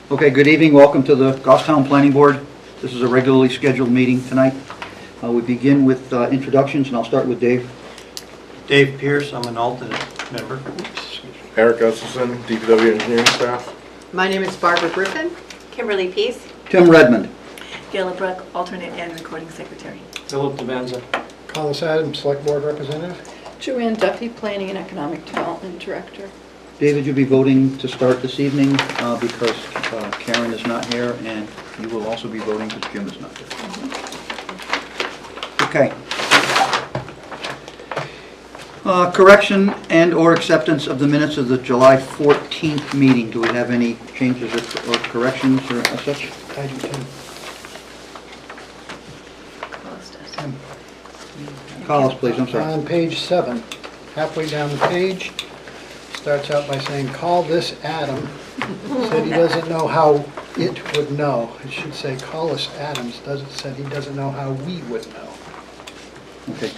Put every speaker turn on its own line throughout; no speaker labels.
Okay, good evening. Welcome to the Goffstown Planning Board. This is a regularly scheduled meeting tonight. We begin with introductions, and I'll start with Dave.
Dave Pierce, I'm an alternate member.
Eric Gustafson, DPW engineering staff.
My name is Barbara Griffin.
Kimberly Peace.
Tim Redmond.
Gayla Bruck, alternate and recording secretary.
Philip Devanza.
Collis Adams, Select Board Representative.
Joanne Duffy, Planning and Economic Development Director.
David, you'll be voting to start this evening because Karen is not here, and you will also be voting because Jim is not here. Okay. Correction and/or acceptance of the minutes of the July 14th meeting. Do we have any changes or corrections or such?
I do too.
Collis, please, I'm sorry.
On page 7, halfway down the page, starts out by saying, "Call this Adam." Said he doesn't know how it would know. It should say, "Collis Adams." Said he doesn't know how we would know.
Okay.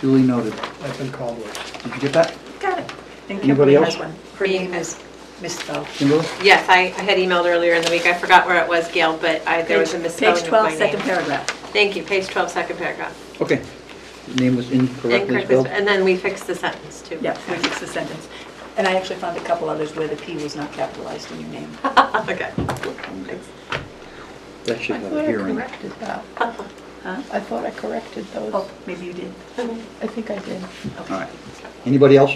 Duly noted.
I've been called worse.
Did you get that?
Got it. And
Anybody
Kimberly
else?
has one. Her
Me.
name is misspelled.
Kimberly?
Yes, I had emailed earlier in the week. I forgot where it was, Gail, but there was a misspelling
Page
of
12,
my
second
name.
paragraph.
Thank you, page 12, second paragraph.
Okay. The name was incorrectly spelled?
And then we fixed the sentence, too.
Yeah, we fixed the sentence. And I actually found a couple others where the P was not capitalized in your name.
Okay. Thanks.
That should
I
have
thought
a
I
hearing.
corrected that.
Huh?
I thought I corrected those.
Oh, maybe you did.
I think I did.
All right. Anybody else?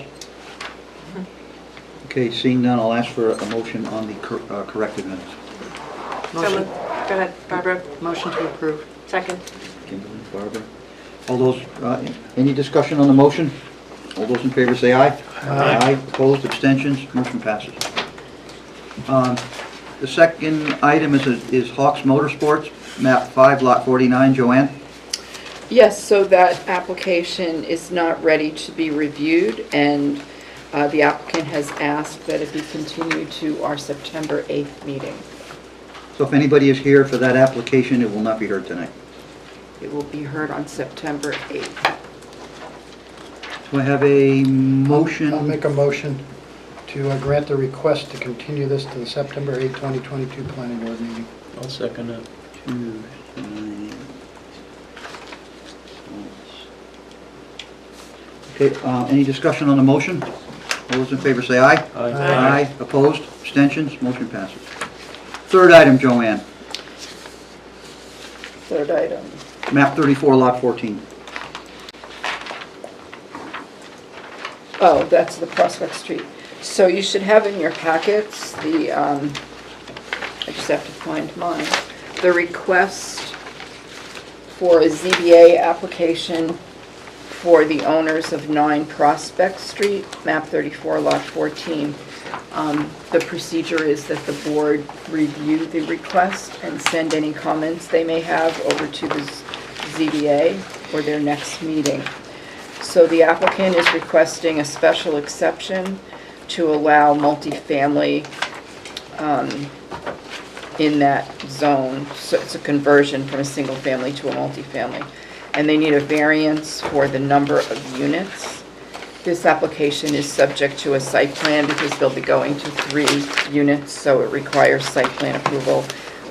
Okay, seeing none, I'll ask for a motion on the corrected minutes.
So,
Motion,
go ahead, Barbara.
motion to approve.
Second.
Kimberly, Barbara. All those, any discussion on the motion? All those in favor say aye. Aye. Opposed, abstentions, motion passes. The second item is Hawks Motorsports, map 5, lot 49. Joanne?
Yes, so that application is not ready to be reviewed, and the applicant has asked that it be continued to our September 8th meeting.
So if anybody is here for that application, it will not be heard tonight.
It will be heard on September 8th.
So I have a motion.
I'll make a motion to grant the request to continue this to the September 8, 2022 Planning Board meeting.
I'll second it.
2, 3. Okay, any discussion on the motion? All those in favor say aye.
Aye.
Aye. Opposed? Abstentions? Motion passes. Third item, Joanne.
Third item.
Map 34, lot 14.
Oh, that's the Prospect Street. So you should have in your packets the, I just have to find mine, the request for a ZBA application for the owners of 9 Prospect Street, map 34, lot 14. The procedure is that the board review the request and send any comments they may have over to the ZBA for their next meeting. So the applicant is requesting a special exception to allow multifamily in that zone. So it's a conversion from a single family to a multifamily. And they need a variance for the number of units. This application is subject to a site plan because they'll be going to 3 units, so it requires site plan approval.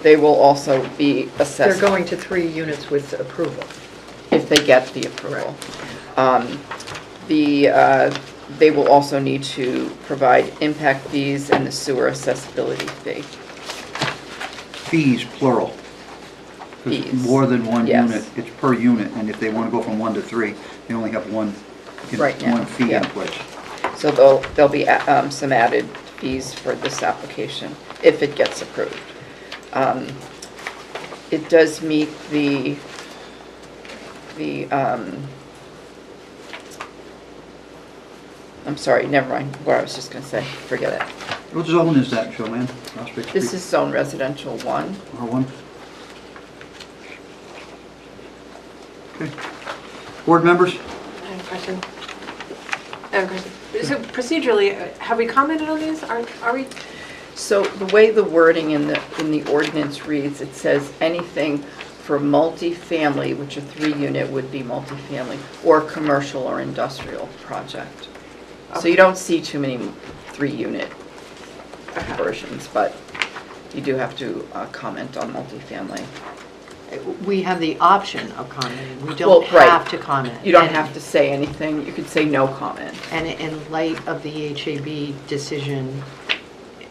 They will also be
They're
assessed
going to 3 units with approval.
if they get the approval. They will also need to provide impact fees and the sewer accessibility fee.
Fees, plural. 'Cause
Fees.
more than one
Yes.
unit, it's per unit, and if they want to go from 1 to 3, they only have one
Right now,
one fee in
yeah.
place.
So there'll be some added fees for this application if it gets approved. It does meet the I'm sorry, never mind what I was just going to say. Forget it.
What zone is that, Joanne? Prospect Street?
This is zone residential 1.
R1? Okay. Board members?
I have a question. So procedurally, have we commented on these? Are we?
So the way the wording in the ordinance reads, it says anything for multifamily, which a 3-unit would be multifamily, or commercial or industrial project. So you don't see too many 3-unit versions, but you do have to comment on multifamily.
We have the option of commenting. We
Well,
don't
right.
have to comment.
You don't
And-
have to say anything, you could say no comment.
And in light of the HAB decision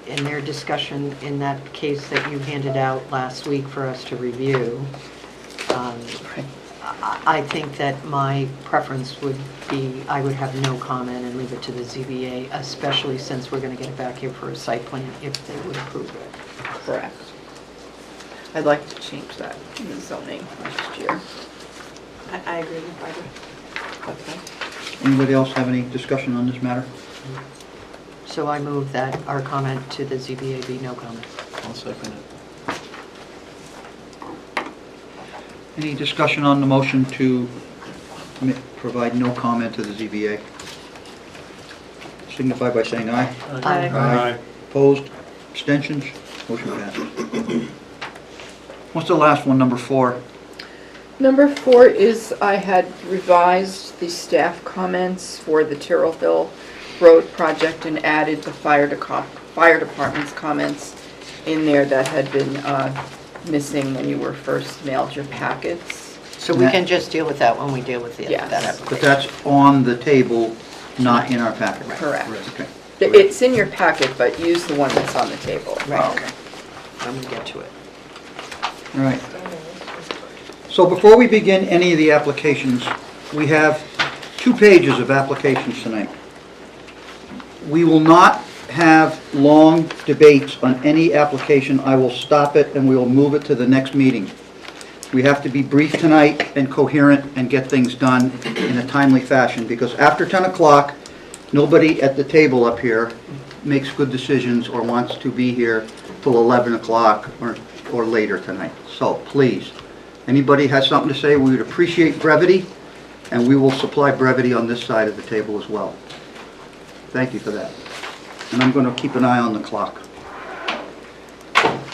and their discussion in that case that you handed out last week for us to review, I think that my preference would be, I would have no comment and leave it to the ZBA, especially since we're going to get it back here for a site plan if they would approve it.
Correct. I'd like to change that in the zoning next year.
I agree with Barbara.
Okay.
Anybody else have any discussion on this matter?
So I move that our comment to the ZBA be no comment.
I'll second it.
Any discussion on the motion to provide no comment to the ZBA? Signify by saying aye.
Aye.
Aye. Opposed? Abstentions? Motion passes. What's the last one, number 4?
Number 4 is I had revised the staff comments for the Terrell Hill Road project and added the fire department's comments in there that had been missing when you were first mailed your packets.
So we can just deal with that when we deal with that
Yes.
But
application.
that's on the table, not in our packet.
Correct.
Okay.
It's in your packet, but use the one that's on the table.
Right. I'm going to get to it.
All right. So before we begin any of the applications, we have 2 pages of applications tonight. We will not have long debates on any application. I will stop it and we will move it to the next meeting. We have to be brief tonight and coherent and get things done in a timely fashion, because after 10 o'clock, nobody at the table up here makes good decisions or wants to be here till 11 o'clock or later tonight. So please, anybody has something to say, we would appreciate brevity, and we will supply brevity on this side of the table as well. Thank you for that. And I'm going to keep an eye on the clock.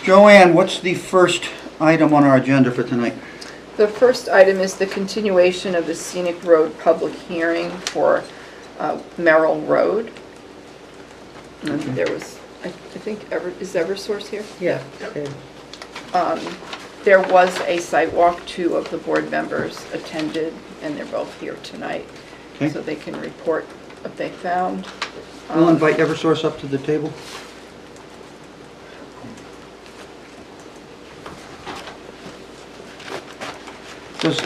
Joanne, what's the first item on our agenda for tonight?
The first item is the continuation of the Scenic Road public hearing for Merrill Road. And there was, I think, is Eversource here?
Yeah.
There was a site walk, 2 of the board members attended, and they're both here tonight.
Okay.
So they can report what they found.
We'll invite Eversource up to the table. Does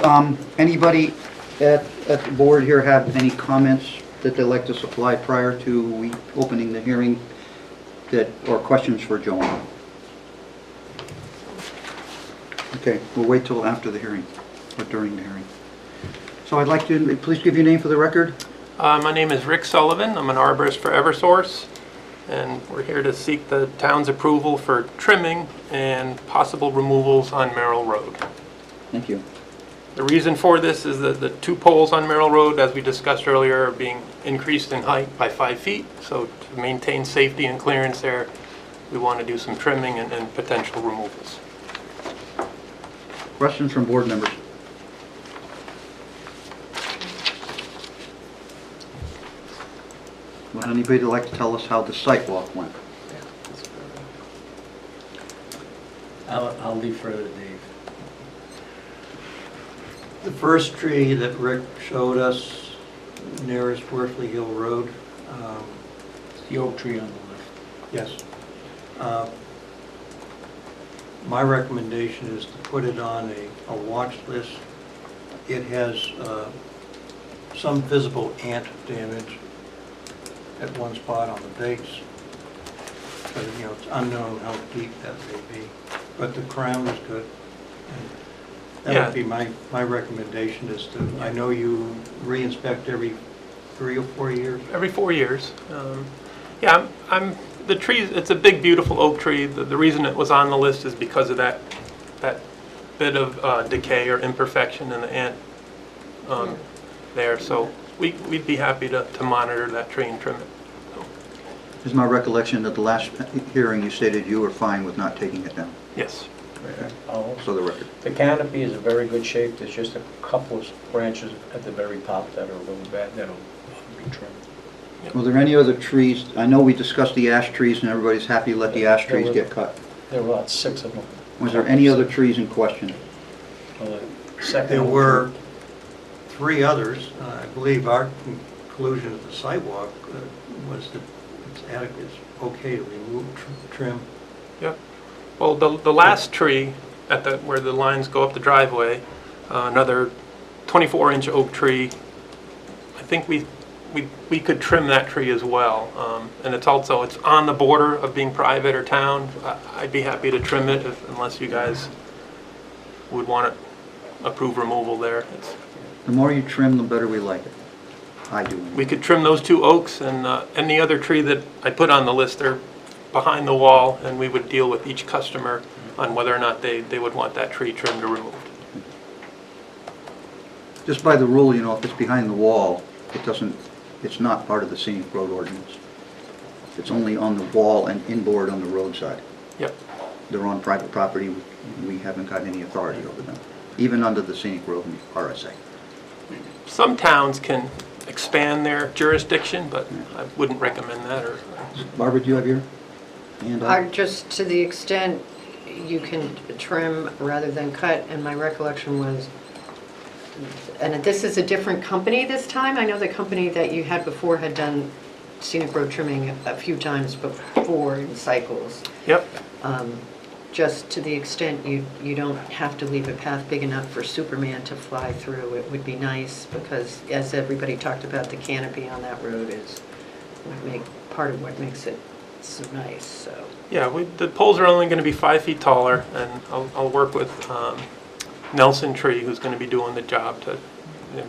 anybody at the board here have any comments that they'd like to supply prior to we opening the hearing or questions for Joanne? Okay, we'll wait till after the hearing or during the hearing. So I'd like to, please give your name for the record.
My name is Rick Sullivan. I'm an arborist for Eversource, and we're here to seek the town's approval for trimming and possible removals on Merrill Road.
Thank you.
The reason for this is that the 2 poles on Merrill Road, as we discussed earlier, are being increased in height by 5 feet. So to maintain safety and clearance there, we want to do some trimming and potential removals.
Questions from board members? Would anybody like to tell us how the site walk went?
I'll defer to Dave. The first tree that Rick showed us nearest Worthley Hill Road. The oak tree on the left. Yes. My recommendation is to put it on a watch list. It has some visible ant damage at one spot on the base. But, you know, it's unknown how deep that may be. But the crown is good. And that would be my recommendation is to, I know you re-inspect every 3 or 4 years.
Every 4 years. Yeah, the tree, it's a big, beautiful oak tree. The reason it was on the list is because of that bit of decay or imperfection in the ant there. So we'd be happy to monitor that tree and trim it.
Is my recollection that the last hearing you stated you were fine with not taking it down?
Yes.
So the record.
The canopy is in very good shape. There's just a couple of branches at the very top that are a little bad, that'll be trimmed.
Were there any other trees? I know we discussed the ash trees and everybody's happy to let the ash trees get cut.
There were about 6 of them.
Was there any other trees in question?
Well, the second
There
one-
were 3 others. I believe our conclusion at the sidewalk was that it's okay to remove trim.
Yep. Well, the last tree at the, where the lines go up the driveway, another 24-inch oak tree, I think we could trim that tree as well. And it's also, it's on the border of being private or town. I'd be happy to trim it unless you guys would want to approve removal there.
The more you trim, the better we like it. I do.
We could trim those 2 oaks and any other tree that I put on the list, they're behind the wall, and we would deal with each customer on whether or not they would want that tree trimmed or removed.
Just by the rule, you know, if it's behind the wall, it's not part of the scenic road ordinance. It's only on the wall and inboard on the roadside.
Yep.
They're on private property, we haven't got any authority over them, even under the scenic road RSA.
Some towns can expand their jurisdiction, but I wouldn't recommend that. Or
Barbara, do you have your hand up?
Just to the extent you can trim rather than cut, and my recollection was, and this is a different company this time. I know the company that you had before had done scenic road trimming a few times before in cycles.
Yep.
Just to the extent you don't have to leave a path big enough for Superman to fly through, it would be nice, because as everybody talked about, the canopy on that road would make part of what makes it so nice, so.
Yeah, the poles are only going to be 5 feet taller, and I'll work with Nelson Tree, who's going to be doing the job.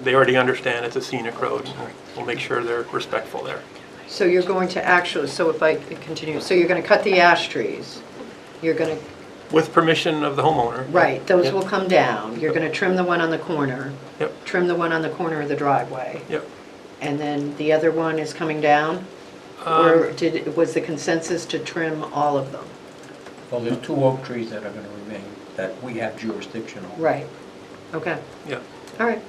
They already understand it's a scenic road. We'll make sure they're respectful there.
So you're going to actually, so if I continue, so you're going to cut the ash trees, you're going to,
With permission of the homeowner.
right, those
Yep.
will come down, you're going to trim the one on the corner.
Yep.
Trim the one on the corner of the driveway,
Yep.
and then the other one is coming down? Or was the consensus to trim all of them?
Well, there's 2 oak trees that are going to remain, that we have jurisdiction over.
Right, okay,
Yeah.
all right.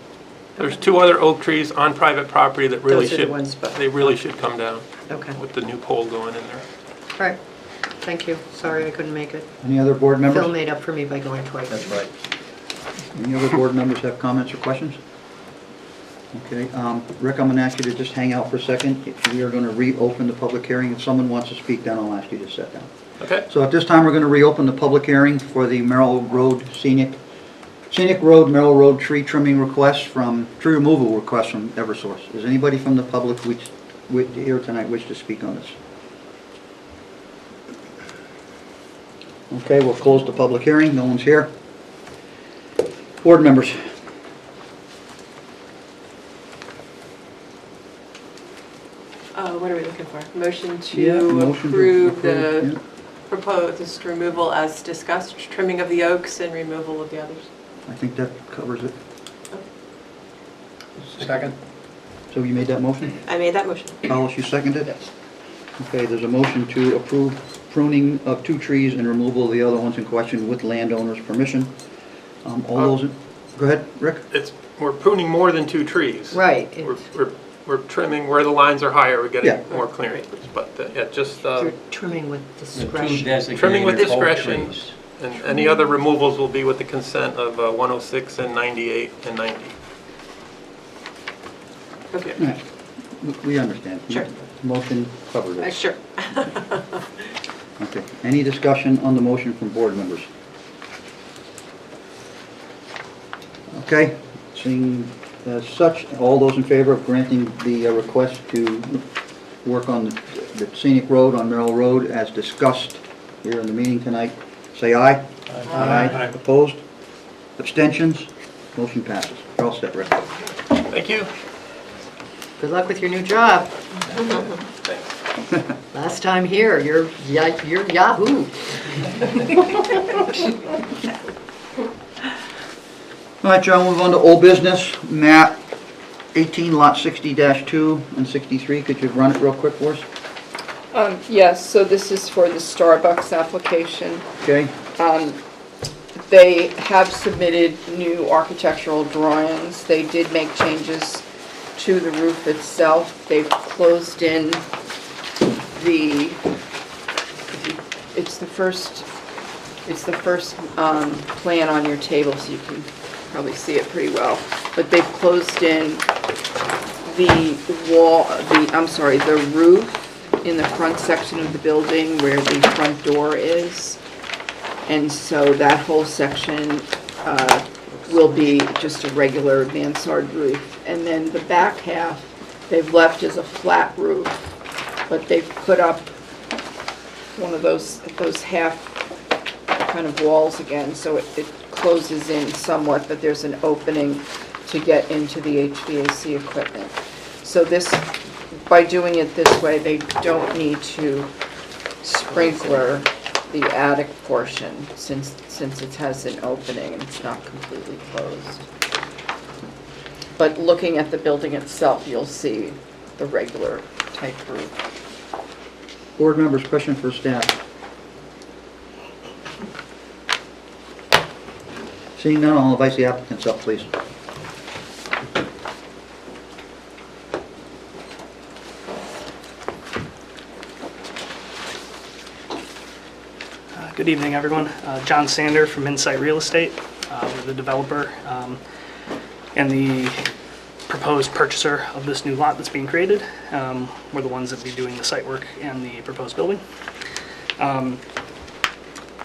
There's 2 other oak trees on private property that really
Those are the
should,
ones, but-
they really should come down
Okay, all
with the new pole going in there.
right, thank you, sorry I couldn't make it.
Any other board
Phil
members?
made up for me by going twice.
That's right.
Any other board members have comments or questions? Okay, Rick, I'm going to ask you to just hang out for a second. We are going to reopen the public hearing. If someone wants to speak, then I'll ask you to sit down.
Okay?
So at this time, we're going to reopen the public hearing for the Merrill Road Scenic Road, Merrill Road tree trimming request tree removal request from Eversource. Is anybody from the public here tonight wish to speak on this? Okay, we'll close the public hearing. No one's here. Board members.
What are we looking for? Motion
Yeah,
to
motion to
approve
approve,
the proposed removal as discussed, trimming of the oaks and removal of the others.
I think that covers it.
Second?
So you made that motion?
I made that motion.
Alice, you seconded it? Okay, there's a motion to approve pruning of 2 trees and removal of the other ones in question with landowner's permission. All those, go ahead, Rick?
We're pruning more than 2 trees.
Right,
We're trimming where the lines are higher, we're
Yeah.
getting more clearance. But, yeah, just
you're trimming with
The 2
discretion.
designated
Trimming with
oak
discretion.
trees.
and any other removals will be with the consent of 106 and 98 and 90.
Okay.
All right, we understand.
Sure.
Motion covers it.
Sure.
Okay, any discussion on the motion from board members? Okay, seeing as such, all those in favor of granting the request to work on the scenic road on Merrill Road as discussed here in the meeting tonight, say aye.
Aye.
Opposed? Abstentions? Motion passes. You're all set, Rick.
Thank you.
Good luck with your new job.
Thanks.
Last time here, you're Yahoo.
All right, John, move on to old business. Map 18, lot 60-2 and 63. Could you run it real quick for us?
Yes, so this is for the Starbucks application.
Okay?
They have submitted new architectural drawings. They did make changes to the roof itself. They've closed in it's the first It's the first plan on your table, so you can probably see it pretty well. But they've closed in the the roof in the front section of the building where the front door is. And so that whole section will be just a regular mansard roof. And then the back half, they've left as a flat roof, but they've put up one of those half kind of walls again, so it closes in somewhat, but there's an opening to get into the HVAC equipment. So this, by doing it this way, they don't need to sprinkler the attic portion since it has an opening and it's not completely closed. But looking at the building itself, you'll see the regular type roof.
Board members, question for staff. Seeing none, I'll invite the applicants up, please.
Good evening, everyone. John Sander from Insight Real Estate. We're the developer and the proposed purchaser of this new lot that's being created. We're the ones that will be doing the site work and the proposed building.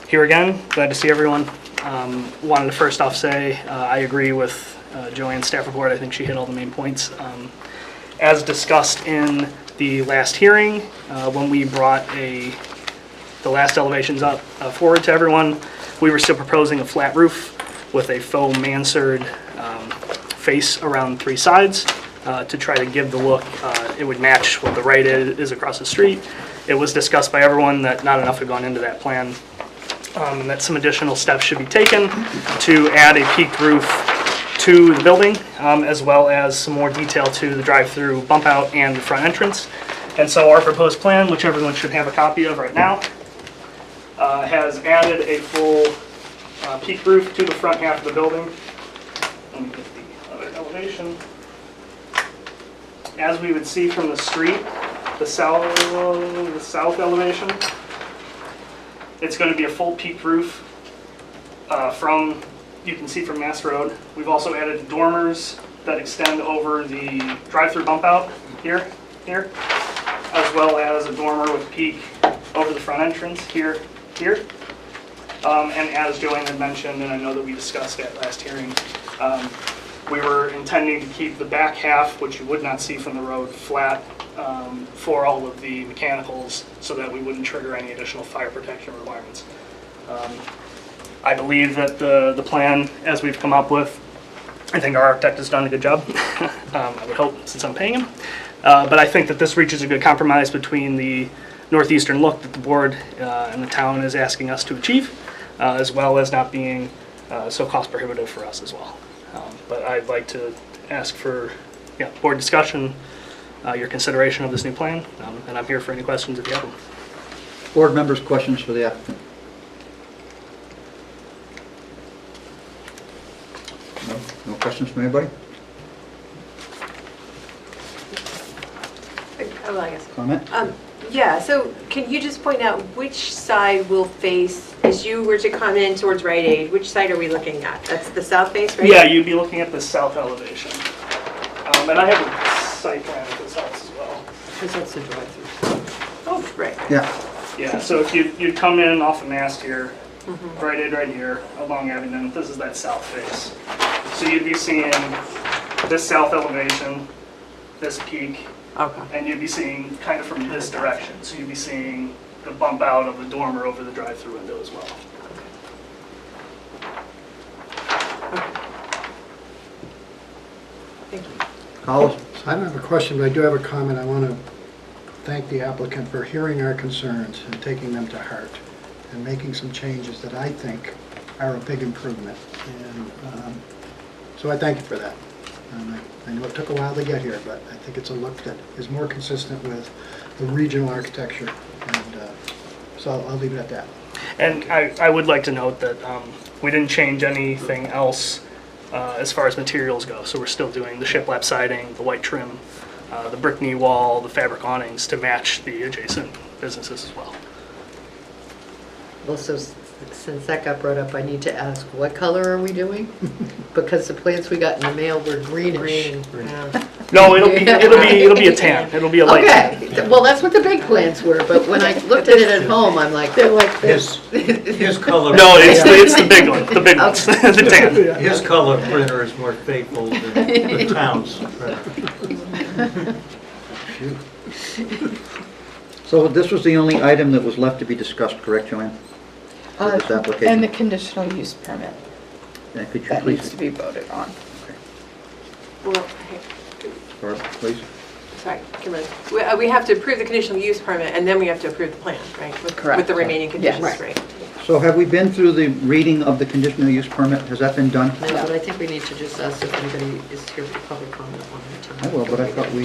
Here again, glad to see everyone. Wanted to first off say I agree with Joanne's staff report. I think she hit all the main points. As discussed in the last hearing, when we brought the last elevations up forward to everyone, we were still proposing a flat roof with a faux mansard face around 3 sides to try to give the look. It would match what the right is across the street. It was discussed by everyone that not enough had gone into that plan, and that some additional steps should be taken to add a peaked roof to the building, as well as some more detail to the drive-through bump out and the front entrance. And so our proposed plan, which everyone should have a copy of right now, has added a full peaked roof to the front half of the building. Let me get the other elevation. As we would see from the street, the south elevation, it's going to be a full peaked roof you can see from Mass Road. We've also added dormers that extend over the drive-through bump out here, as well as a dormer with peak over the front entrance here. And as Joanne had mentioned, and I know that we discussed at last hearing, we were intending to keep the back half, which you would not see from the road, flat for all of the mechanicals so that we wouldn't trigger any additional fire protection requirements. I believe that the plan, as we've come up with, I think our architect has done a good job. I would hope, since I'm paying him. But I think that this reaches a good compromise between the northeastern look that the board and the town is asking us to achieve, as well as not being so cost prohibitive for us as well. But I'd like to ask for board discussion, your consideration of this new plan, and I'm here for any questions if you have them.
Board members, questions for the applicant? No questions from anybody?
Oh, I guess.
Comment?
Yeah, so can you just point out which side will face, as you were to come in towards Rite Aid, which side are we looking at? That's the south face, right?
Yeah, you'd be looking at the south elevation. And I have a site plan at this house as well.
Because that's the drive-through.
Oh, right.
Yeah.
Yeah, so if you'd come in off of Mast here, Rite Aid right here, along Abingdon, this is that south face. So you'd be seeing this south elevation, this peak,
Okay.
and you'd be seeing kind of from this direction. So you'd be seeing the bump out of the dormer over the drive-through window as well.
Thank you.
Hollis?
I don't have a question, but I do have a comment. I want to thank the applicant for hearing our concerns and taking them to heart and making some changes that I think are a big improvement. And so I thank you for that. I know it took a while to get here, but I think it's a look that is more consistent with the regional architecture. And so I'll leave it at that.
And I would like to note that we didn't change anything else as far as materials go. So we're still doing the shiplap siding, the white trim, the brick knee wall, the fabric awnings to match the adjacent businesses as well.
Also, Since that got brought up, I need to ask, what color are we doing? Because the plants we got in the mail were greenish.
Green, yeah.
No, it'll be a tan. It'll be a light tan.
Okay, well, that's what the big plants were, but when I looked at it at home, I'm like, they're like this.
His color.
No, it's the big one, the big ones, the tan.
His color printer is more faithful than the town's printer.
So this was the only item that was left to be discussed, correct, Joanne? For this application?
And the conditional use permit,
Yeah, could you
that needs
please,
to be voted on.
Well, hey,
Barb, please?
sorry, Kimberly. We have to approve the conditional use permit, and then we have to approve the plan, right?
Correct.
With the remaining
Yes.
conditions, right?
So have we been through the reading of the conditional use permit? Has that been done?
No, but I think we need to just ask if anybody is here for public comment on it.
I will, but I thought we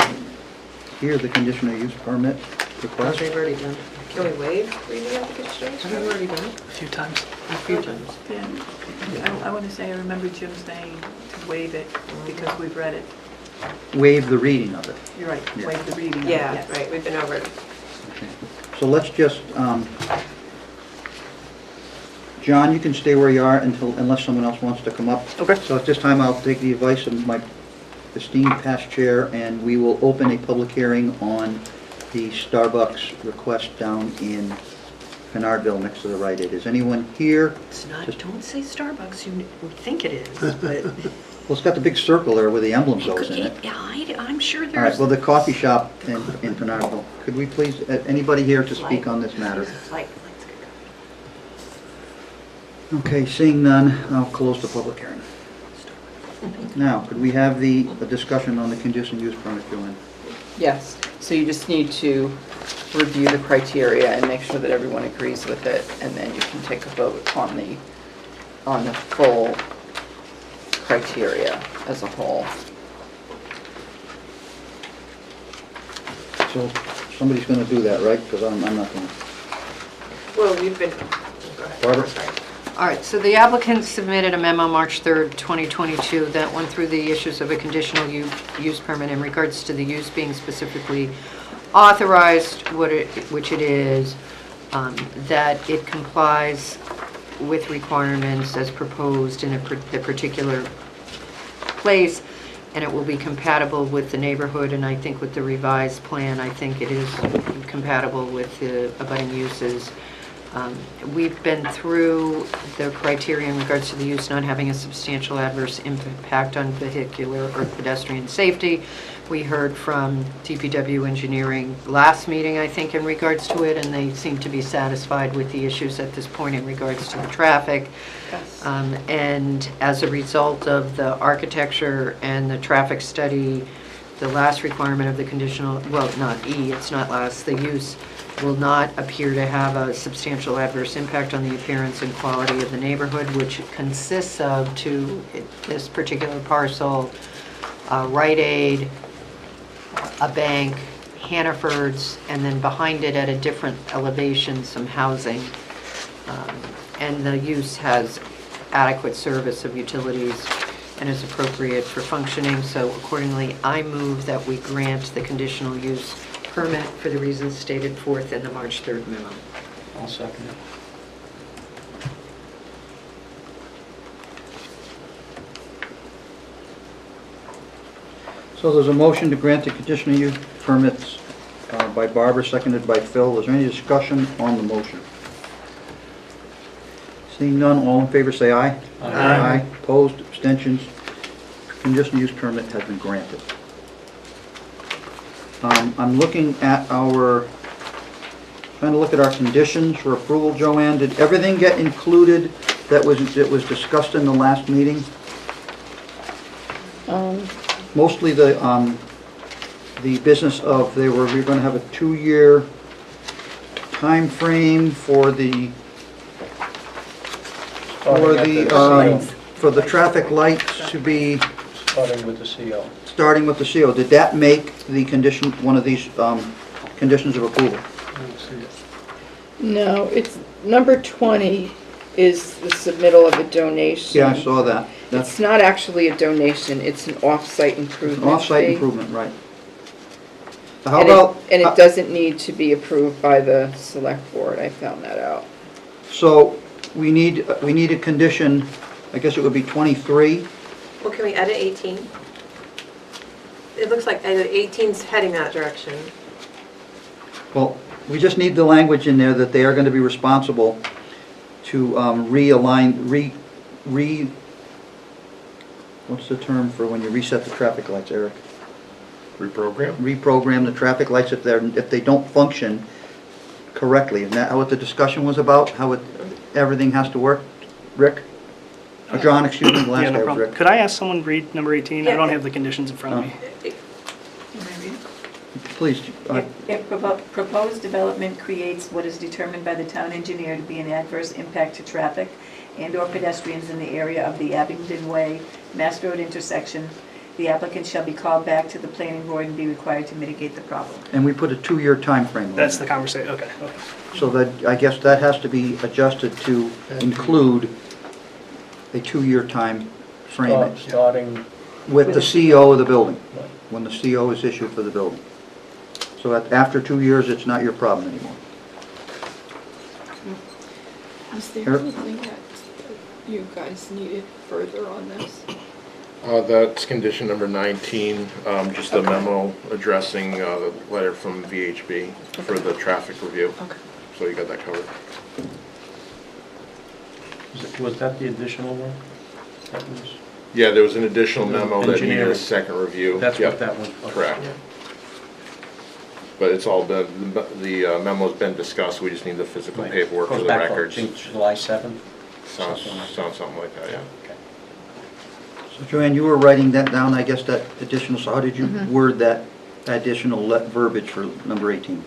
hear the conditional use permit request.
They've already done it.
Can we waive reading of the conditional use
Have we
permit?
already done it?
A few times.
A few times.
Yeah. I want to say, I remember Jim saying to waive it because we've read it.
Waive the reading of it.
You're right,
Yeah.
waive the reading of it,
Yeah,
yes.
right, we've been over it.
Okay. So let's just, John, you can stay where you are unless someone else wants to come up.
Okay.
So at this time, I'll take the advice of my esteemed past chair, and we will open a public hearing on the Starbucks request down in Canardville next to the Rite Aid. Is anyone here?
It's not, don't say Starbucks, you would think it is, but.
Well, it's got the big circle there where the emblem goes in it.
Yeah, I'm sure
All right,
there's.
well, the coffee shop in Canardville. Could we please, anybody here to speak on this matter?
Like,
Okay, seeing none, I'll close the public hearing. Now, could we have the discussion on the conditional use permit, Joanne?
Yes, so you just need to review the criteria and make sure that everyone agrees with it, and then you can take a vote on the full criteria as a whole.
So somebody's going to do that, right? Because I'm not going to.
well, we've been, go ahead.
Barbara?
Sorry.
All right, so the applicant submitted a memo March 3rd, 2022 that went through the issues of a conditional use permit in regards to the use being specifically authorized, which it is, that it complies with requirements as proposed in the particular place, and it will be compatible with the neighborhood, and I think with the revised plan, I think it is compatible with the abutting uses. We've been through the criteria in regards to the use not having a substantial adverse impact on vehicular or pedestrian safety. We heard from DPW Engineering last meeting, I think, in regards to it, and they seem to be satisfied with the issues at this point in regards to the traffic.
Yes.
And as a result of the architecture and the traffic study, the last requirement of the conditional, well, not E, it's not last, the use will not appear to have a substantial adverse impact on the appearance and quality of the neighborhood, which consists of, to this particular parcel, Rite Aid, a bank, Hannaford's, and then behind it at a different elevation, some housing. And the use has adequate service of utilities and is appropriate for functioning. So accordingly, I move that we grant the conditional use permit for the reasons stated forth in the March 3rd memo.
I'll second it.
So there's a motion to grant the conditional use permits by Barbara, seconded by Phil. Is there any discussion on the motion? Seeing none, all in favor say aye.
Aye.
Opposed, abstentions, conditional use permit has been granted. I'm looking at trying to look at our conditions for approval, Joanne. Did everything get included that was discussed in the last meeting? Mostly the business of, we were going to have a 2-year time frame for the traffic lights to be
Starting with the CO.
starting with the CO. Did that make the condition, one of these conditions of approval?
No, it's, number 20 is the submittal of a donation.
Yeah, I saw that. That's
It's not actually a donation, it's an off-site improvement
an off-site
fee.
improvement, right. So how
And
about,
and it doesn't need to be approved by the select board, I found that out.
so we need a condition, I guess it would be 23.
Well, can we edit 18? It looks like 18's heading that direction.
Well, we just need the language in there that they are going to be responsible to realign, what's the term for when you reset the traffic lights, Eric?
Reprogram?
Reprogram the traffic lights if they don't function correctly. Isn't that what the discussion was about? How everything has to work? Rick? Or John, excuse me, the last
Yeah, no
guy was
problem.
Rick.
Could I ask someone read number 18? I
Yeah.
don't have the conditions in front of me.
Please,
If proposed development creates what is determined by the town engineer to be an adverse impact to traffic and/or pedestrians in the area of the Abingdon Way, Mass Road intersection, the applicant shall be called back to the planning board and be required to mitigate the problem.
and we put a 2-year time frame on
That's the
that.
conversation, okay.
So that, I guess that has to be adjusted to include a 2-year time frame
Starting,
with the CO of the building, when the CO is issued for the building. So that after 2 years, it's not your problem anymore.
Was there
Eric?
anything that you guys needed further on this?
That's condition number 19, just a memo addressing the letter from VHB for the traffic review.
Okay.
So you got that covered.
was that the additional one? That was,
Yeah, there was an additional memo that needed
Engineering.
a second review.
that's
Yep,
what that was.
Correct. But it's all been, the memo's been discussed, we just need the physical
Right.
paperwork for
Goes
the
back, I
records.
think, July 7th?
Sounds
something like that.
something like that, yeah.
Okay.
So Joanne, you were writing that down, I guess, that additional, so how did you word that additional verbiage for number 18?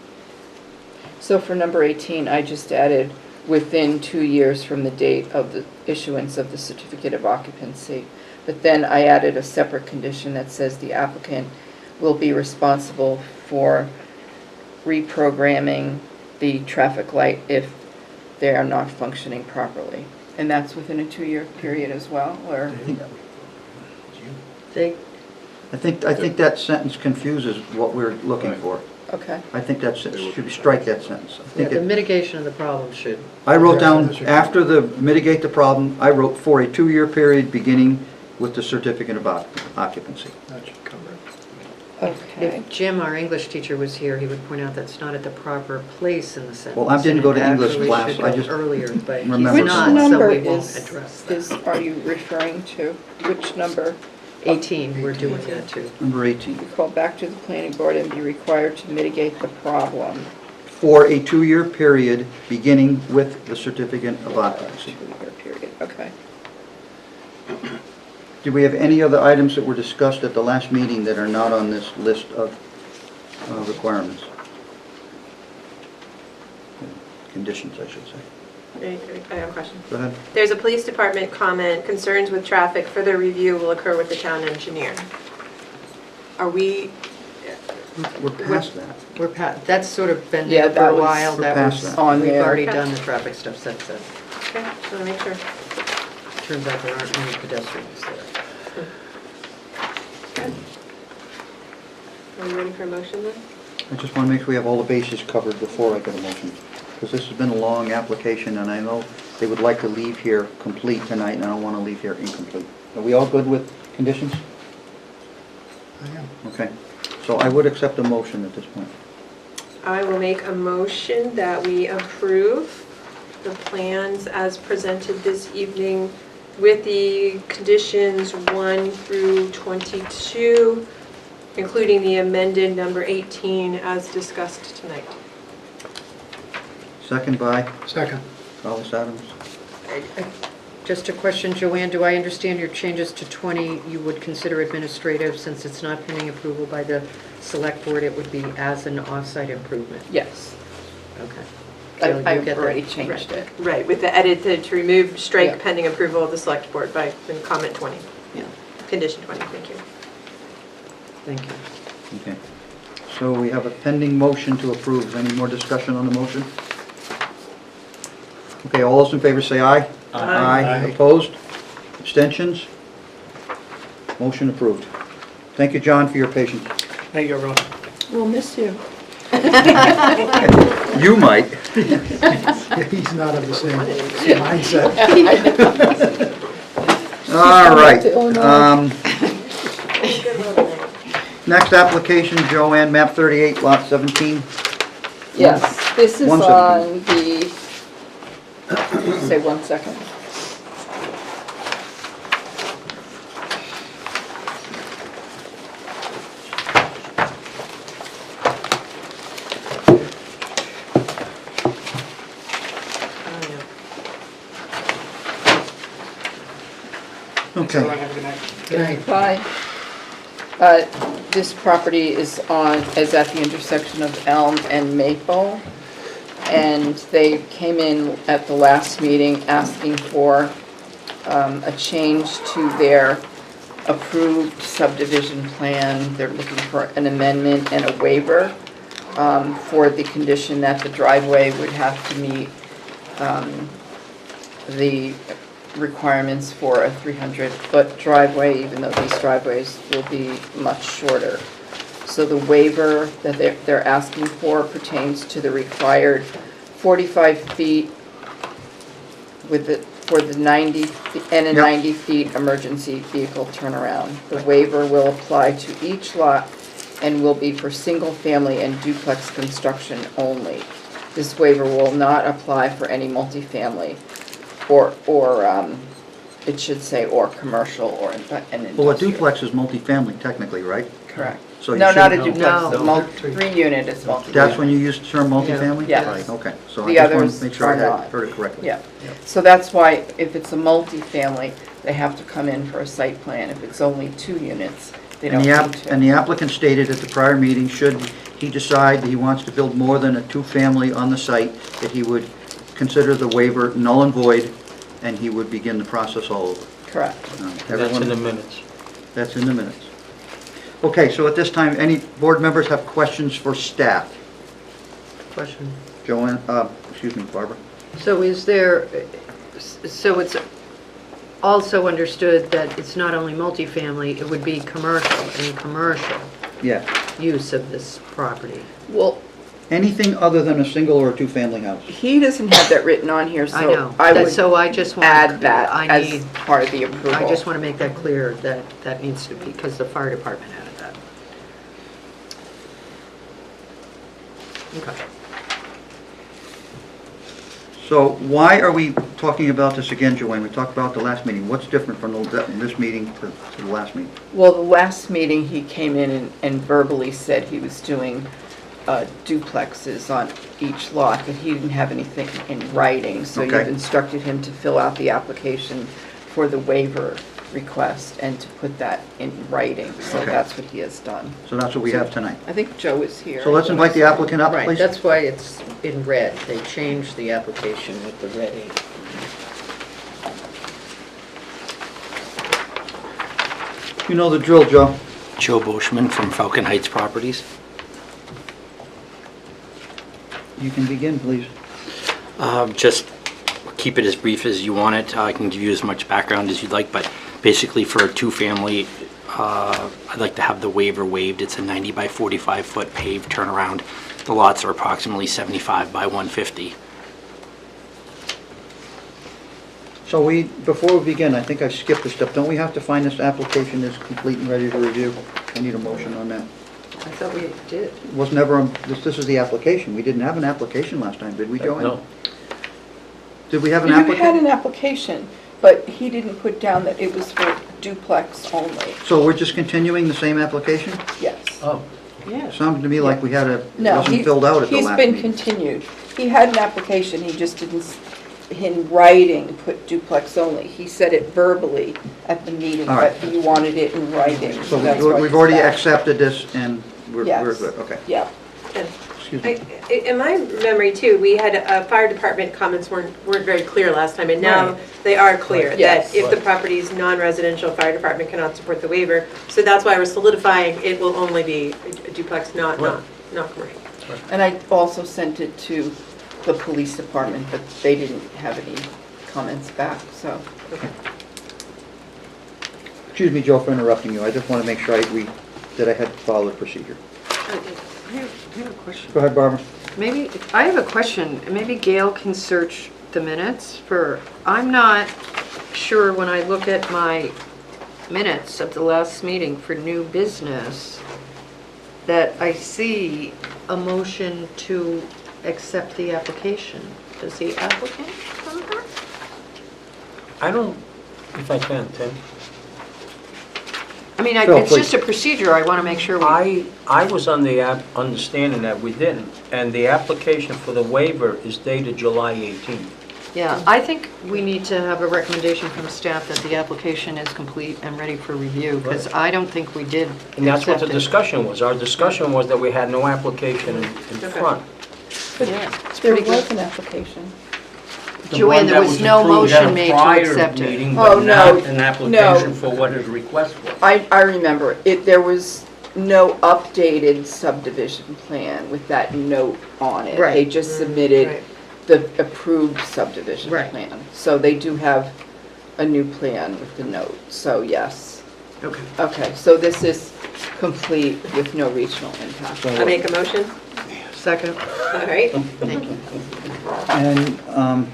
So for number 18, I just added within 2 years from the date of the issuance of the certificate of occupancy. But then I added a separate condition that says the applicant will be responsible for reprogramming the traffic light if they are not functioning properly. And that's within a 2-year period as well, or?
They,
I think that sentence confuses what we're looking for.
Okay.
I think that should strike that sentence. I
yeah,
think
the
it-
mitigation of the problem should,
I wrote down, after the mitigate the problem, I wrote for a 2-year period beginning with the certificate of occupancy.
That should cover it.
Okay.
if Jim, our English teacher, was here, he would point out that's not at the proper place in the sentence.
Well, I didn't
and
go
it
to English
actually
class,
should
I
go
just
earlier, but he's
remember
Which
not,
something.
so
number
we won't
is,
address
are you referring to? Which number?
that. 18, we're doing that too.
Number 18.
Be called back to the planning board and be required to mitigate the problem.
For a 2-year period beginning with the certificate of occupancy.
2-year period, okay.
Do we have any other items that were discussed at the last meeting that are not on this list of requirements? Conditions, I should say.
I have a question.
Go ahead.
There's a police department comment, concerns with traffic, further review will occur with the town engineer. Are we,
We're past that.
That's sort of been
Yeah,
there for
that
a
was-
while,
We're
that
past
was,
that.
On
we've
there.
already
Okay.
done the traffic stuff since then.
okay, just want to make sure.
Turns out there aren't many pedestrians there.
Are we ready for a motion then?
I just want to make sure we have all the bases covered before I get a motion. Because this has been a long application, and I know they would like to leave here complete tonight, and I don't want to leave here incomplete. Are we all good with conditions?
I am.
Okay. So I would accept a motion at this point.
I will make a motion that we approve the plans as presented this evening with the conditions 1 through 22, including the amended number 18 as discussed tonight.
Second by
Second.
Hollis Adams.
Just a question, Joanne, do I understand your changes to 20, you would consider administrative, since it's not pending approval by the select board, it would be as an off-site improvement?
Yes.
Okay. Jill, you
I've
get that?
already changed it.
Right, with the edit to remove strike
Yeah.
pending approval of the select board by in comment 20.
Yeah,
Condition 20, thank you.
thank you.
Okay. So we have a pending motion to approve. Any more discussion on the motion? Okay, all those in favor say aye.
Aye.
Opposed? Abstentions? Motion approved. Thank you, John, for your patience.
Thank you, everyone.
We'll miss you.
You might.
He's not of the same mindset.
All right.
to Illinois.
Next application, Joanne, map 38, lot 17.
Yes, this is
117.
on the, say 1 second.
Okay.
Good night.
Bye. This property is at the intersection of Elm and Maple. And they came in at the last meeting asking for a change to their approved subdivision plan. They're looking for an amendment and a waiver for the condition that the driveway would have to meet the requirements for a 300-foot driveway, even though these driveways will be much shorter. So the waiver that they're asking for pertains to the required 45 feet for the 90 and a
Yep.
90 feet emergency vehicle turnaround. The waiver will apply to each lot and will be for single-family and duplex construction only. This waiver will not apply for any multifamily or it should say or commercial or an industrial.
Well, a duplex is multifamily technically, right?
Correct.
So you
No, not a
shouldn't-
duplex,
No.
a 3-unit is multi.
That's when you use the term multifamily?
Yes.
Right, okay. So
The
I just wanted
others
to make sure I
are
had
not.
heard it correctly.
Yeah, so that's why if it's a multifamily, they have to come in for a site plan. If it's only 2 units, they don't
And
need
and
to.
the applicant stated at the prior meeting, should he decide that he wants to build more than a 2-family on the site, that he would consider the waiver null and void, and he would begin the process all over.
Correct.
That's
Everyone-
in the minutes.
That's in the minutes. Okay, so at this time, any board members have questions for staff?
Question.
Joanne, excuse me, Barbara?
So is there, so it's also understood that it's not only multifamily, it would be commercial and commercial
Yeah.
use of this property?
Well,
Anything other than a single or a 2-family house?
he doesn't have that written on here,
I
so
know.
I would
So I just want.
add that
I
as
need,
part of the approval.
I just want to make that clear that that needs to be, because the fire department added that. Okay.
So why are we talking about this again, Joanne? We talked about the last meeting. What's different from this meeting to the last meeting?
Well, the last meeting, he came in and verbally said he was doing duplexes on each lot, but he didn't have anything in writing. So
Okay.
you've instructed him to fill out the application for the waiver request and to put that in writing. So
Okay.
that's what he has done.
So that's what we have tonight.
I think Joe is here.
So let's invite the applicant up,
Right,
please.
that's why it's in red. They changed the application with the red ink.
You know the drill, Joe.
Joe Boschman from Falcon Heights Properties.
You can begin, please.
Just keep it as brief as you want it. I can give you as much background as you'd like, but basically for a 2-family, I'd like to have the waiver waived. It's a 90 by 45 foot paved turnaround. The lots are approximately 75 by 150.
So before we begin, I think I skipped a step. Don't we have to find this application is complete and ready to review? I need a motion on that.
I thought we did.
Was never, this is the application. We didn't have an application last time, did we, Joanne?
No.
Did we have an
You had
applicant?
an application, but he didn't put down that it was for duplex only.
So we're just continuing the same application?
Yes.
Oh,
Yeah.
Sounded to me like we had
No,
wasn't filled out at the last
He's been
meeting.
continued. He had an application, he just didn't, in writing, put duplex only. He said it verbally at the meeting,
All right.
but he wanted it in writing.
So
that's why
we've
he's
already
back.
accepted this and we're
Yes.
good, okay.
Yeah.
Excuse me.
In my memory too, we had, fire department comments weren't very clear last time, and now
Right.
they are clear.
Yes.
That if the property is non-residential, fire department cannot support the waiver. So that's why we're solidifying, it will only be a duplex, not commercial.
And I also sent it to the police department, but they didn't have any comments back, so.
Excuse me, Joe, for interrupting you. I just want to make sure that I had followed the procedure.
I have a question.
Go ahead, Barbara.
Maybe, I have a question. Maybe Gail can search the minutes for, I'm not sure when I look at my minutes of the last meeting for new business that I see a motion to accept the application. Does the applicant come here?
I don't, if I can, Tim.
I mean,
Phil,
it's just
please.
a procedure. I want to make sure we.
I was on the understanding that we didn't, and the application for the waiver is dated July 18th.
Yeah, I think we need to have a recommendation from staff that the application is complete and ready for review, because I don't think we did
And that's what the
accept it.
discussion was. Our discussion was that we had no application in front.
Yeah, it's
There
pretty
was
good.
an application.
The
Joanne,
one
there
that
was no
approved at a
motion made to
prior
accept it.
meeting,
Oh,
but
no,
not an application for what his request was.
I remember, there was no updated subdivision plan with that note on it.
Right.
They just submitted
Right.
the approved subdivision
Right.
plan. So they do have a new plan with the note, so yes.
Okay.
Okay, so this is complete with no regional impact.
I make a motion?
Second.
All right.
Thank you.
And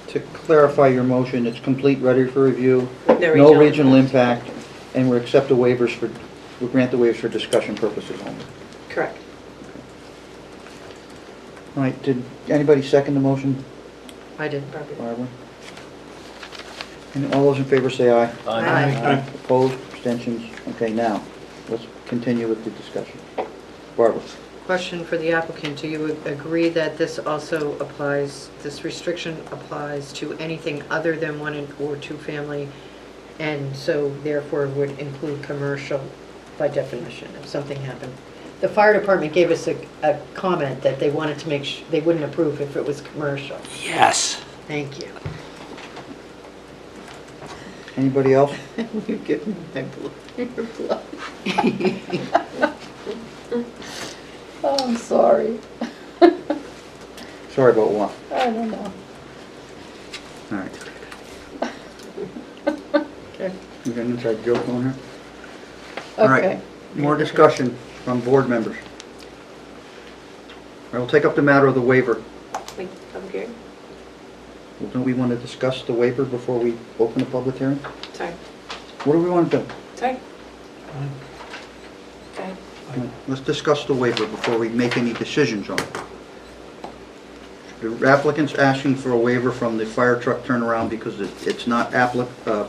to clarify your motion, it's complete, ready for review,
No
no
regional
regional impact, and we accept the waivers for, we grant the waivers for discussion purposes only.
Correct.
All right, did anybody second the motion,
I did.
Barbara? And all those in favor say aye.
Aye.
Opposed, abstentions? Okay, now, let's continue with the discussion. Barbara?
Question for the applicant. Do you agree that this also applies, this restriction applies to anything other than one or two family, and so therefore would include commercial by definition if something happened? The fire department gave us a comment that they wanted to make, they wouldn't approve if it was commercial.
Yes.
Thank you.
Anybody else?
You're giving my blood.
Oh, I'm sorry.
Sorry about what?
I don't know.
All right.
Okay.
You got an inside joke on here? All right.
Okay.
More discussion from board members. I will take up the matter of the waiver.
Wait, public hearing?
Well, don't we want to discuss the waiver before we open the public hearing?
Sorry.
What do we want to do?
Sorry. Okay.
Let's discuss the waiver before we make any decisions on it. The applicant's asking for a waiver from the fire truck turnaround because it's not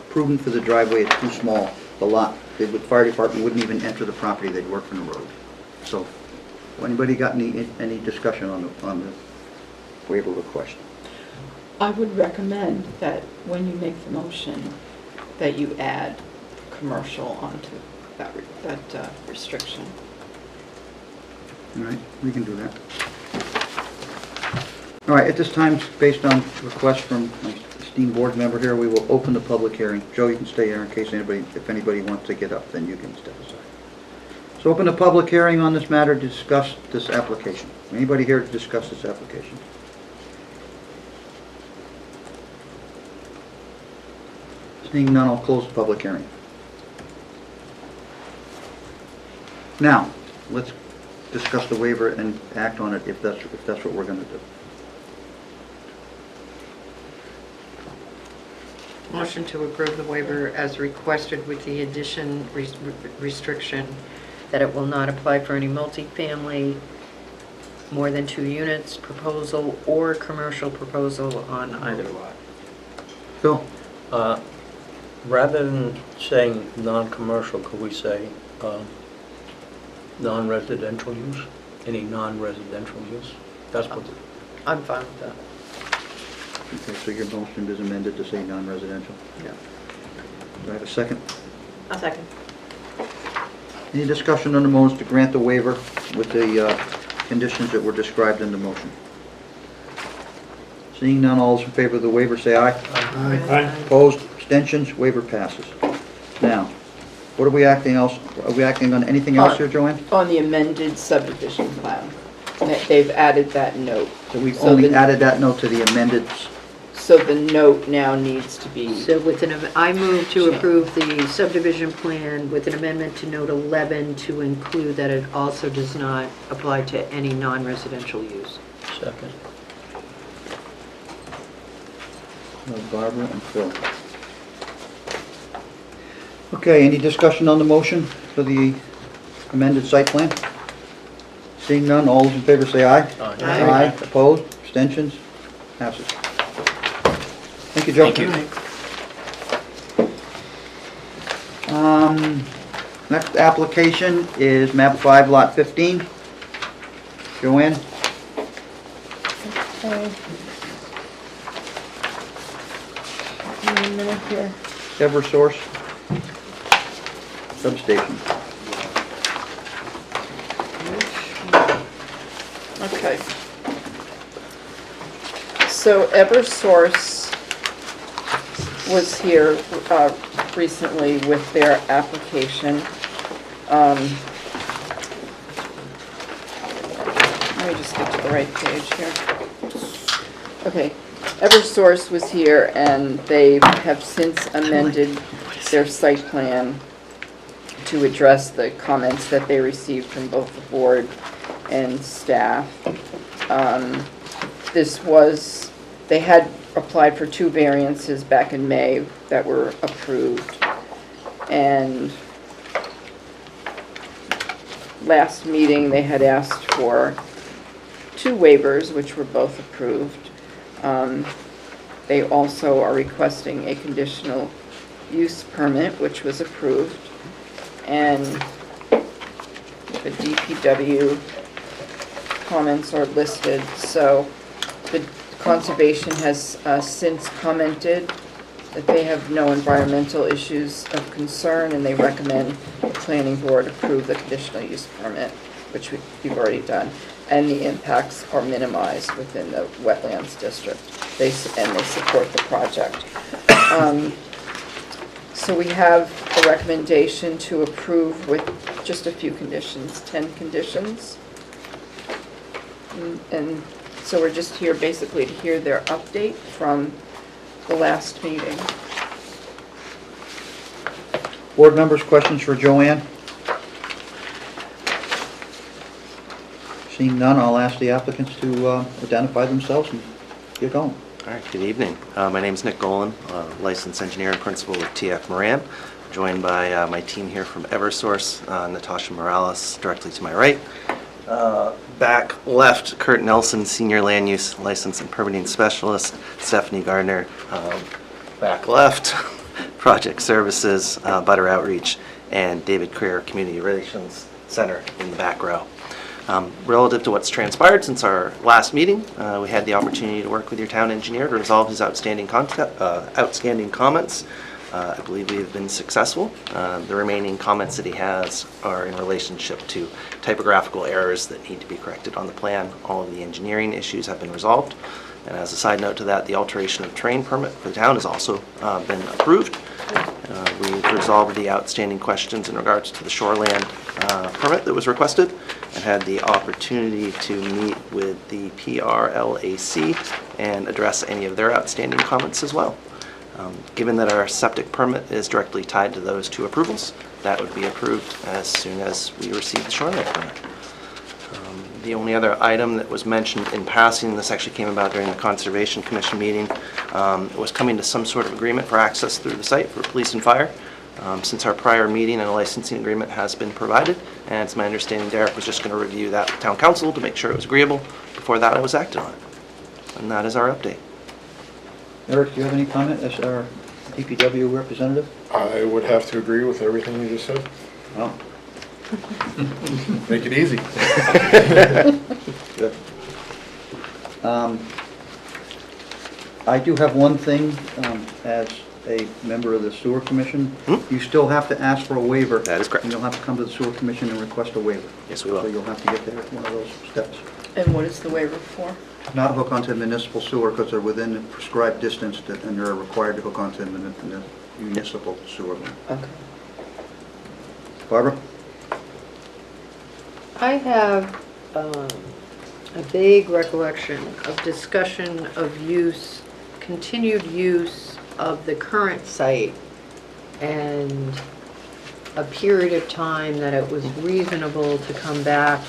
prudent for the driveway, it's too small, the lot. The fire department wouldn't even enter the property, they'd work from the road. So, anybody got any discussion on the waiver request?
I would recommend that when you make the motion, that you add commercial onto that restriction.
All right, we can do that. All right, at this time, based on request from my esteemed board member here, we will open the public hearing. Joe, you can stay here in case if anybody wants to get up, then you can step aside. So open the public hearing on this matter to discuss this application. Anybody here to discuss this application? Seeing none, I'll close the public hearing. Now, let's discuss the waiver and act on it if that's what we're going to do.
Motion to approve the waiver as requested with the addition restriction that it will not apply for any multifamily, more than 2 units proposal or commercial proposal on either lot.
Phil?
Rather than saying non-commercial, could we say non-residential use? Any non-residential use? That's what,
I'm fine with that.
Okay, so your motion is amended to say non-residential?
Yeah.
Do I have a second?
I'll second.
Any discussion on the motion to grant the waiver with the conditions that were described in the motion? Seeing none, all those in favor of the waiver say aye.
Aye.
Opposed, abstentions, waiver passes. Now, what are we acting else? Are we acting on anything else here, Joanne?
On the amended subdivision plan. They've added that note.
So we've
So
only
the-
added that note to the amended
So the note now needs to be,
So I move to approve the subdivision plan with an amendment to note 11 to include that it also does not apply to any non-residential use.
Second.
Barbara and Phil. Okay, any discussion on the motion for the amended site plan? Seeing none, all those in favor say aye.
Aye.
Opposed, abstentions, passes. Thank you, Joe.
Thank you.
Next application is map 5, lot 15. Joanne?
okay. Give me a minute here.
Eversource substation.
Okay. So Eversource was here recently with their application. Let me just get to the right page here. Okay, Eversource was here and they have since amended their site plan to address the comments that they received from both the board and staff. They had applied for 2 variances back in May that were approved. And last meeting, they had asked for 2 waivers, which were both approved. They also are requesting a conditional use permit, which was approved. And the DPW comments are listed. So the Conservation has since commented that they have no environmental issues of concern, and they recommend the planning board approve the conditional use permit, which we've already done, and the impacts are minimized within the wetlands district. They support the project. So we have a recommendation to approve with just a few conditions, 10 conditions. And so we're just here basically to hear their update from the last meeting.
Board members, questions for Joanne? Seeing none, I'll ask the applicants to identify themselves and get going.
All right, good evening. My name is Nick Golan, licensed engineer and principal with TF Moran, joined by my team here from Eversource, Natasha Morales directly to my right. Back left, Kurt Nelson, senior land use license and permitting specialist, Stephanie Gardner. Back left, project services, butter outreach, and David Creer, community relations center in the back row. Relative to what's transpired since our last meeting, we had the opportunity to work with your town engineer to resolve his outstanding comments. I believe we have been successful. The remaining comments that he has are in relationship to typographical errors that need to be corrected on the plan. All of the engineering issues have been resolved. And as a side note to that, the alteration of terrain permit for the town has also been approved. We've resolved the outstanding questions in regards to the shoreland permit that was requested, and had the opportunity to meet with the PRLAC and address any of their outstanding comments as well. Given that our septic permit is directly tied to those 2 approvals, that would be approved as soon as we receive the shoreline permit. The only other item that was mentioned in passing, this actually came about during the Conservation Commission meeting, was coming to some sort of agreement for access through the site for police and fire. Since our prior meeting, and a licensing agreement has been provided, and it's my understanding Derek was just going to review that with town council to make sure it was agreeable. Before that, it was acted on. And that is our update.
Eric, do you have any comment as our DPW representative?
I would have to agree with everything you just said.
Well,
Make it easy.
good. I do have one thing, as a member of the sewer commission. You still have to ask for a waiver.
That is correct.
And you'll have to come to the sewer commission and request a waiver.
Yes, we will.
So you'll have to get there at one of those steps.
And what is the waiver for?
Not hook onto municipal sewer because they're within the prescribed distance and they're required to hook onto the municipal sewer line.
Okay.
Barbara?
I have a vague recollection of discussion of use continued use of the current site and a period of time that it was reasonable to come back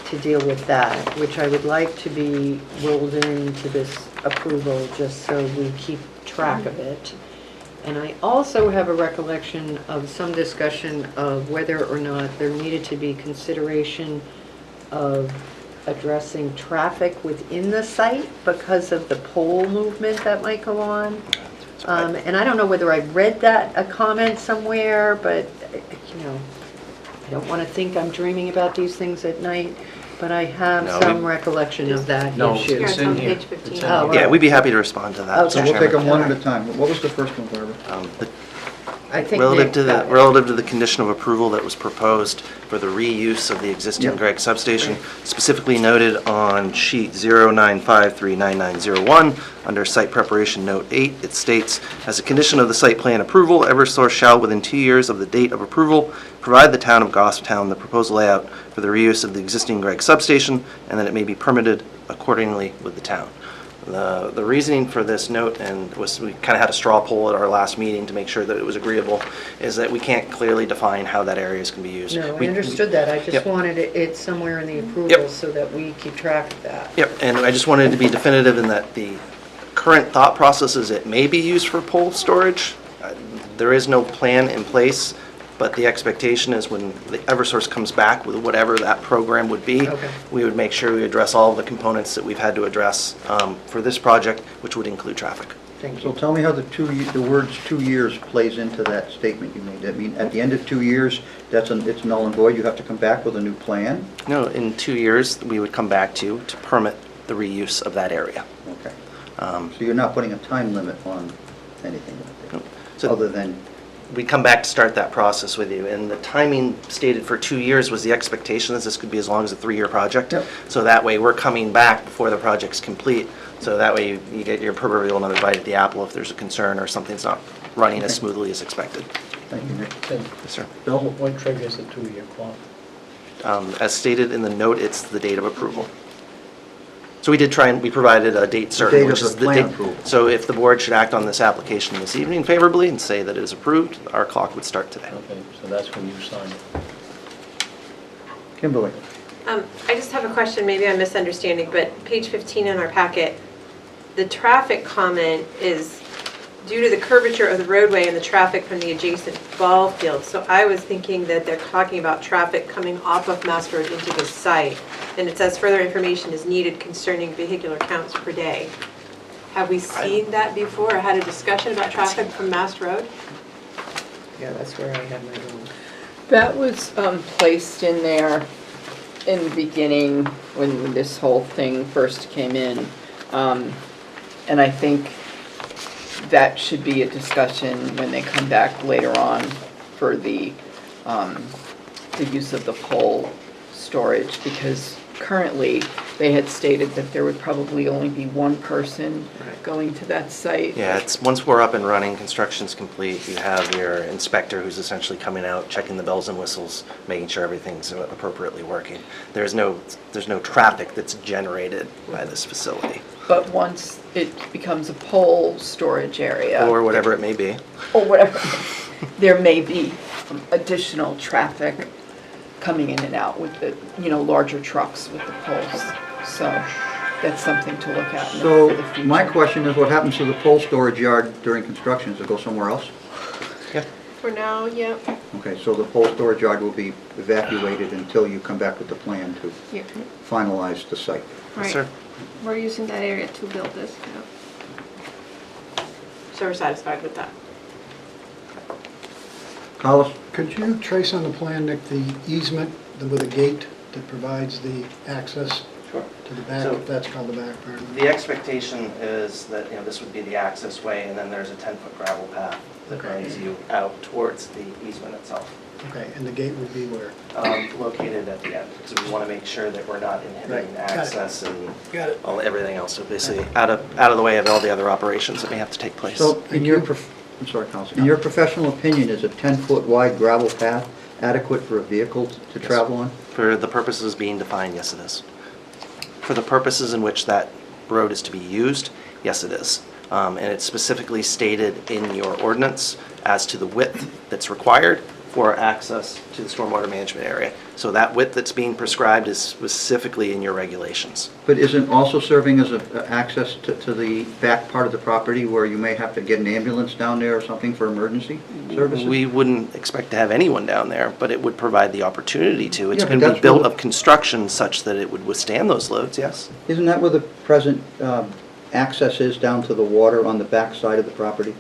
to deal with that, which I would like to be rolled into this approval, just so we keep track of it. And I also have a recollection of some discussion of whether or not there needed to be consideration of addressing traffic within the site because of the pole movement that might go on. And I don't know whether I read that, a comment somewhere, but, you know, I don't want to think I'm dreaming about these things at night, but I have
No,
some recollection of that
No,
issue.
Here,
it's
it's
in
on
here.
page 15.
It's in
Oh,
here.
Yeah,
right.
we'd be happy to respond to that.
Okay.
Mr.
So we'll take
Chairman.
them one at a time. What was the first one, Barbara?
I think
Relative
Nick
to the,
got it.
relative to the condition of approval that was proposed for the reuse of the existing
Yep.
Gregg substation, specifically noted on sheet 09539901, under site preparation note 8, it states, as a condition of the site plan approval, Eversource shall, within 2 years of the date of approval, provide the town of Goffstown the proposed layout for the reuse of the existing Gregg substation, and that it may be permitted accordingly with the town. The reasoning for this note, and we kind of had a straw poll at our last meeting to make sure that it was agreeable, is that we can't clearly define how that area is going to be used.
No, I
We-
understood that. I just
Yep.
wanted it somewhere in the approval
Yep.
so that we keep track of that.
Yep, and I just wanted to be definitive in that the current thought process is it may be used for pole storage. There is no plan in place, but the expectation is when the Eversource comes back with whatever that program would be,
Okay.
we would make sure we address all of the components that we've had to address for this project, which would include traffic.
Thank
So
you.
tell me how the words 2 years plays into that statement you made. I mean, at the end of 2 years, it's null and void, you have to come back with a new plan?
No, in 2 years, we would come back to permit the reuse of that area.
Okay. So you're not putting a time limit on anything like that?
So-
Other than,
We'd come back to start that process with you, and the timing stated for 2 years was the expectation that this could be as long as a 3-year project.
Yep.
So that way, we're coming back before the project's complete, so that way you get your proverbial another bite at the apple if there's a concern or something's not running as
Okay.
smoothly as expected.
thank you, Nick.
Then,
Yes, sir.
Bill?
what triggers the 2-year clock?
As stated in the note, it's the date of approval. So we did try and, we provided a date certain.
date of
which
the
is
plan
date-
approval.
So if the board should act on this application this evening favorably and say that it is approved, our clock would start today.
Okay, so that's when you sign it.
Kimberly?
I just have a question, maybe I'm misunderstanding, but page 15 in our packet, the traffic comment is due to the curvature of the roadway and the traffic from the adjacent ball field. So I was thinking that they're talking about traffic coming off of Mass Road into the site. And it says further information is needed concerning vehicular counts per day. Have we seen that before, or had a discussion about traffic from Mass Road?
Yeah, that's where I had my own.
That was placed in there in the beginning when this whole thing first came in. And I think that should be a discussion when they come back later on for the use of the pole storage, because currently they had stated that there would probably only be one person going to that site.
Yeah, it's, once we're up and running, construction's complete, you have your inspector who's essentially coming out, checking the bells and whistles, making sure everything's appropriately working. There's no traffic that's generated by this facility,
But once it becomes a pole storage area,
or whatever it may be.
or whatever, there may be additional traffic coming in and out with the, larger trucks with the poles. So that's something to look at for
So
the future.
my question is, what happens to the pole storage yard during construction? Does it go somewhere else?
For now, yep.
Okay, so the pole storage yard will be evacuated until you come back with the plan to
Yeah,
finalize the site.
Yes,
right.
sir.
We're using that area to build this. Yeah.
So we're satisfied with that.
Collis?
Could you trace on the plan, Nick, the easement with a gate that provides the access
Sure.
to the back,
So-
if that's called the back part?
The expectation is that, this would be the access way, and then there's a 10-foot gravel path that runs you out towards the easement itself,
Okay, and the gate would be where?
located at the end, because we want to make sure that we're not inhibiting
Right, got it.
access and
Got it.
everything else. So basically, out of the way of all the other operations that may have to take place.
So in your, I'm sorry, Collis. In your professional opinion, is a 10-foot wide gravel path adequate for a vehicle to travel on?
For the purposes being defined, yes, it is. For the purposes in which that road is to be used? Yes, it is. And it's specifically stated in your ordinance as to the width that's required for access to the stormwater management area. So that width that's being prescribed is specifically in your regulations.
But isn't also serving as a access to the back part of the property where you may have to get an ambulance down there or something for emergency services?
We wouldn't expect to have anyone down there, but it would provide the opportunity to. It's
Yeah, but
going to be
that's
built
what-
of construction such that it would withstand those loads, yes.
Isn't that where the present access is down to the water on the back side of the property?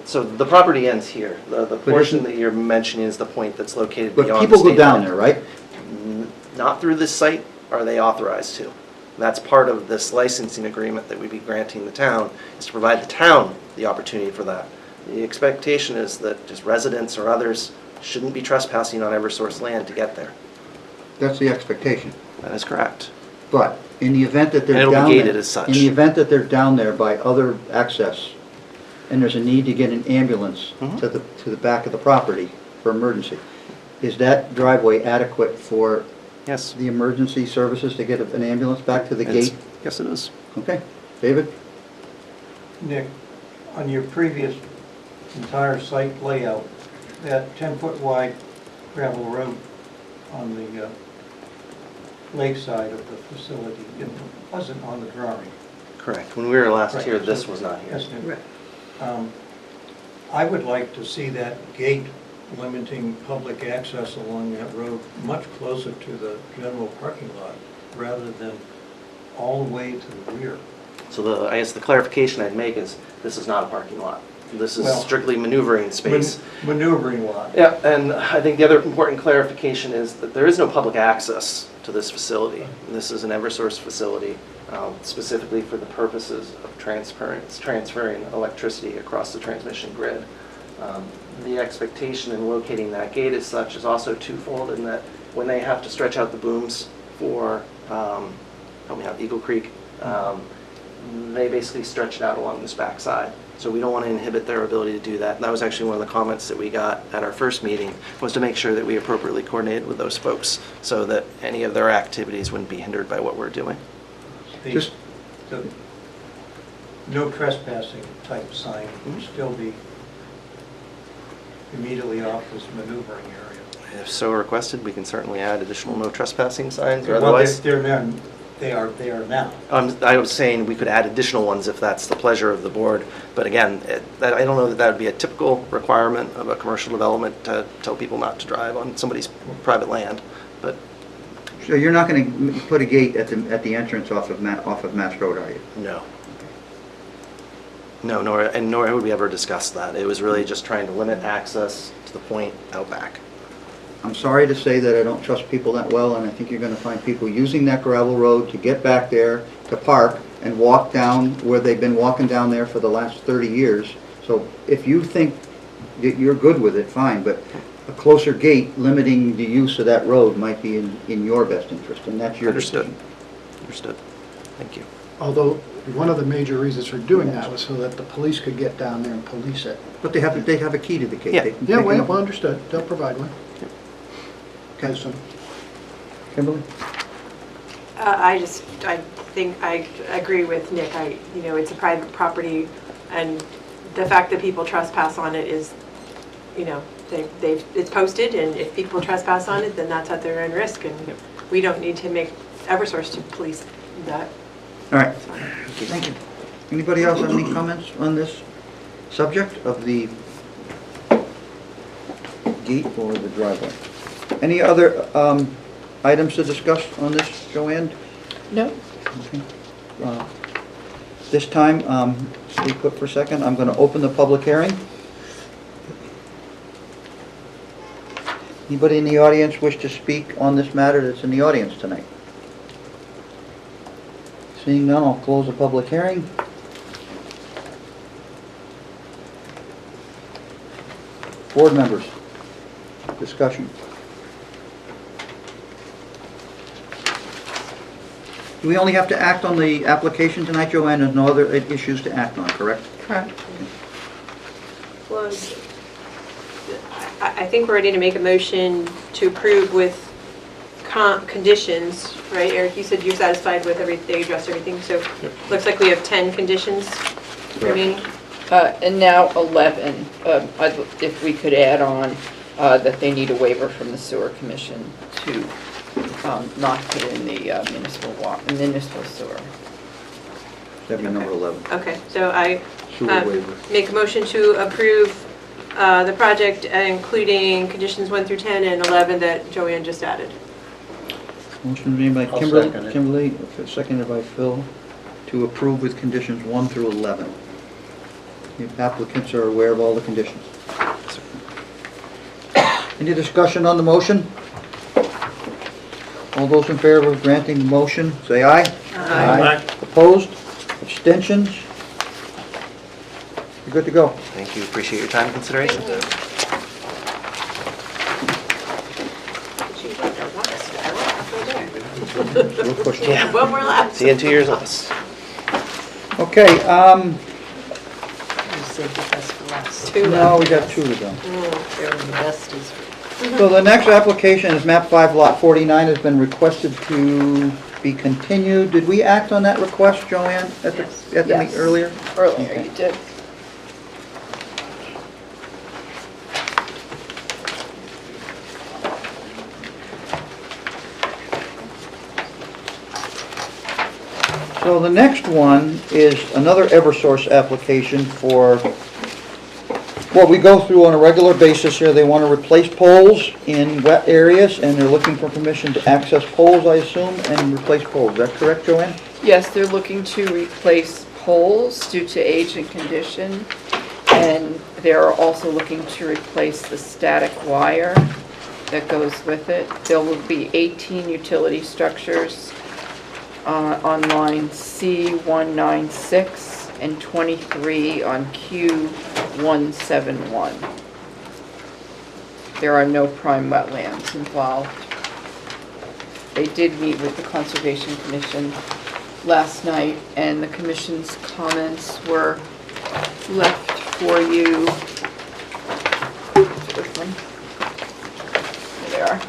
So the property ends here. The portion
isn't-
that you're mentioning is the point that's located
But
beyond the
people go
state
down
line.
there, right?
Not through this site are they authorized to. That's part of this licensing agreement that we'd be granting the town, is to provide the town the opportunity for that. The expectation is that just residents or others shouldn't be trespassing on Eversource land to get there.
That's the expectation.
That is correct.
But in the event that
And
they're
it'll be
down there...
gated as such.
In the event that they're down there by other access, and there's a need to get an ambulance
Mhm.
to the back of the property for emergency, is that driveway adequate for
Yes.
the emergency services to get an ambulance back to the
It's-
gate?
Yes, it is.
Okay. David?
Nick, on your previous entire site layout, that 10-foot wide gravel road on the lakeside of the facility, it wasn't on the drawing.
Correct. When we were last
Right,
here, this
so-
was not here.
Yes, Nick. I would like to see that gate limiting public access along that road much closer to the general parking lot, rather than all the way to the rear.
So I guess the clarification I'd make is, this is not a parking lot. This is
Well,
strictly maneuvering space.
Maneuvering lot.
Yeah, and I think the other important clarification is that there is no public access to this facility. This is an Eversource facility, specifically for the purposes of transferring electricity across the transmission grid. The expectation in locating that gate as such is also twofold, in that when they have to stretch out the booms for, help me out, Eagle Creek, they basically stretch it out along this backside. So we don't want to inhibit their ability to do that. And that was actually one of the comments that we got at our first meeting, was to make sure that we appropriately coordinated with those folks so that any of their activities wouldn't be hindered by what we're doing.
Just-
The no trespassing type sign would still be immediately off this maneuvering area.
If so requested, we can certainly add additional no trespassing signs or
Well,
otherwise.
they're there, they are now.
I was saying we could add additional ones if that's the pleasure of the board. But again, I don't know that that would be a typical requirement of a commercial development to tell people not to drive on somebody's private land. But
So you're not going to put a gate at the entrance off of Mass Road, are you?
no. No, nor would we ever discuss that. It was really just trying to limit access to the point out back.
I'm sorry to say that I don't trust people that well, and I think you're going to find people using that gravel road to get back there, to park, and walk down where they've been walking down there for the last 30 years. So if you think that you're good with it, fine, but a closer gate limiting the use of that road might be in your best interest, and that's your
Understood.
decision.
Understood. Thank you.
Although, one of the major reasons for doing that was so that the police could get down there and police it.
But they have a key to the gate.
Yeah.
They can
Yeah,
take it
well,
up.
understood. They'll provide one. Okay, so,
Kimberly?
I think I agree with Nick. It's a private property, and the fact that people trespass on it is, it's posted, and if people trespass on it, then that's at their own risk, and we don't need to make Eversource to police that.
All right, thank you. Anybody else have any comments on this subject of the gate or the driveway? Any other items to discuss on this, Joanne?
No?
Okay. This time, stay put for a second, I'm going to open the public hearing. Anybody in the audience wish to speak on this matter that's in the audience tonight? Seeing none, I'll close the public hearing. Board members, discussion. Do we only have to act on the application tonight, Joanne? There's no other issues to act on, correct?
Correct.
Well, I think we're ready to make a motion to approve with conditions, right? Eric, you said you're satisfied with everything, they addressed everything, so looks like we have 10 conditions remaining.
And now 11, if we could add on that they need a waiver from the sewer commission to not put in the municipal sewer.
That'd be number 11.
Okay, so I
Sewer waiver.
make a motion to approve the project, including conditions 1 through 10 and 11 that Joanne just added.
Motion made by
I'll
Kimberly,
second it.
okay, seconded by Phil, to approve with conditions 1 through 11. The applicants are aware of all the conditions. Any discussion on the motion? All those in favor of granting the motion, say aye.
Aye.
Opposed? Abstentions? You're good to go.
Thank you, appreciate your time and consideration.
We'll push through.
Yeah, one more lap.
See you in 2 years, Elvis.
Okay,
You saved the best for last.
no, we got 2 to go.
The best is.
So the next application is map 5 lot 49 has been requested to be continued. Did we act on that request, Joanne, at the
Yes.
meet earlier?
Earlier
Okay.
you did.
So the next one is another Eversource application for, what we go through on a regular basis here. They want to replace poles in wet areas, and they're looking for permission to access poles, I assume, and replace poles. Is that correct, Joanne?
Yes, they're looking to replace poles due to age and condition, and they're also looking to replace the static wire that goes with it. There will be 18 utility structures on line C196 and 23 on Q171. There are no prime wetlands involved. They did meet with the Conservation Commission last night, and the commission's comments were left for you. This one. There they are.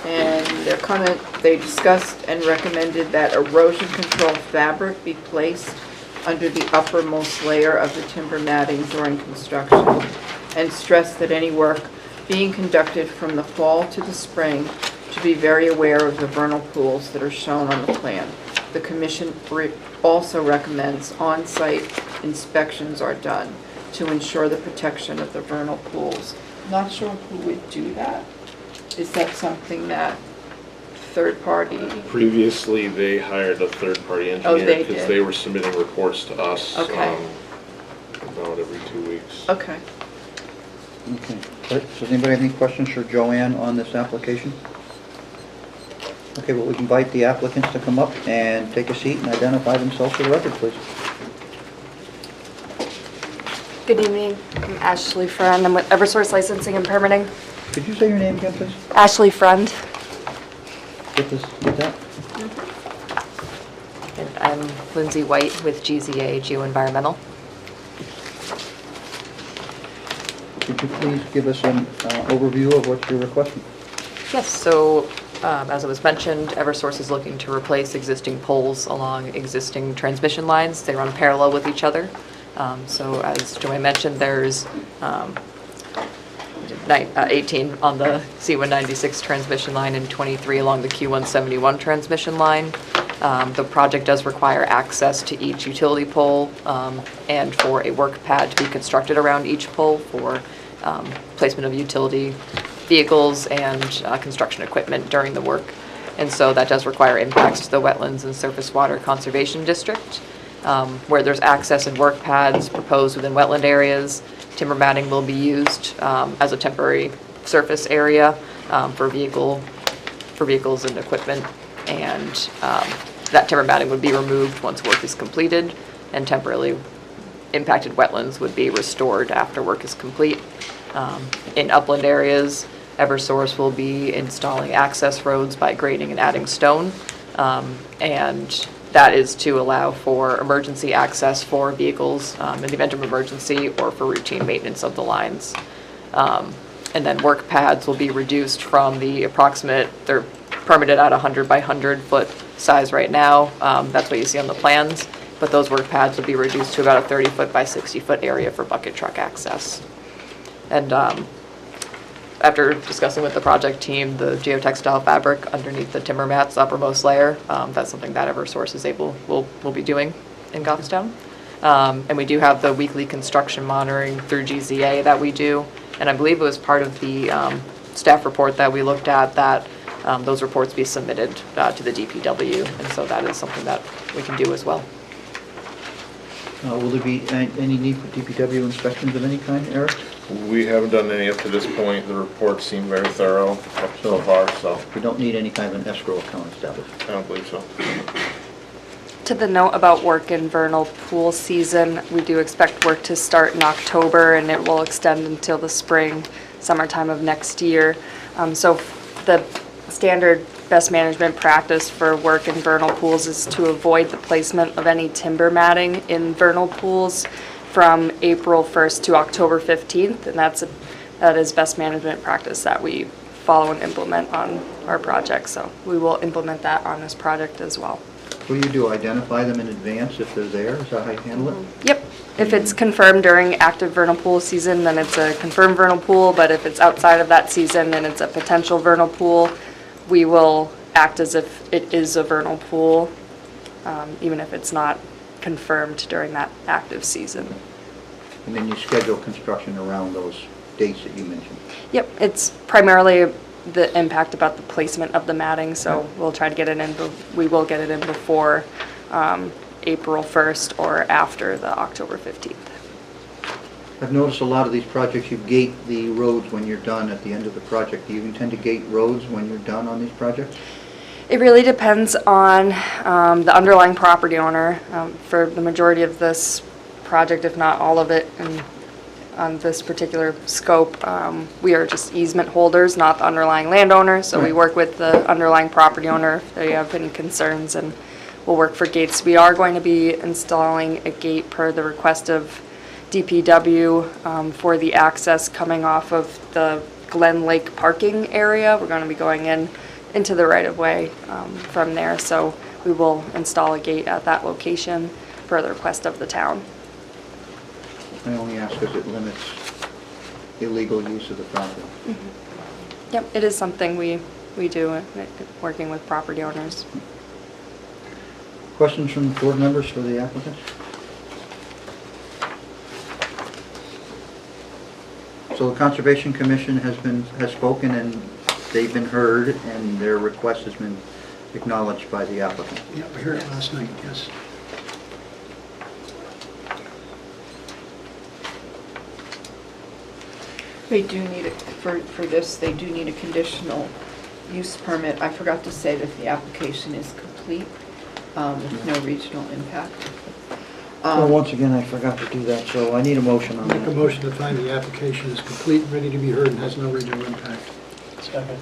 And their comment, they discussed and recommended that erosion control fabric be placed under the uppermost layer of the timber matting during construction, and stressed that any work being conducted from the fall to the spring should be very aware of the vernal pools that are shown on the plan. The commission also recommends on-site inspections are done to ensure the protection of the vernal pools. Not sure who would do that. Is that something that third party?
Previously, they hired a third-party
Oh,
engineer
they
because
did.
they were submitting reports to us
Okay.
about every 2 weeks.
Okay.
Okay. Does anybody have any questions for Joanne on this application? Okay, well, we can invite the applicants to come up and take a seat and identify themselves for the record, please.
Good evening, I'm Ashley Friend. I'm with Eversource Licensing and Permitting.
Could you say your name again, please?
Ashley Friend.
Get that?
And I'm Lindsay White with GZA Geoenvironmental.
Could you please give us an overview of what you're requesting?
Yes, so as it was mentioned, Eversource is looking to replace existing poles along existing transmission lines. They run parallel with each other. So as Joanne mentioned, there's 18 on the C196 transmission line and 23 along the Q171 transmission line. The project does require access to each utility pole and for a work pad to be constructed around each pole for placement of utility vehicles and construction equipment during the work. And so that does require impacts to the Wetlands and Surface Water Conservation District. Where there's access and work pads proposed within wetland areas, timber matting will be used as a temporary surface area for vehicles and equipment, and that timber matting would be removed once work is completed, and temporarily impacted wetlands would be restored after work is complete. In upland areas, Eversource will be installing access roads by grading and adding stone, and that is to allow for emergency access for vehicles in the event of emergency or for routine maintenance of the lines. And then work pads will be reduced from the approximate, they're permitted at 100 by 100 foot size right now. That's what you see on the plans. But those work pads will be reduced to about a 30 foot by 60 foot area for bucket truck access. And after discussing with the project team, the geotextile fabric underneath the timber mats, uppermost layer, that's something that Eversource is will be doing in Goffstown. And we do have the weekly construction monitoring through GZA that we do. And I believe it was part of the staff report that we looked at that those reports be submitted to the DPW. And so that is something that we can do as well.
Will there be any need for DPW inspections of any kind, Eric?
We haven't done any up to this point. The reports seem very thorough up so far, so
We don't need any kind of an escrow account established.
I don't believe so.
To the note about work in vernal pool season, we do expect work to start in October and it will extend until the spring, summertime of next year. So the standard best management practice for work in vernal pools is to avoid the placement of any timber matting in vernal pools from April 1st to October 15th, and that is best management practice that we follow and implement on our project. So we will implement that on this project as well.
What do you do, identify them in advance if they're there? Is that how you handle it?
Yep. If it's confirmed during active vernal pool season, then it's a confirmed vernal pool, but if it's outside of that season and it's a potential vernal pool, we will act as if it is a vernal pool, even if it's not confirmed during that active season.
And then you schedule construction around those dates that you mentioned.
Yep, it's primarily the impact about the placement of the matting, so we'll try to get it in, we will get it in before April 1st or after the October 15th.
I've noticed a lot of these projects, you gate the roads when you're done at the end of the project. Do you intend to gate roads when you're done on these projects?
It really depends on the underlying property owner. For the majority of this project, if not all of it, and on this particular scope, we are just easement holders, not the underlying landowner. So we work with the underlying property owner if they have any concerns, and we'll work for gates. We are going to be installing a gate per the request of DPW for the access coming off of the Glen Lake parking area. We're going to be going into the right-of-way from there, so we will install a gate at that location per the request of the town.
I only ask because it limits illegal use of the property.
Mm-hmm. Yep, it is something we do, working with property owners.
Questions from board members for the applicants? So the Conservation Commission has spoken and they've been heard and their request has been acknowledged by the applicant.
Yeah, we heard it last night, yes.
They do need, for this, they do need a conditional use permit. I forgot to say that the application is complete with no regional impact.
Well, once again, I forgot to do that, so I need a motion on that.
Make a motion to find the application is complete, ready to be heard, and has no regional impact.
Second.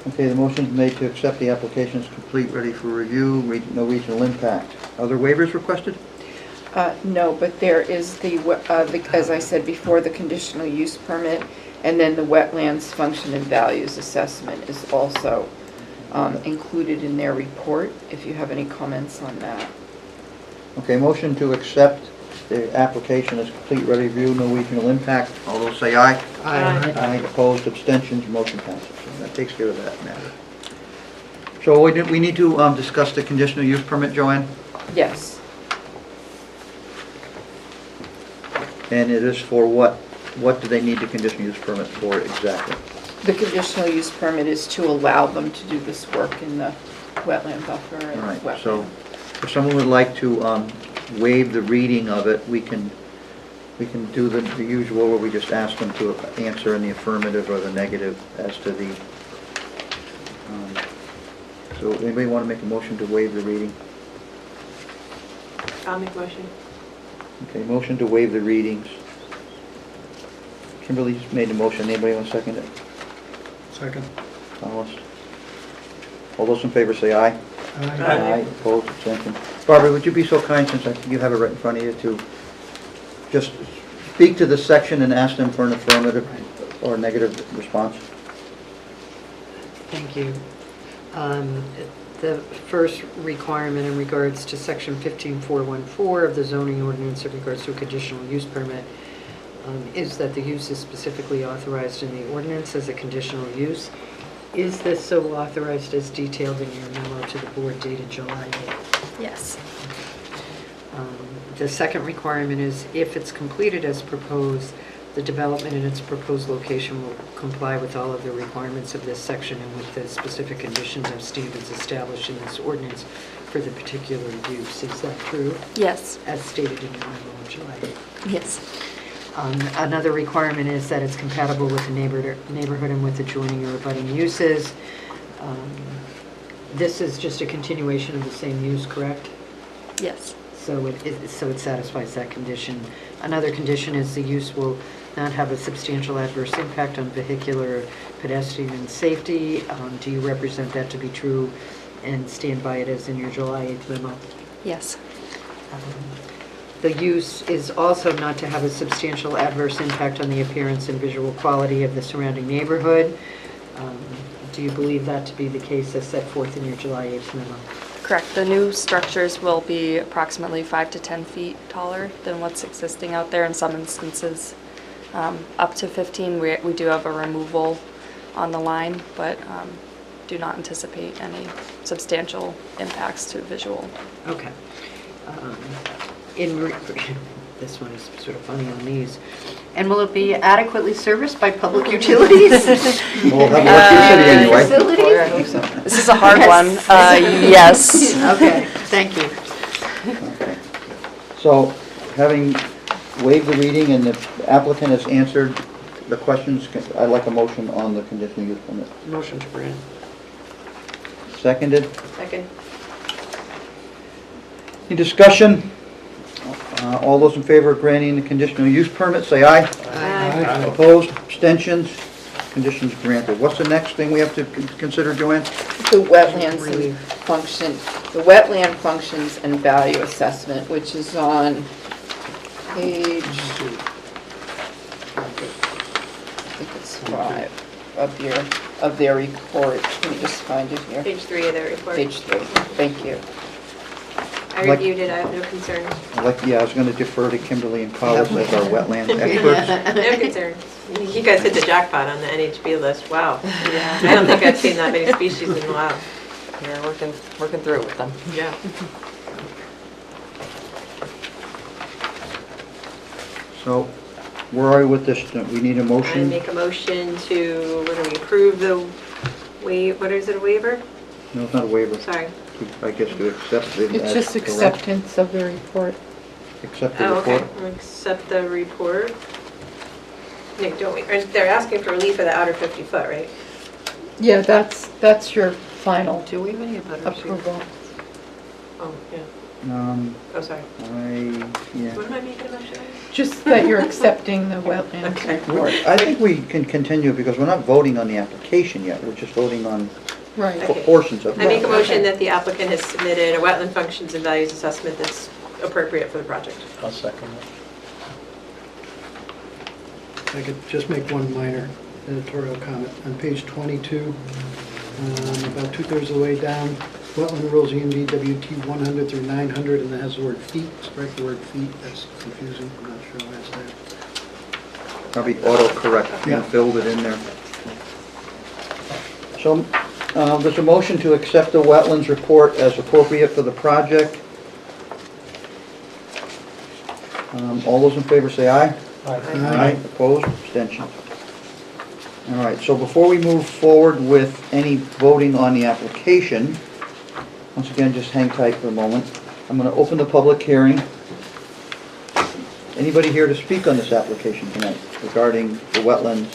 Okay, the motion is made to accept the application is complete, ready for review, no regional impact. Other waivers requested?
No, but there is as I said before, the conditional use permit, and then the wetlands function and values assessment is also included in their report, if you have any comments on that.
Okay, motion to accept the application is complete, ready for review, no regional impact. All those say aye.
Aye.
Aye, opposed, abstentions, motion passes. So that takes care of that matter. So we need to discuss the conditional use permit, Joanne?
Yes.
And it is for what? What do they need the conditional use permit for exactly?
The conditional use permit is to allow them to do this work in the wetland buffer and
All right,
wetland.
so if someone would like to waive the reading of it, we can do the usual where we just ask them to answer in the affirmative or the negative as to the, so anybody want to make a motion to waive the reading?
I'll make a motion.
Okay, motion to waive the readings. Kimberly's made the motion. Anybody want to second it?
Second.
Alice? All those in favor say aye.
Aye.
Aye. Opposed, abstention. Barbara, would you be so kind, since you have it right in front of you, to just speak to the section and ask them for an affirmative or negative response.
Thank you. The first requirement in regards to section 15414 of the zoning ordinance in regards to a conditional use permit is that the use is specifically authorized in the ordinance as a conditional use. Is this so authorized as detailed in your memo to the board dated July 8th?
Yes.
The second requirement is if it's completed as proposed, the development in its proposed location will comply with all of the requirements of this section and with the specific conditions and standards established in this ordinance for the particular use. Is that true?
Yes.
As stated in your memo of July 8th.
Yes.
Another requirement is that it's compatible with the neighborhood and with adjoining or abutting uses. This is just a continuation of the same use, correct?
Yes.
So it satisfies that condition. Another condition is the use will not have a substantial adverse impact on vehicular, pedestrian safety. Do you represent that to be true and stand by it as in your July 8th memo?
Yes.
The use is also not to have a substantial adverse impact on the appearance and visual quality of the surrounding neighborhood. Do you believe that to be the case as set forth in your July 8th memo?
Correct. The new structures will be approximately 5 to 10 feet taller than what's existing out there in some instances. Up to 15, we do have a removal on the line, but do not anticipate any substantial impacts to visual.
Okay. This one is sort of funny on these. And will it be adequately serviced by public utilities?
We'll have electricity anyway.
Facilities?
This is a hard one. Yes.
Okay, thank you.
Okay. So, having waived the reading and the applicant has answered the questions, I'd like a motion on the conditional use permit.
Motion to grant.
Seconded.
Second.
Any discussion? All those in favor of granting the conditional use permit, say aye.
Aye.
Opposed, abstentions, conditions granted. What's the next thing we have to consider, Joanne?
The wetlands and the wetland functions and value assessment, which is on page, I think it's 5 of their report. Let me just find it here.
Page 3 of the report.
Page 3, thank you.
I reviewed it, I have no concerns.
I was going to defer to Kimberly and Carlos as our wetland experts.
No concerns. You guys hit the jackpot on the NHB list, wow. Yeah. I don't think I've seen that many species in a while.
We're working through it with them.
Yeah.
So, where are we with this? We need a
I
motion?
make a motion to, what do we approve the what is it, a waiver?
No, it's not a waiver.
Sorry.
I guess to accept it
It's
as
just
correct.
acceptance of the report.
Accept the
Oh,
report.
okay. We'll accept the report. Nick, don't we, they're asking for relief of the outer 50 foot, right?
Yeah, that's your final
Do we have any butters here?
approval.
Oh, yeah. Oh, sorry.
Yeah.
What am I making a motion on?
Just that you're accepting the wetlands
Okay.
report.
I think we can continue because we're not voting on the application yet. We're just voting on
Right.
Okay.
portions of it.
I make a motion
Okay.
that the applicant has submitted a wetland functions and values assessment that's appropriate for the project.
I'll second it.
If I could just make one minor editorial comment. On page 22, about 2/3 of the way down, wetland rules ENV WT 100 through 900, and it has the word feet. Strike the word feet. That's confusing. I'm not sure why it's there.
Probably autocorrect
Yeah.
and filled it in there. So, there's a motion to accept the wetlands report as appropriate for the project. All those in favor say aye.
Aye.
Opposed, abstentions. All right, so before we move forward with any voting on the application, once again, just hang tight for a moment. I'm going to open the public hearing. Anybody here to speak on this application tonight regarding the wetlands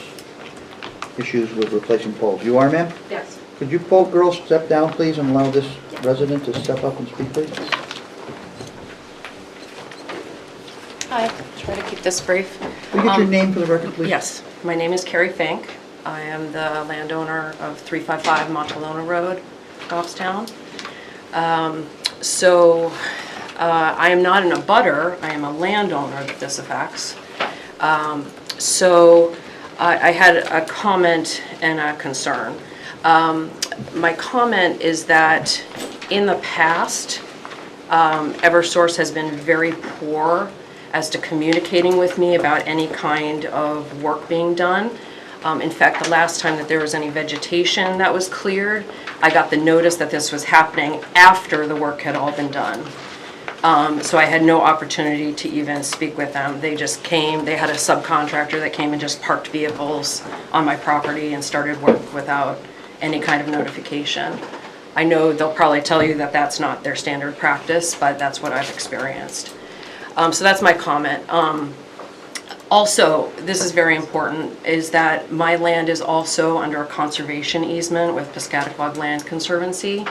issues with replacing poles? You are, ma'am?
Yes.
Could you girls step down, please, and allow this resident to step up and speak, please?
Hi, try to keep this brief.
Can you get your name for the record, please?
Yes, my name is Carrie Fink. I am the landowner of 355 Montalona Road, Goffstown. I am not an abutter, I am a landowner that this affects. So I had a comment and a concern. My comment is that in the past, Eversource has been very poor as to communicating with me about any kind of work being done. In fact, the last time that there was any vegetation that was cleared, I got the notice that this was happening after the work had all been done. So I had no opportunity to even speak with them. They just came, they had a subcontractor that came and just parked vehicles on my property and started work without any kind of notification. I know they'll probably tell you that that's not their standard practice, but that's what I've experienced. So that's my comment. Also, this is very important, is that my land is also under a conservation easement with Piscataquag Land Conservancy,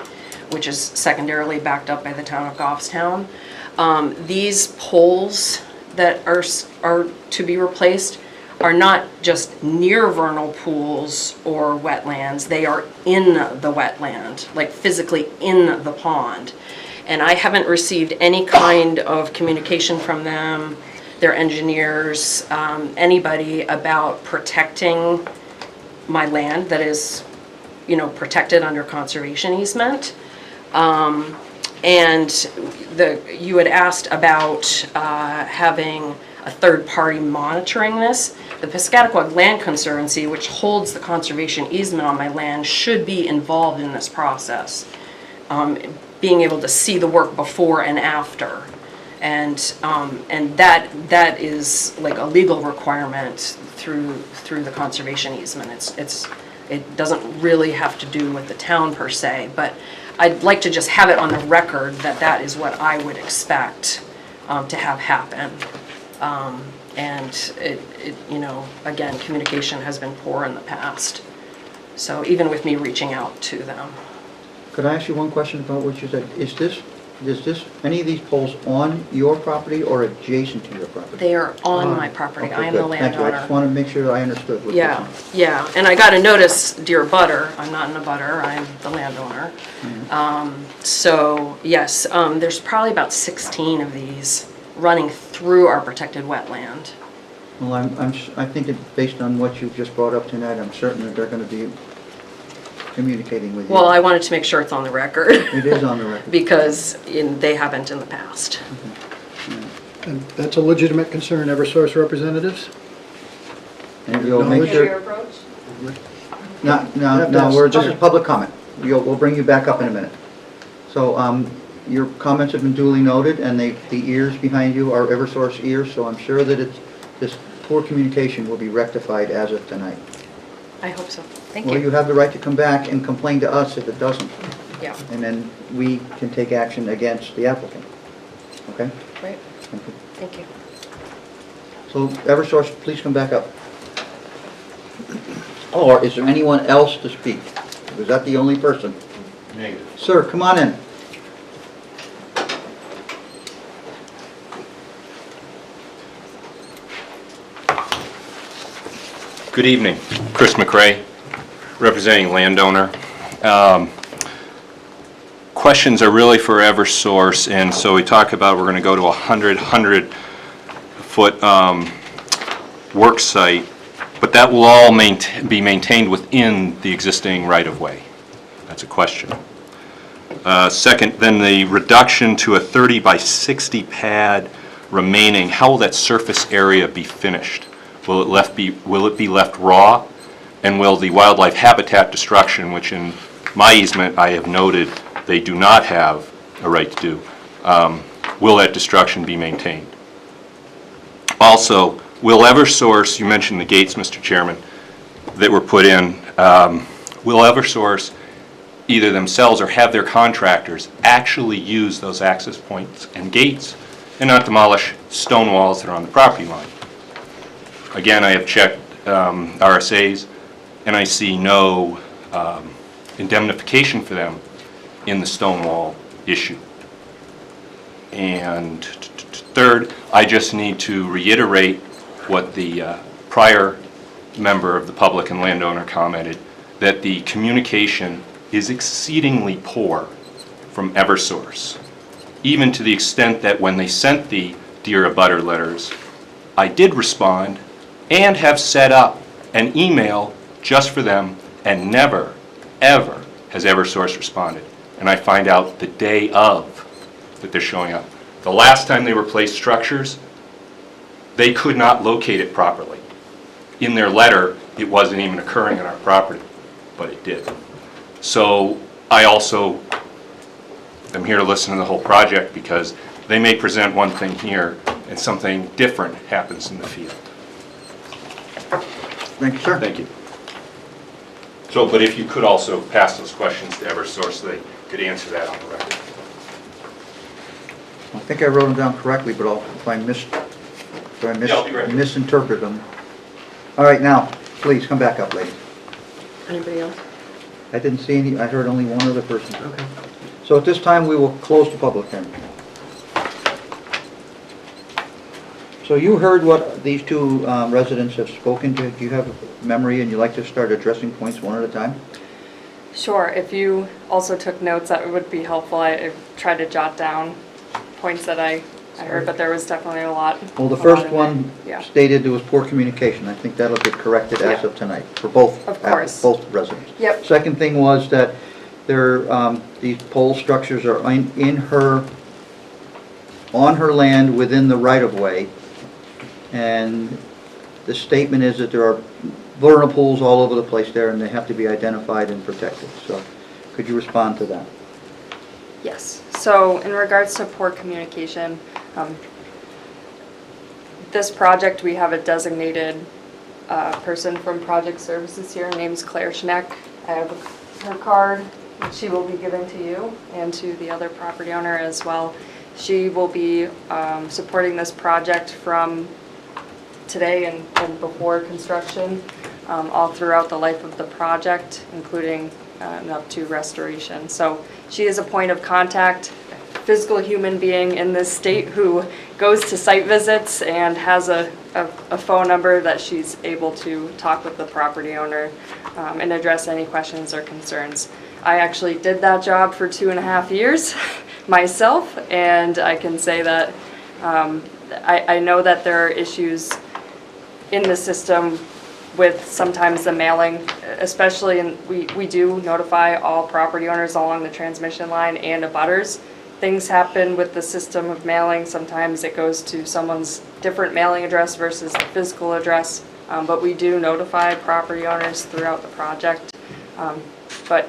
which is secondarily backed up by the town of Goffstown. These poles that are to be replaced are not just near vernal pools or wetlands, they are in the wetland, like physically in the pond. And I haven't received any kind of communication from them, their engineers, anybody about protecting my land that is, you know, protected under conservation easement. And you had asked about having a third party monitoring this. The Piscataquag Land Conservancy, which holds the conservation easement on my land, should be involved in this process. Being able to see the work before and after. And that is like a legal requirement through the conservation easement. It doesn't really have to do with the town per se, but I'd like to just have it on the record that that is what I would expect to have happen. And it, you know, again, communication has been poor in the past. So even with me reaching out to them.
Could I ask you one question about what you said? Is any of these poles on your property or adjacent to your property?
They are on my property.
Okay,
I am
good.
the
Thank you. I
landowner.
just want to make sure I understood what you're saying.
Yeah, and I got a notice, dear butter, I'm not an abutter, I'm the landowner. So, yes, there's probably about 16 of these running through our protected wetland.
Well, I think that based on what you've just brought up tonight, I'm certain that they're going to be communicating with you.
Well, I wanted to make sure it's on the record.
It is on the record.
Because they haven't in the past.
And that's a legitimate concern, Eversource representatives?
And you'll make sure...
approach?
No, this is public comment. We'll bring you back up in a minute. So, your comments have been duly noted, and the ears behind you are Eversource ears, so I'm sure that this poor communication will be rectified as of tonight.
I hope so. Thank you.
Well, you have the right to come back and complain to us if it doesn't.
Yeah.
And then we can take action against the applicant. Okay?
Great.
Thank you.
Thank you.
So, Eversource, please come back up. Or is there anyone else to speak? Was that the only person?
Negative.
Sir, come on in.
Good evening. Chris McRae, representing landowner. Questions are really for Eversource, and so we talk about we're going to go to a 100-foot work site, but that will all be maintained within the existing right-of-way. That's a question. Second, then the reduction to a 30 by 60 pad remaining, how will that surface area be finished? Will it be left raw? And will the wildlife habitat destruction, which in my easement I have noted they do not have a right to do, will that destruction be maintained? Also, will Eversource, you mentioned the gates, Mr. Chairman, that were put in, will Eversource either themselves or have their contractors actually use those access points and gates and not demolish stone walls that are on the property line? Again, I have checked RSAs, and I see no indemnification for them in the stone wall issue. And third, I just need to reiterate what the prior member of the public and landowner commented, that the communication is exceedingly poor from Eversource. even to the extent that when they sent the Dear Abutter letters, I did respond and have set up an email just for them, and never, ever has Eversource responded. And I find out the day of that they're showing up. The last time they replaced structures, they could not locate it properly. In their letter, it wasn't even occurring on our property, but it did. So I also am here to listen to the whole project, because they may present one thing here and something different happens in the field.
Thank you, sir.
Thank you. So, but if you could also pass those questions to Eversource, so they could answer that on the record.
I think I wrote them down correctly, but if I
Yeah, I'll be ready.
misinterpret them. All right, now, please, come back up, lady.
Anybody else?
I didn't see any, I heard only one other person.
Okay.
So at this time, we will close the public hearing. So you heard what these two residents have spoken to. Do you have a memory and you'd like to start addressing points one at a time?
Sure, if you also took notes, that would be helpful. I tried to jot down points that I heard, but there was definitely a lot.
Well, the
a lot
first
in
one
there. Yeah.
stated there was poor communication. I think that'll get corrected as
Yeah.
of tonight for both.
Of course.
Both residents.
Yep.
Second thing was that these pole structures are on her land within the right-of-way. And the statement is that there are vernal pools all over the place there, and they have to be identified and protected. So could you respond to that?
Yes, so in regards to poor communication, this project, we have a designated person from Project Services here, her name's Claire Schneck. I have her card, which she will be giving to you and to the other property owner as well. She will be supporting this project from today and before construction, all throughout the life of the project, including and up to restoration. So she is a point of contact, physical human being in this state who goes to site visits and has a phone number that she's able to talk with the property owner and address any questions or concerns. I actually did that job for 2.5 years myself, and I can say that I know that there are issues in the system with sometimes the mailing, especially, and we do notify all property owners along the transmission line and abutters. Things happen with the system of mailing. Sometimes it goes to someone's different mailing address versus the physical address, but we do notify property owners throughout the project. But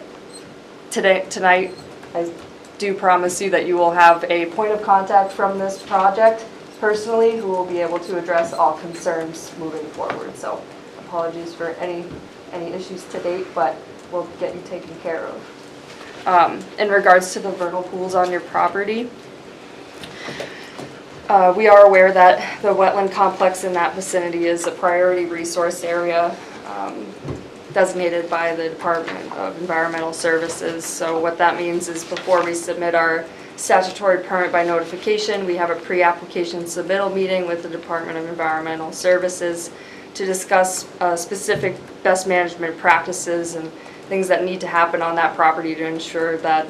tonight, I do promise you that you will have a point of contact from this project personally who will be able to address all concerns moving forward. So apologies for any issues to date, but we'll get you taken care of. In regards to the vernal pools on your property, we are aware that the wetland complex in that vicinity is a priority resource area designated by the Department of Environmental Services. So what that means is before we submit our statutory permit by notification, we have a pre-application submittal meeting with the Department of Environmental Services to discuss specific best management practices and things that need to happen on that property to ensure that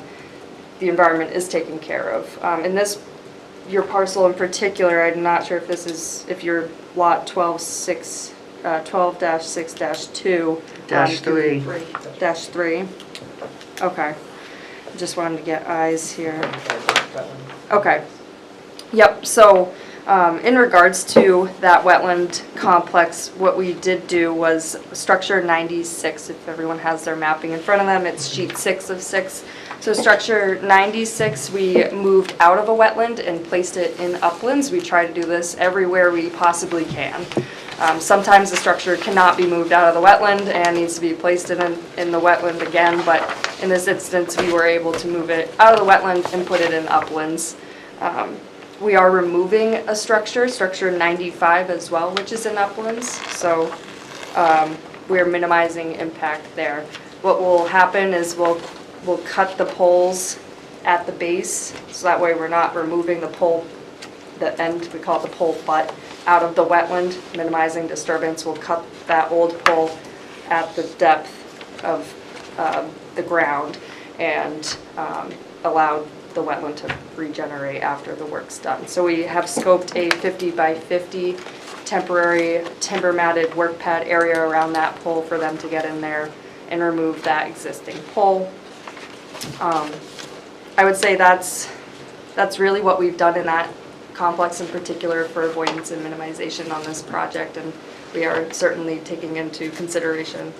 the environment is taken care of. In this, your parcel in particular, I'm not sure if you're lot 12-6, 12-6-2. -3. Okay. Just wanted to get eyes here. Okay. Yep, so in regards to that wetland complex, what we did do was structure 96, if everyone has their mapping in front of them, it's sheet 6 of 6. So structure 96, we moved out of a wetland and placed it in uplands. We try to do this everywhere we possibly can. Sometimes the structure cannot be moved out of the wetland and needs to be placed in the wetland again, but in this instance, we were able to move it out of the wetland and put it in uplands. We are removing a structure 95 as well, which is in uplands, so we're minimizing impact there. What will happen is we'll cut the poles at the base, so that way we're not removing the pole, the end, we call it the pole butt, out of the wetland, minimizing disturbance. We'll cut that old pole at the depth of the ground, and allowed the wetland to regenerate after the work's done. So we have scoped a 50 by 50 temporary timber matted work pad area around that pole for them to get in there and remove that existing pole. I would say that's really what we've done in that complex in particular for avoidance and minimization on this project, and we are certainly taking into consideration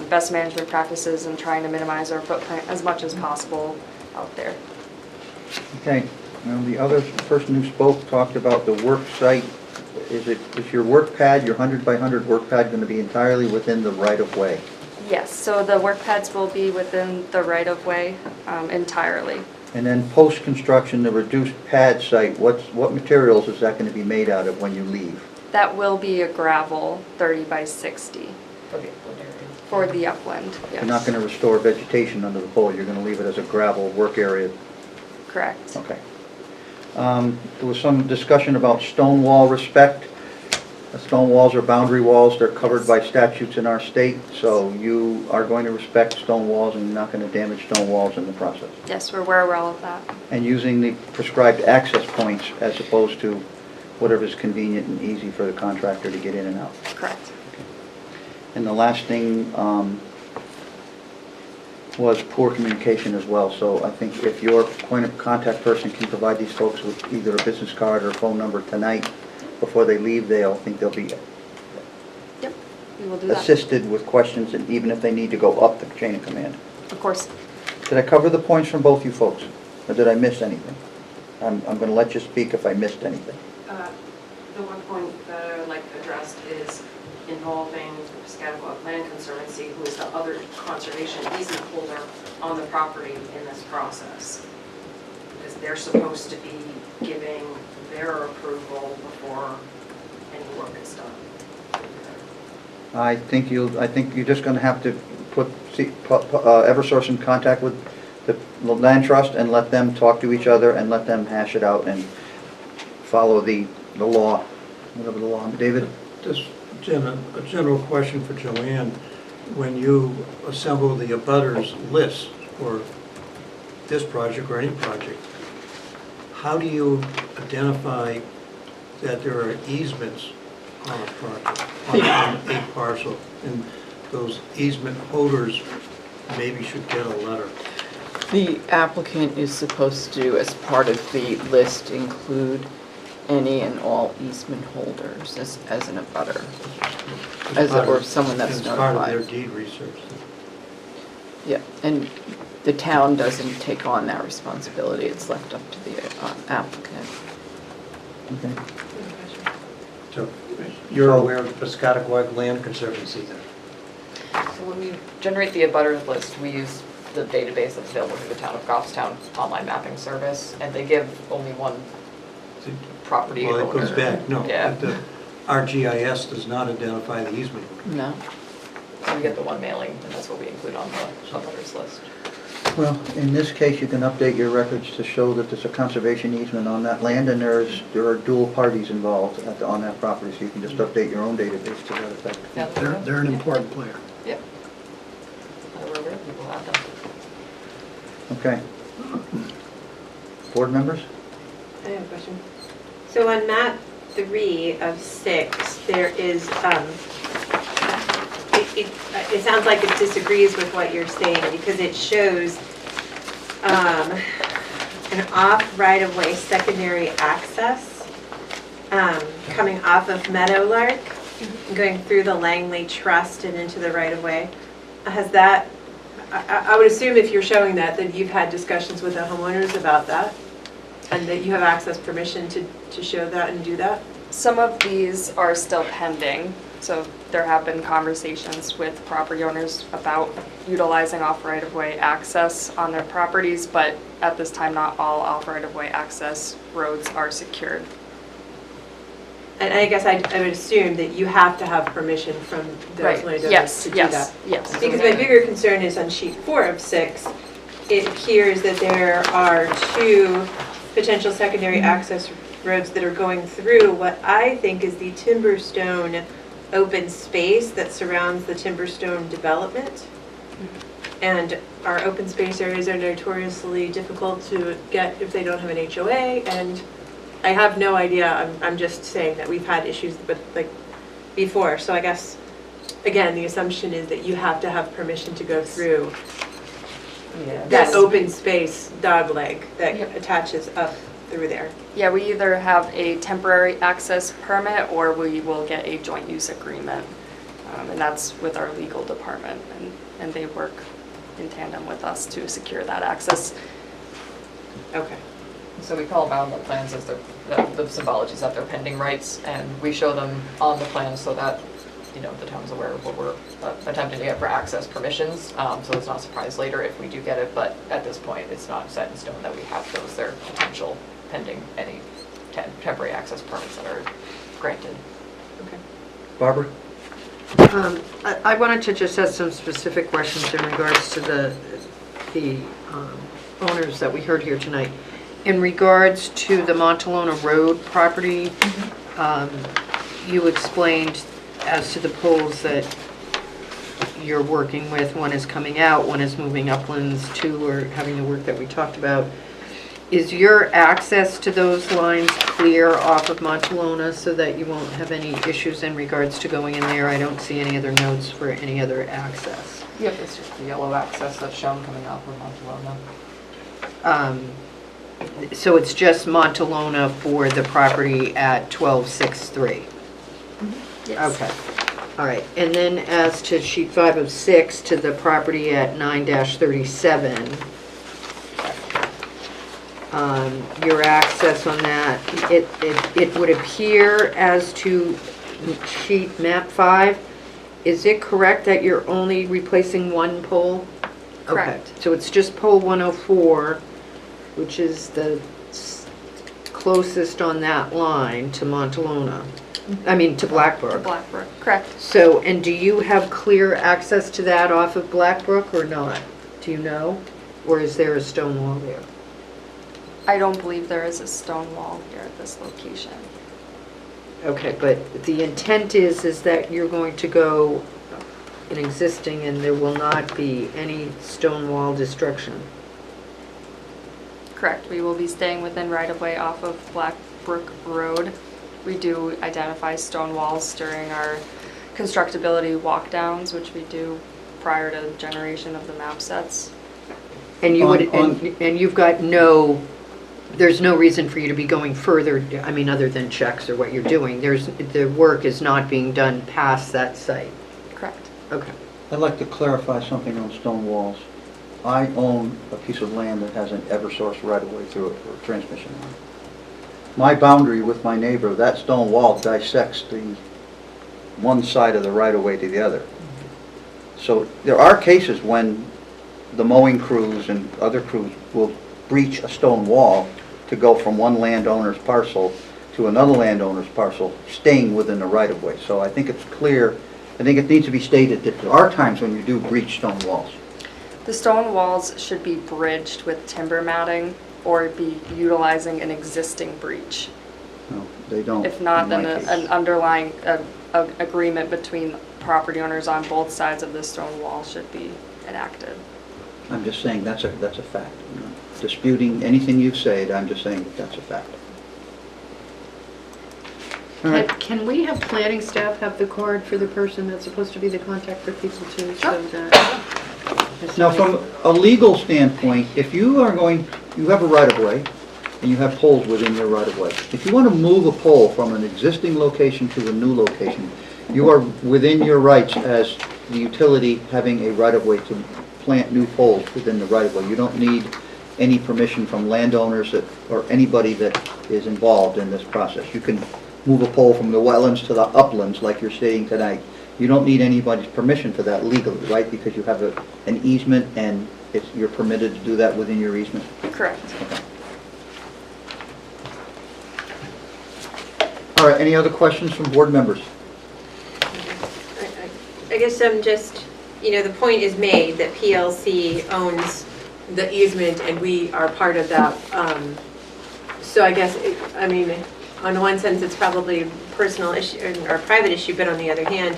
best management practices and trying to minimize our footprint as much as possible out there.
Okay, now the other person who spoke talked about the work site. Is your work pad, your 100 by 100 work pad, going to be entirely within the right-of-way?
Yes, so the work pads will be within the right-of-way entirely.
And then post-construction, the reduced pad site, what materials is that going to be made out of when you leave?
That will be a gravel 30 by 60 for the upland, yes.
You're not going to restore vegetation under the pole, you're going to leave it as a gravel work area?
Correct.
Okay. There was some discussion about stone wall respect. Stone walls are boundary walls, they're covered by statutes in our state, so you are going to respect stone walls and you're not going to damage stone walls in the process.
Yes, we're aware of all of that.
And using the prescribed access points as opposed to whatever is convenient and easy for the contractor to get in and out.
Correct.
And the last thing was poor communication as well. So I think if your point of contact person can provide these folks with either a business card or a phone number tonight, before they leave, they'll be
Yep, we will do that.
assisted with questions, and even if they need to go up the chain of command.
Of course.
Did I cover the points from both you folks? Or did I miss anything? I'm going to let you speak if I missed anything.
The one point that I would like addressed is involving Piscataqua Land Conservancy, who is the other conservation easement holder on the property in this process. Because they're supposed to be giving their approval before any work is done.
I think you're just going to have to put Eversource in contact with the land trust and let them talk to each other and let them hash it out and follow the law, whatever the law. David?
Just, Jim, a general question for Joanne. When you assemble the abutters list for this project or any project, how do you identify that there are easements on a project, on a parcel? And those easement holders maybe should get a letter.
The applicant is supposed to, as part of the list, include any and all easement holders as an abutter, or someone that's
It's part of their
notified.
deed research.
Yeah, and the town doesn't take on that responsibility. It's left up to the applicant.
Okay.
So you're aware of the Piscataqua Land Conservancy then?
So when we generate the abutters list, we use the database that's available through the town of Goffstown online mapping service, and they give only one property owner.
Well, it goes back, no.
Yeah.
The ArcGIS does not identify the easement holder.
No.
So we get the one mailing, and that's what we include on the abutters list.
Well, in this case, you can update your records to show that there's a conservation easement on that land, and there are dual parties involved on that property, so you can just update your own database to that effect.
Yeah,
They're an important player.
Yep. We're aware people have them.
Okay. Board members?
I have a question. So on map 3 of 6, there is, it sounds like it disagrees with what you're saying because it shows an off right-of-way secondary access coming off of Meadowlark, going through the Langley Trust and into the right-of-way. Has that, I would assume if you're showing that you've had discussions with the homeowners about that and that you have access permission to show that and do that?
Some of these are still pending, so there have been conversations with property owners about utilizing off right-of-way access on their properties, but at this time, not all off right-of-way access roads are secured.
And I guess I would assume that you have to have permission from the
Right.
landowners
Yes,
to do
yes,
that.
yes.
Because my bigger concern is on sheet 4 of 6, it appears that there are 2 potential secondary access roads that are going through what I think is the Timberstone open space that surrounds the Timberstone development. And our open space areas are notoriously difficult to get if they don't have an HOA, and I have no idea, I'm just saying that we've had issues with, like, before, so I guess, again, the assumption is that you have to have permission to go through that open space dogleg that attaches up through there.
Yeah, we either have a temporary access permit or we will get a joint use agreement. And that's with our legal department, and they work in tandem with us to secure that access.
Okay.
So we call them out on the plans as the symbology is that they're pending rights, and we show them on the plan so that, you know, the town's aware of what we're attempting to get for access permissions. So it's not a surprise later if we do get it, but at this point, it's not set in stone that we have those. They're potential pending any temporary access permits that are granted.
Okay.
Barbara?
I wanted to just ask some specific questions in regards to the owners that we heard here tonight. In regards to the Montalona Road property, you explained as to the poles that you're working with. One is coming out, one is moving uplands, two are having the work that we talked about. Is your access to those lines clear off of Montalona so that you won't have any issues in regards to going in there? I don't see any other notes for any other access.
Yep, it's just the yellow access that's shown coming off of Montalona.
So it's just Montalona for the property at 1263?
Yes.
Okay, all right. And then as to sheet 5 of 6, to the property at 9-37, your access on that, it would appear as to sheet map 5, is it correct that you're only replacing one pole?
Correct.
Okay, so it's just pole 104, which is the closest on that line to Montalona, I mean to Blackbrook.
Blackbrook, correct.
So, and do you have clear access to that off of Blackbrook or not? Do you know? Or is there a stone wall there?
I don't believe there is a stone wall here at this location.
Okay, but the intent is that you're going to go in existing and there will not be any stone wall destruction?
Correct, we will be staying within right-of-way off of Blackbrook Road. We do identify stone walls during our constructability walkdowns, which we do prior to generation of the map sets.
And you would, and you've got there's no reason for you to be going further, I mean, other than checks or what you're doing. The work is not being done past that site.
Correct.
Okay.
I'd like to clarify something on stone walls. I own a piece of land that has an Eversource right-of-way through it for a transmission line. My boundary with my neighbor, that stone wall dissects the one side of the right-of-way to the other. So there are cases when the mowing crews and other crews will breach a stone wall to go from one landowner's parcel to another landowner's parcel, staying within the right-of-way. So I think it's clear, I think it needs to be stated that there are times when you do breach stone walls.
The stone walls should be bridged with timber matting or be utilizing an existing breach.
No, they don't.
If not,
in
then
my case.
an underlying agreement between property owners on both sides of the stone wall should be enacted.
I'm just saying that's a fact. I'm not disputing anything you've said, I'm just saying that that's a fact. All right.
Can we have planning staff have the card for the person that's supposed to be the contact for people too? So that
Now, from a legal standpoint, if you have a right-of-way, and you have poles within your right-of-way, if you want to move a pole from an existing location to a new location, you are within your rights as the utility having a right-of-way to plant new poles within the right-of-way. You don't need any permission from landowners or anybody that is involved in this process. You can move a pole from the wetlands to the uplands like you're stating tonight. You don't need anybody's permission for that legally, right? Because you have an easement and you're permitted to do that within your easement?
Correct.
Okay. All right, any other questions from board members?
I guess I'm just, the point is made that PLC owns the easement and we are part of that. So I guess, on one sense, it's probably a personal issue or a private issue, but on the other hand,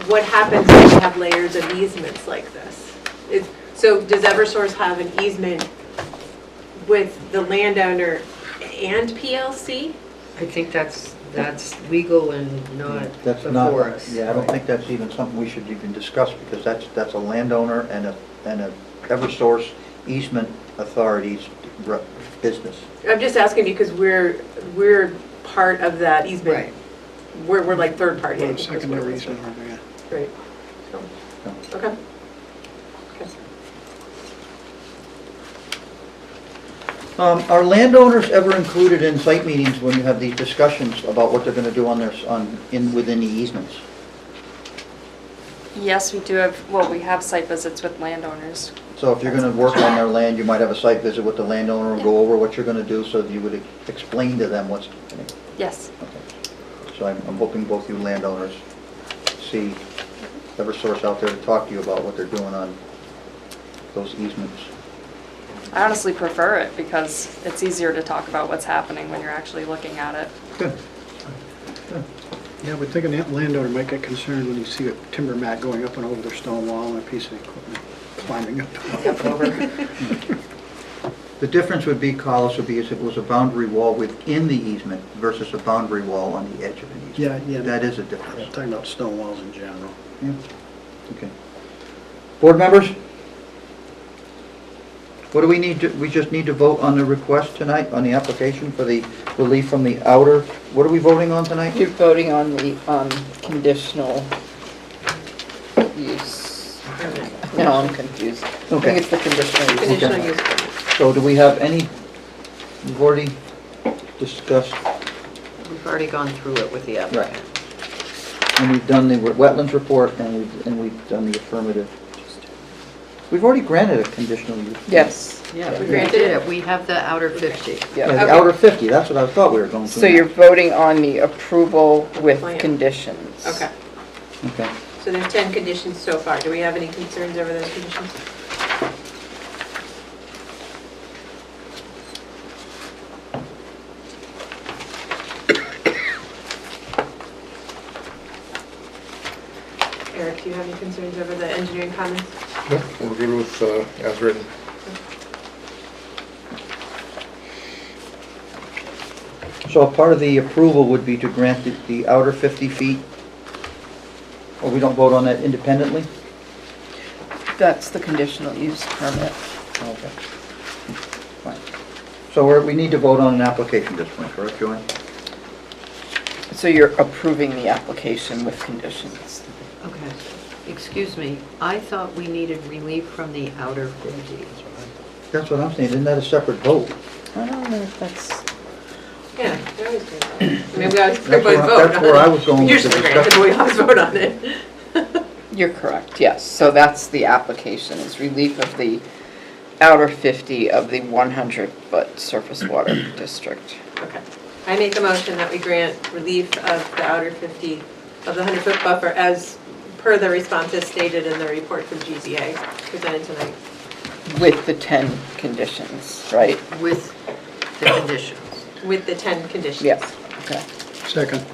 what happens when you have layers of easements like this? So does Eversource have an easement with the landowner and PLC?
I think that's legal and not
That's not,
before us.
yeah, I don't think that's even something we should even discuss, because that's a landowner and a Eversource easement authority's business.
I'm just asking because we're part of that easement.
Right.
We're like third party.
Well, secondary easement, yeah.
Right. So, okay.
Are landowners ever included in site meetings when you have these discussions about what they're gonna do on within the easements?
Yes, we do have, well, we have site visits with landowners.
So if you're gonna work on their land, you might have a site visit with the landowner and go over what you're gonna do, so that you would explain to them what's happening.
Yes.
So I'm hoping both you landowners see Eversource out there to talk to you about what they're doing on those easements.
I honestly prefer it because it's easier to talk about what's happening when you're actually looking at it.
Good.
Yeah, but thinking that landowner might get concerned when you see a timber mat going up and over their stone wall and a piece of equipment climbing up the wall.
The difference would be, Collis, would be if it was a boundary wall within the easement versus a boundary wall on the edge of an easement.
Yeah.
That is a
I'm
difference.
talking about stone walls in general.
Yeah. Okay. Board members? What do we need to, we just need to vote on the request tonight, on the application for the relief from the outer, what are we voting on tonight?
You're voting on the conditional use. No, I'm confused. I
Okay.
think it's the conditional use.
Conditional use.
So do we have any, we've already discussed,
We've already gone through it with the applicant.
and we've done the wetlands report, and we've done the affirmative. We've already granted a conditional use.
Yes.
Yeah,
We
we
granted
did
it?
it. We have the outer 50.
Yeah,
Yeah.
the outer 50, that's what I thought we were going through.
So you're voting on the approval with
Plan.
conditions.
Okay.
Okay.
So there's 10 conditions so far. Do we have any concerns over those conditions? Eric, do you have any concerns over the engineering comments?
Nope, we're good with, as written.
So a part of the approval would be to grant the outer 50 feet, or we don't vote on that independently?
That's the conditional use permit.
Okay. Fine. So we need to vote on an application at this point, correct, Joanne?
So you're approving the application with conditions.
Okay. Excuse me, I thought we needed relief from the outer 50.
That's what I'm saying, isn't that a separate vote?
I don't know if that's,
Yeah, we always do that. I mean, we always
That's
vote
where-
on
that's where I was going with the
Usually granted, but we always vote on it.
you're correct, yes. So that's the application, is relief of the outer 50 of the 100-foot surface water district.
Okay. I make a motion that we grant relief of the outer 50 of the 100-foot buffer as per the responses stated in the report from GZA presented tonight.
With the 10 conditions, right?
With the conditions.
With the 10 conditions.
Yes, okay.
Second.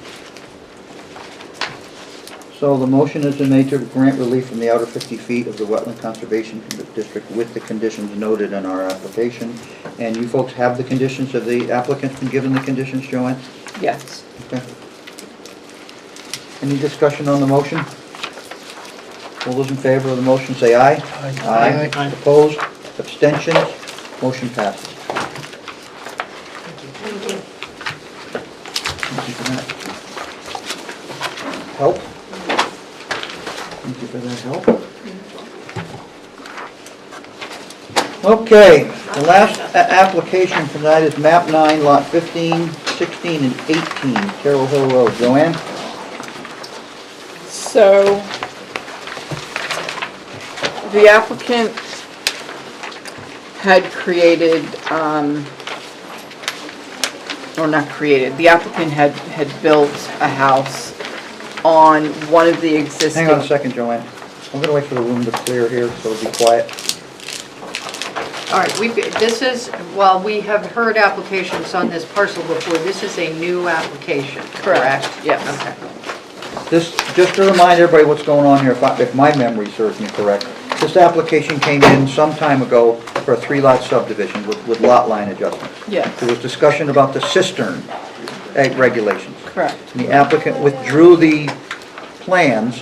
So the motion has been made to grant relief from the outer 50 feet of the Wetland Conservation District with the conditions noted in our application. And you folks have the conditions, have the applicants been given the conditions, Joanne?
Yes.
Okay. Any discussion on the motion? All those in favor of the motion say aye.
Aye. Aye.
Opposed? Abstentions? Motion passes. Thank you for that. Help? Thank you for that help. Okay, the last application for tonight is map 9, lot 15, 16, and 18, Carroll Hill Road. Joanne?
So, the applicant had created, or not created, the applicant had built a house on one of the existing...
Hang on a second, Joanne. I'm gonna wait for the room to clear here, so it'll be quiet.
All right, this is, while we have heard applications on this parcel before, this is a new application, correct?
Yes.
Okay.
Just to remind everybody what's going on here, if my memory serves me correct, this application came in some time ago for a 3-lot subdivision with lot line adjustments.
Yes.
There was discussion about the cistern regulations.
Correct.
And the applicant withdrew the plans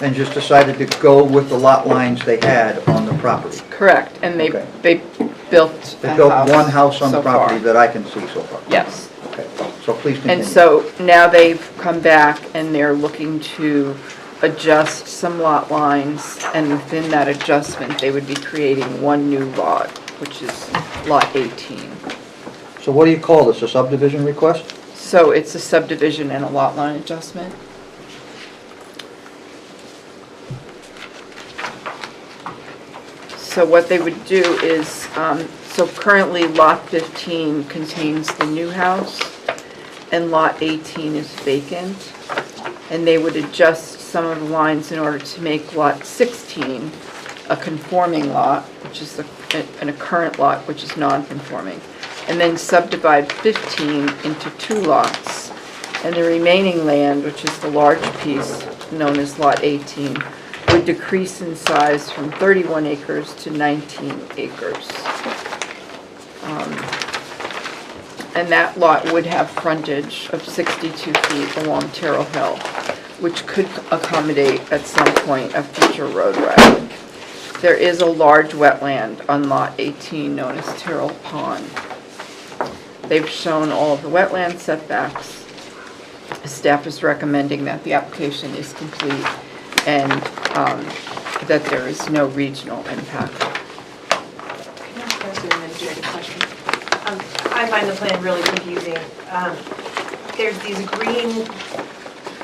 and just decided to go with the lot lines they had on the property.
Correct, and they
Okay.
built
They
a
built
house
one house on the
so
property
far.
that I can see so far.
Yes.
Okay, so please continue.
And so now they've come back and they're looking to adjust some lot lines, and within that adjustment, they would be creating one new lot, which is Lot 18.
So what do you call this, a subdivision request?
So it's a subdivision and a lot line adjustment. So what they would do is, so currently Lot 15 contains the new house, and Lot 18 is vacant, and they would adjust some of the lines in order to make Lot 16 a conforming lot, which is and a current lot, which is non-conforming, and then subdivide 15 into 2 lots, and the remaining land, which is the large piece known as Lot 18, would decrease in size from 31 acres to 19 acres. And that lot would have frontage of 62 feet along Terrell Hill, which could accommodate at some point a future roadway. There is a large wetland on Lot 18 known as Terrell Pond. They've shown all of the wetland setbacks. Staff is recommending that the application is complete and that there is no regional impact.
I find the plan really confusing. There's these green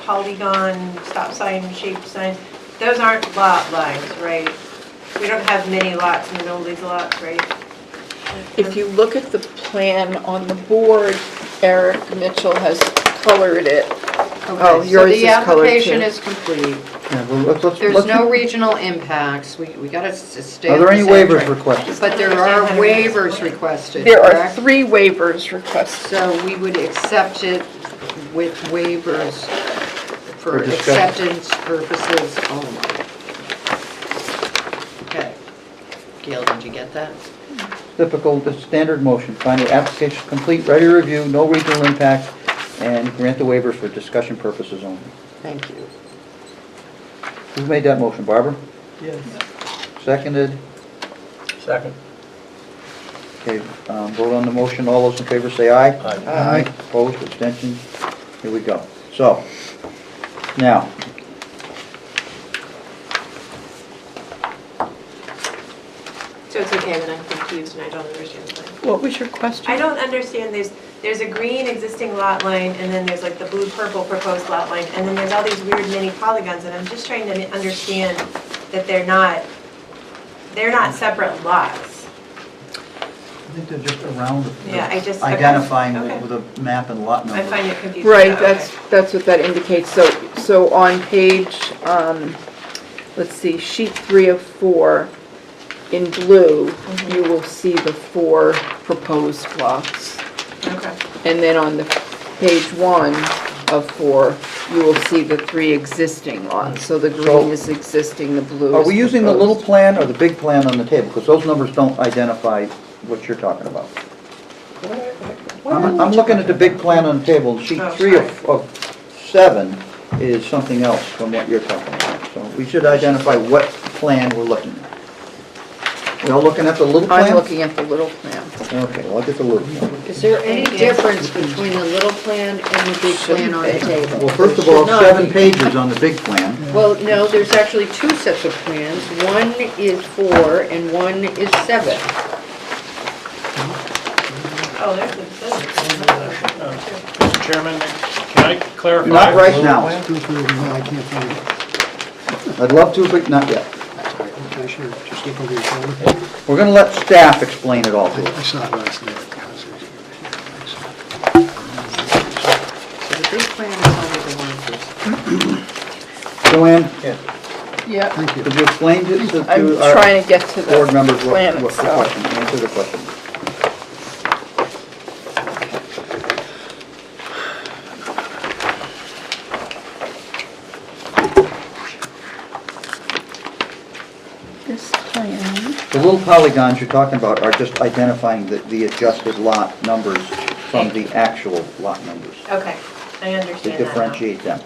polygon stop sign shaped signs. Those aren't lot lines, right? We don't have many lots in the middle of these lots, right?
If you look at the plan on the board, Eric Mitchell has colored it. Oh, yours is
So the
colored
application
too.
is complete.
Yeah, well,
There's
let's-
no regional impacts. We gotta stay
Are
on
there
the
any
same
waivers
track.
requested?
But there are waivers requested,
There are
correct?
3 waivers requested.
So we would accept it with waivers for
For discussion.
acceptance purposes only. Okay. Gail, did you get that?
Typical, the standard motion, find the application complete, ready to review, no regional impact, and grant the waivers for discussion purposes only.
Thank you.
Who made that motion, Barbara?
Yes.
Seconded?
Second.
Okay, vote on the motion, all those in favor say aye.
Aye.
Aye. Opposed, abstentions, here we go. So, now,
So it's okay that I'm confused and I don't understand the plan.
What was your question?
I don't understand, there's a green existing lot line, and then there's like the blue-purple proposed lot line, and then there's all these weird mini polygons, and I'm just trying to understand that they're not separate lots.
I think they're just around
Yeah, I just- okay.
identifying
Okay.
with a map and lot number.
I find it confusing.
Right,
but okay.
that's what that indicates. So on page, let's see, sheet 3 of 4, in blue, you will see the 4 proposed lots.
Okay.
And then on the page 1 of 4, you will see the 3 existing lots. So the green is existing, the blue is
Are we using the little
proposed.
plan or the big plan on the table? Because those numbers don't identify what you're talking about. I'm looking at the big plan on the table, sheet
Oh,
3 of 7 is something else from what you're talking about. So we should identify what plan we're looking at. We all looking at the little plan?
I'm looking at the little plan.
Okay, well, I'll get the little plan.
Is there any difference between the little plan and the big plan on the table?
Well, first of
There
all,
should not
7
be.
pages on the big plan.
Well, no, there's actually 2 sets of plans. One is 4 and one is 7.
Oh, there's the,
Mr. Chairman, can I clarify?
Not right now.
I can't find it.
I'd love to, but not yet.
Okay, sure, just look over your shoulder.
We're gonna let staff explain it all to
I
us.
saw it last night.
So the big plan is only the one that's...
Joanne,
Yeah,
Thank you.
could you explain to
I'm
our
trying to get to the
board members
plan
what the
itself.
question, answer the question.
This
The little polygons you're talking about are just identifying the adjusted lot numbers from the actual lot numbers.
Okay, I
To
understand that now.
differentiate them.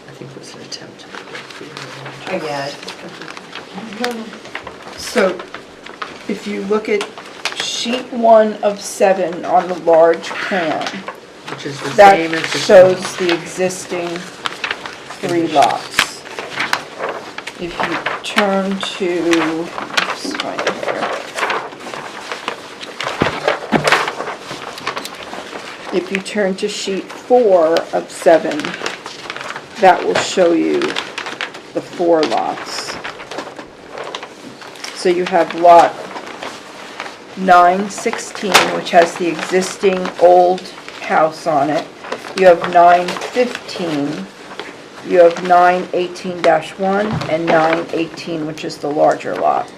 I think it was an attempt to.
Oh, yeah.
So if you look at sheet 1 of 7 on the large plan,
Which is the
that
same as the.
shows the existing 3 lots. If you turn to, let's find it here. If you turn to sheet 4 of 7, that will show you the 4 lots. So you have lot 916, which has the existing old house on it. You have 915, you have 918-1, and 918, which is the larger lot.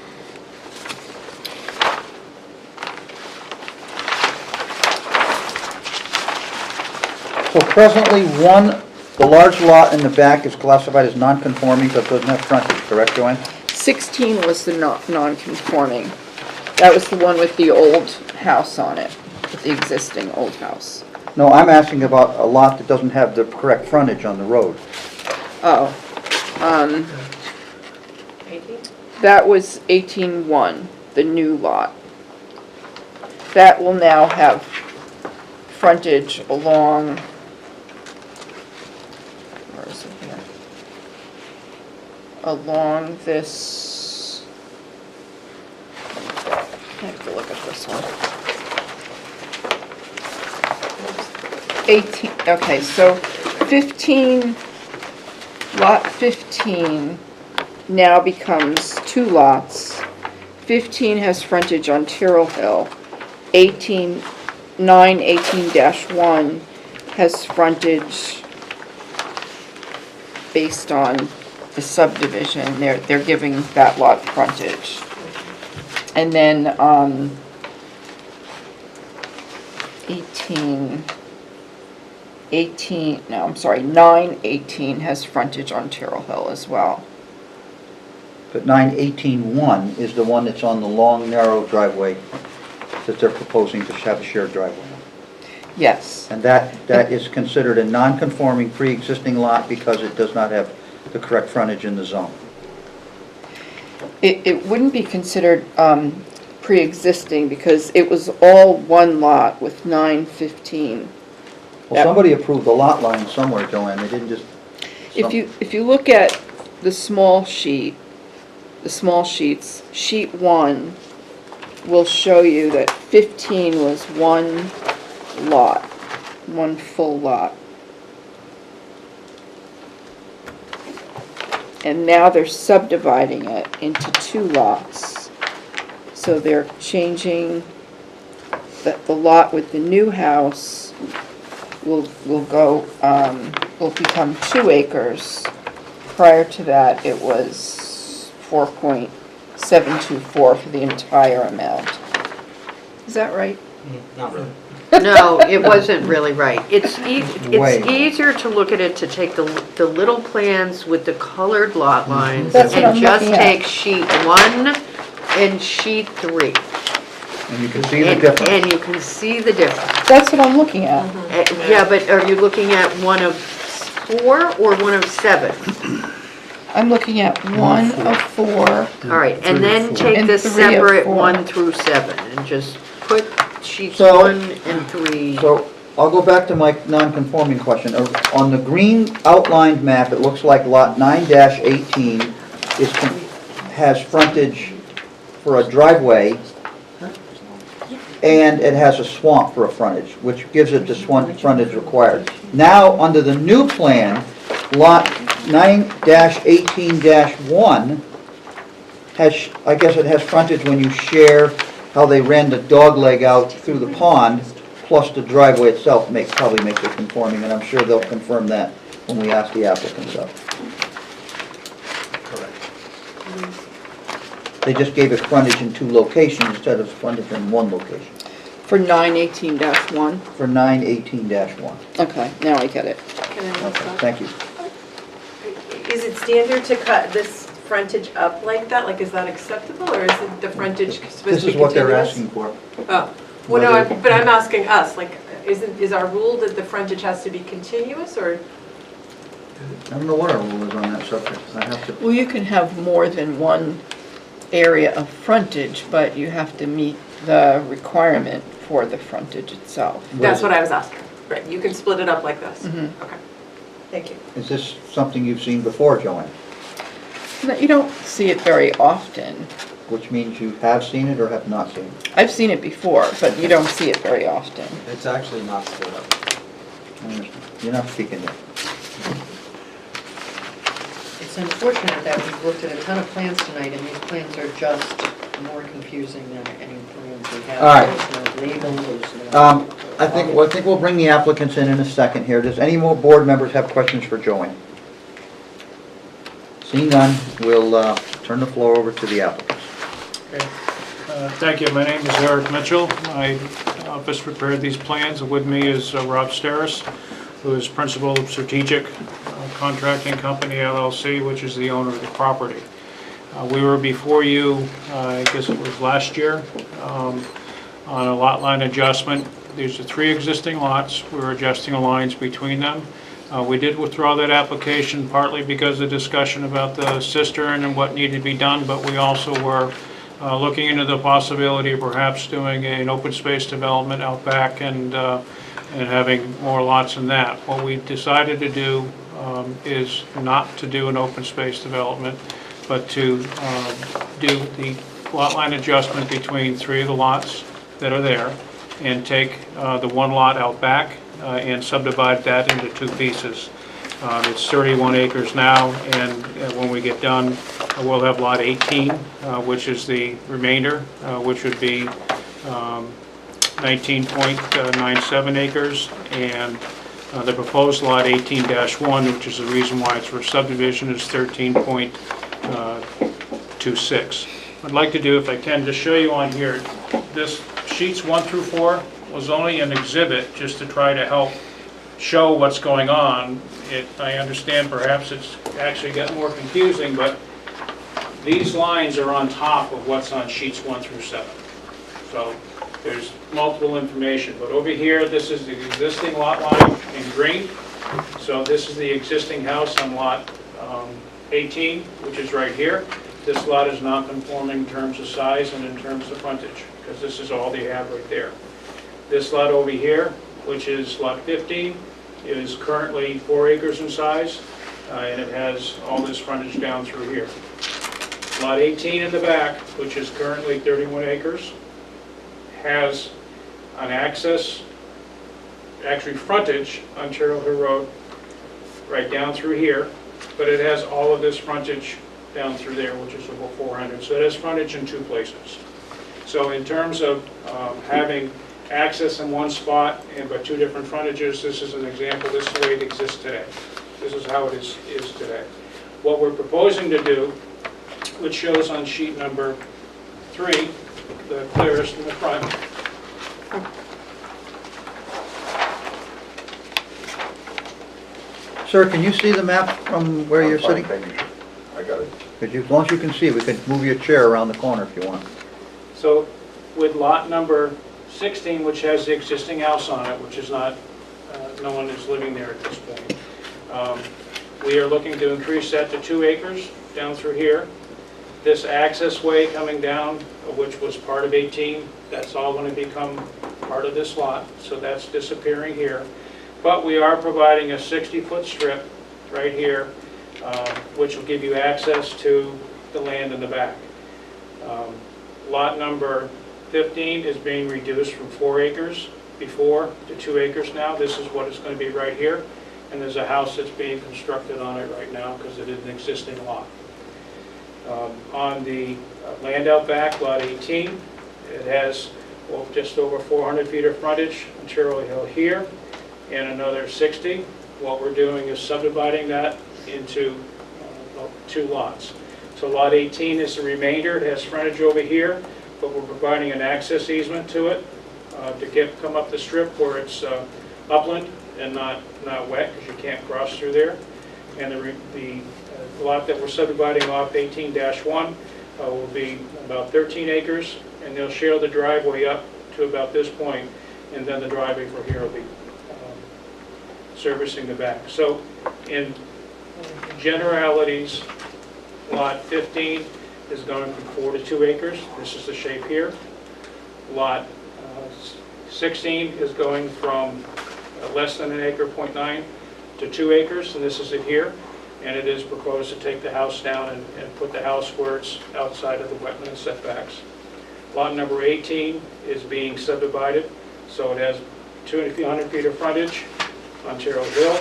So presently, the large lot in the back is classified as non-conforming because it doesn't have frontage, correct, Joanne?
16 was the non-conforming. That was the one with the old house on it, with the existing old house.
No, I'm asking about a lot that doesn't have the correct frontage on the road.
Oh, that was 18-1, the new lot. That will now have frontage along, where is it here? Along this, I have to look at this one. 18, okay, so 15, lot 15 now becomes 2 lots. 15 has frontage on Tyrrell Hill. 918-1 has frontage based on the subdivision. They're giving that lot frontage. And then 918 has frontage on Tyrrell Hill as well.
But 918-1 is the one that's on the long, narrow driveway that they're proposing to have a shared driveway.
Yes.
And that is considered a non-conforming pre-existing lot because it does not have the correct frontage in the zone.
It wouldn't be considered pre-existing because it was all one lot with 915.
Well, somebody approved the lot line somewhere, Joanne, they didn't just...
If you look at the small sheet, the small sheets, sheet 1 will show you that 15 was one lot, one full lot. And now they're subdividing it into 2 lots. So they're changing that the lot with the new house will become 2 acres. Prior to that, it was 4.724 for the entire amount. Is that right?
Not really.
No, it wasn't really right. It's
Way.
easier to look at it to take the little plans with the colored lot lines
That's what
and
I'm
just
looking at.
take sheet 1 and sheet 3.
And you can see the difference.
And you can see the difference.
That's what I'm looking at.
Yeah, but are you looking at one of 4 or one of 7?
I'm looking at 1 of 4.
All right, and then take
And
the
3 of
separate
4.
1 through 7 and just put sheets
So-
1 and 3.
So I'll go back to my non-conforming question. On the green outlined map, it looks like lot 9-18 has frontage for a driveway, and it has a swamp for a frontage, which gives it the frontage required. Now, under the new plan, lot 9-18-1 has, I guess it has frontage when you share how they ran the dog leg out through the pond, plus the driveway itself probably makes it conforming, and I'm sure they'll confirm that when we ask the applicants up.
Correct.
They just gave it frontage in 2 locations instead of frontage in 1 location,
For 918-1.
for 9-18-1.
Okay, now I get it.
Can I ask that?
Thank you.
Is it standard to cut this frontage up like that? Like, is that acceptable, or is it the frontage supposed to be
This is what they're
continuous?
asking for.
Oh, well, no,
Whether-
but I'm asking us, like, is our rule that the frontage has to be continuous, or?
I don't know what our rule is on that subject. I have to,
Well, you can have more than one area of frontage, but you have to meet the requirement for the frontage itself.
That's what I was asking. Right, you can split it up like this?
Mhm.
Okay, thank you.
is this something you've seen before, Joanne?
No, you don't see it very often.
Which means you have seen it or have not seen it?
I've seen it before, but you don't see it very often.
It's actually not split up.
I understand. You're not speaking yet.
It's unfortunate that we've looked at a ton of plans tonight, and these plans are just more confusing than any plans we have.
All right.
There's no label, there's no...
I think we'll bring the applicants in a second here. Does any more board members have questions for Joanne? Seeing none, we'll turn the floor over to the applicants.
Thank you. My name is Eric Mitchell. My office prepared these plans. With me is Rob Steris, who is principal of Strategic Contracting Company LLC, which is the owner of the property. We were before you, I guess it was last year, on a lot line adjustment. These are 3 existing lots. We're adjusting the lines between them. We did withdraw that application partly because of discussion about the cistern and what needed to be done, but we also were looking into the possibility of perhaps doing an open space development out back and having more lots than that. What we decided to do is not to do an open space development, but to do the lot line adjustment between 3 of the lots that are there and take the 1 lot out back and subdivide that into 2 pieces. It's 31 acres now, and when we get done, we'll have lot 18, which is the remainder, which would be 19.97 acres, and the proposed lot 18-1, which is the reason why it's for subdivision, is 13.26. I'd like to do, if I can, just show you on here, this sheets 1 through 4 was only an exhibit just to try to help show what's going on. I understand perhaps it's actually got more confusing, but these lines are on top of what's on sheets 1 through 7. So there's multiple information, but over here, this is the existing lot line in green. So this is the existing house on lot 18, which is right here. This lot is non-conforming in terms of size and in terms of frontage, because this is all they have right there. This lot over here, which is lot 15, is currently 4 acres in size, and it has all this frontage down through here. Lot 18 in the back, which is currently 31 acres, has an access, actually frontage on Terrell Hill Road, right down through here, but it has all of this frontage down through there, which is over 400. So it has frontage in 2 places. So in terms of having access in 1 spot but 2 different frontages, this is an example. This is the way it exists today. This is how it is today. What we're proposing to do, which shows on sheet number 3, the clearest in the front.
Sir, can you see the map from where you're sitting?
I got it.
As long as you can see, we could move your chair around the corner if you want.
So with lot number 16, which has the existing house on it, which is not, no one is living there at this point, we are looking to increase that to 2 acres down through here. This access way coming down, which was part of 18, that's all going to become part of this lot, so that's disappearing here. But we are providing a 60-foot strip right here, which will give you access to the land in the back. Lot number 15 is being reduced from 4 acres before to 2 acres now. This is what it's going to be right here, and there's a house that's being constructed on it right now because it is an existing lot. On the land out back, lot 18, it has just over 400 feet of frontage on Terrell Hill here, and another 60. What we're doing is subdividing that into 2 lots. So lot 18 is the remainder. It has frontage over here, but we're providing an access easement to it to come up the strip where it's upland and not wet, because you can't cross through there. And the lot that we're subdividing off 18-1 will be about 13 acres, and they'll share the driveway up to about this point, and then the driveway from here will be servicing the back. So in generalities, lot 15 is going from 4 to 2 acres. This is the shape here. Lot 16 is going from less than an acre, 0.9, to 2 acres, and this is it here. And it is proposed to take the house down and put the house where it's outside of the wetland setbacks. Lot number 18 is being subdivided, so it has 200 feet of frontage on Terrell Hill,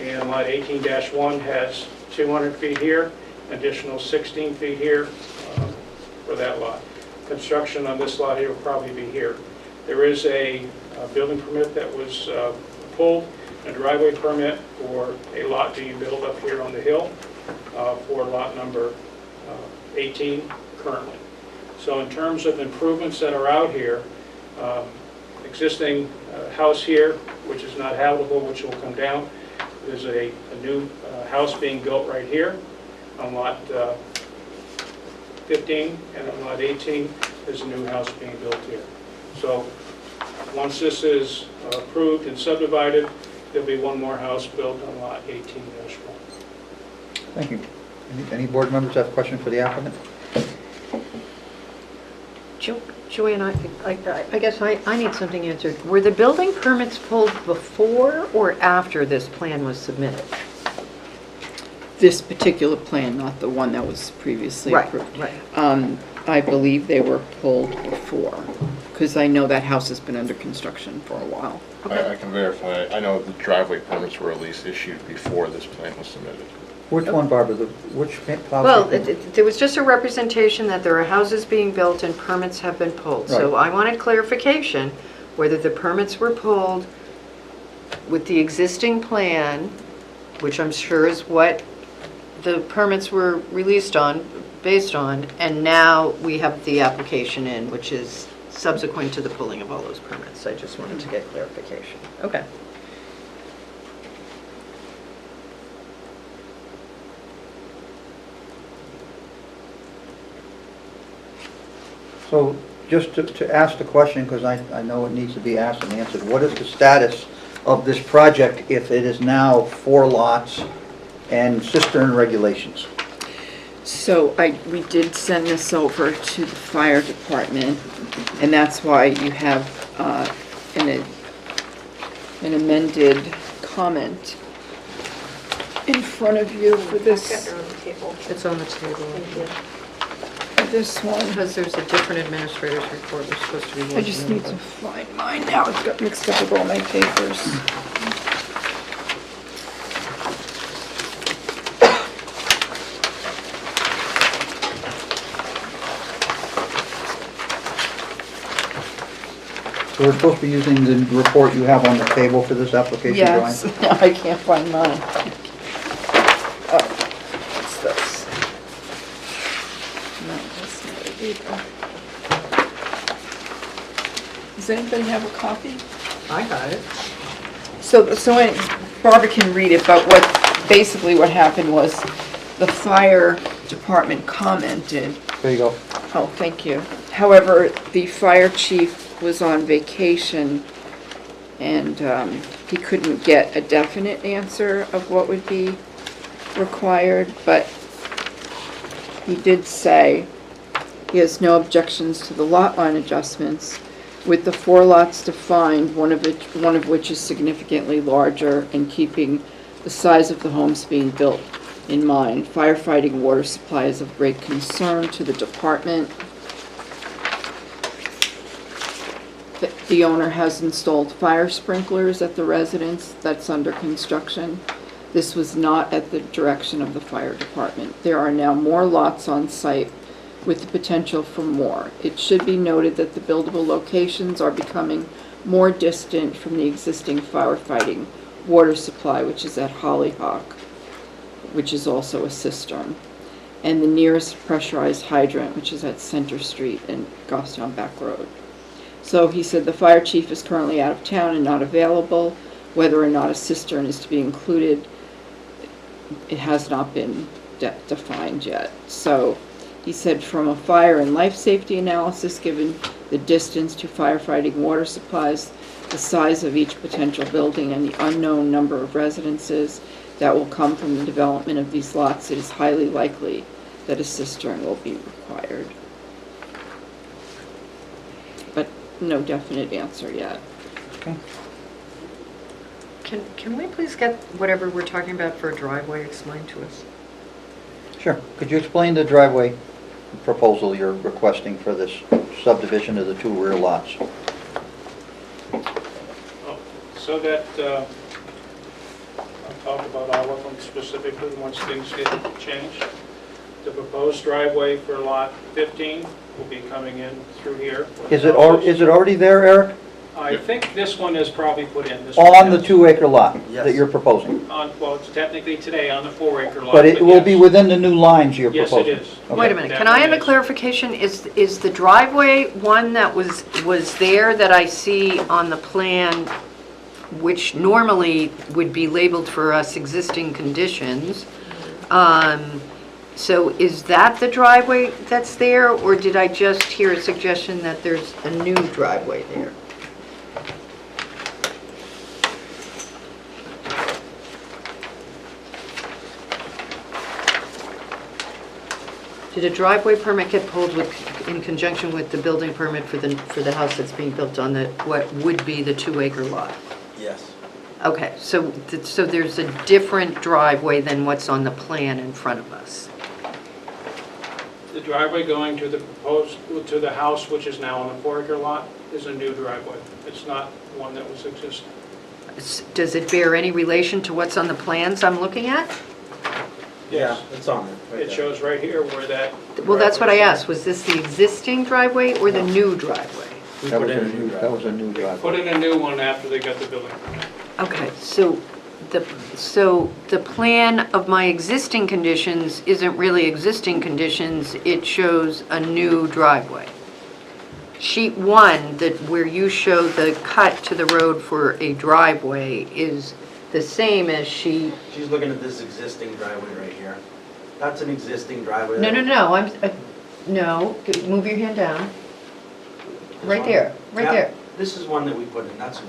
and lot 18-1 has 200 feet here, additional 16 feet here for that lot. Construction on this lot here will probably be here. There is a building permit that was pulled, a driveway permit for a lot being built up here on the hill for lot number 18 currently. So in terms of improvements that are out here, existing house here, which is not habitable, which will come down. There's a new house being built right here on lot 15, and on lot 18, there's a new house being built here. So once this is approved and subdivided, there'll be one more house built on lot 18-1.
Thank you. Any board members have a question for the applicant?
Joanne, I guess I need something answered. Were the building permits pulled before or after this plan was submitted?
This particular plan, not the one that was previously approved.
Right.
I believe they were pulled before, because I know that house has been under construction for a while.
I can verify. I know the driveway permits were at least issued before this plan was submitted.
Which one, Barbara? Which house?
Well, there was just a representation that there are houses being built and permits have been pulled. So I wanted clarification whether the permits were pulled with the existing plan, which I'm sure is what the permits were released on, based on, and now we have the application in, which is subsequent to the pulling of all those permits. I just wanted to get clarification. Okay.
So just to ask the question, because I know it needs to be asked and answered, what is the status of this project if it is now 4 lots and cistern regulations?
So we did send this over to the fire department, and that's why you have an amended comment in front of you for this.
It's on the table.
Thank you. This one.
Because there's a different administrator's report we're supposed to be working on.
I just need to find mine now. It got mixed up with all my papers.
So we're supposed to be using the report you have on the table for this application, Joanne?
Yes, no, I can't find mine. Oh, what's this? No, that's not it either. Does anybody have a copy?
I got it.
So Barbara can read it, but basically what happened was the fire department commented.
There you go.
Oh, thank you. However, the fire chief was on vacation, and he couldn't get a definite answer of what would be required, but he did say he has no objections to the lot line adjustments, with the 4 lots defined, one of which is significantly larger, and keeping the size of the homes being built in mind. Firefighting water supply is of great concern to the department. The owner has installed fire sprinklers at the residence that's under construction. This was not at the direction of the fire department. There are now more lots on site with the potential for more. It should be noted that the buildable locations are becoming more distant from the existing firefighting water supply, which is at Hollyhock, which is also a cistern, and the nearest pressurized hydrant, which is at Center Street and Goffstown Back Road. So he said the fire chief is currently out of town and not available. Whether or not a cistern is to be included, it has not been defined yet. So he said from a fire and life safety analysis, given the distance to firefighting water supplies, the size of each potential building, and the unknown number of residences that will come from the development of these lots, it is highly likely that a cistern will be required. But no definite answer yet.
Okay.
Can we please get whatever we're talking about for a driveway explained to us?
Sure. Could you explain the driveway proposal you're requesting for this subdivision of the two rear lots?
So that, I'll talk about all of them specifically once things get changed. The proposed driveway for lot 15 will be coming in through here.
Is it already there, Eric?
I think this one is probably put in. This
On
one
the
is.
2-acre lot that you're proposing?
Well, it's technically today on the 4-acre lot.
But it will
yes.
be within the new lines you're
Yes,
proposing?
it is.
Okay.
Wait a minute,
That
can I
one
have a
is.
clarification? Is the driveway one that was there that I see on the plan, which normally would be labeled for us existing conditions? So is that the driveway that's there, or did I just hear a suggestion that there's a new driveway there? Did a driveway permit get pulled in conjunction with the building permit for the house that's being built on what would be the 2-acre lot?
Yes.
Okay, so there's a different driveway than what's on the plan in front of us.
The driveway going to to the house, which is now on the 4-acre lot, is a new driveway. It's not one that was existing.
Does it bear any relation to what's on the plans I'm looking at?
Yes.
It's on there.
It shows right here where that.
Well, that's what I
driveway is.
asked. Was this the existing driveway or the new driveway?
That was a new driveway.
Put in a new one after they got the building permit.
Okay, so the plan of my existing conditions isn't really existing conditions, it shows a new driveway. Sheet 1, where you show the cut to the road for a driveway, is the same as sheet...
She's looking at this existing driveway right here. That's an existing driveway.
No, no, move your hand down. Right there, right
Yeah,
there.
This is one that we put in, that's new.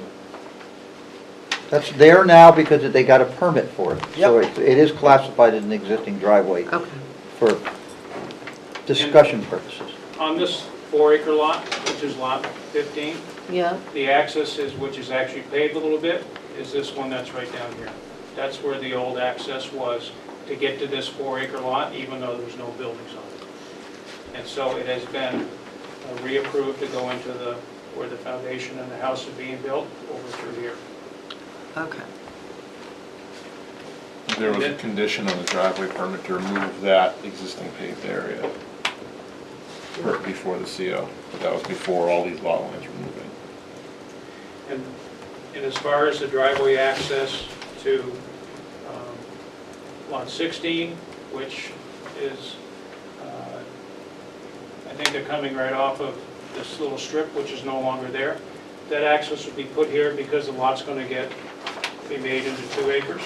That's there now because they got a permit for it. So
Yep.
it is classified as an existing driveway for discussion purposes.
On this 4-acre lot, which is lot 15,
Yeah.
the access which is actually paved a little bit, is this one that's right down here. That's where the old access was to get to this 4-acre lot, even though there's no buildings on it. And so it has been reapproved to go into where the foundation and the house is being built over through here.
Okay.
There was a condition on the driveway permit to remove that existing paved area before the CO, but that was before all these lot lines were moving.
And as far as the driveway access to lot 16, which is, I think they're coming right off of this little strip, which is no longer there. That access would be put here because the lot's going to be made into 2 acres.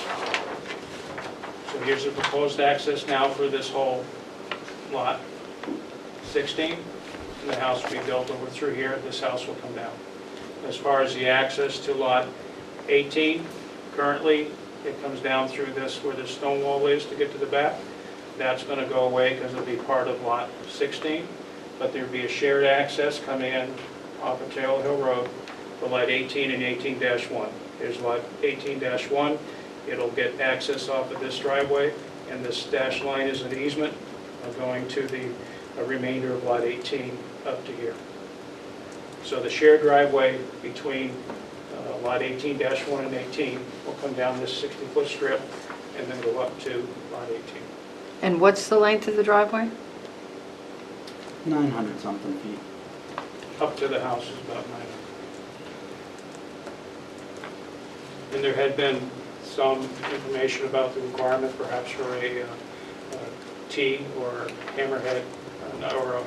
So here's the proposed access now for this whole lot 16, and the house will be built over through here. This house will come down. As far as the access to lot 18, currently it comes down through this where the stone wall is to get to the back. That's going to go away because it'll be part of lot 16, but there'll be a shared access coming in off of Taylor Hill Road for lot 18 and 18-1. Here's lot 18-1. It'll get access off of this driveway, and this dashed line is an easement going to the remainder of lot 18 up to here. So the shared driveway between lot 18-1 and 18 will come down this 60-foot strip and then go up to lot 18.
And what's the length of the driveway?
900 something feet.
Up to the house is about 900. And there had been some information about the requirement perhaps for a T or hammerhead or a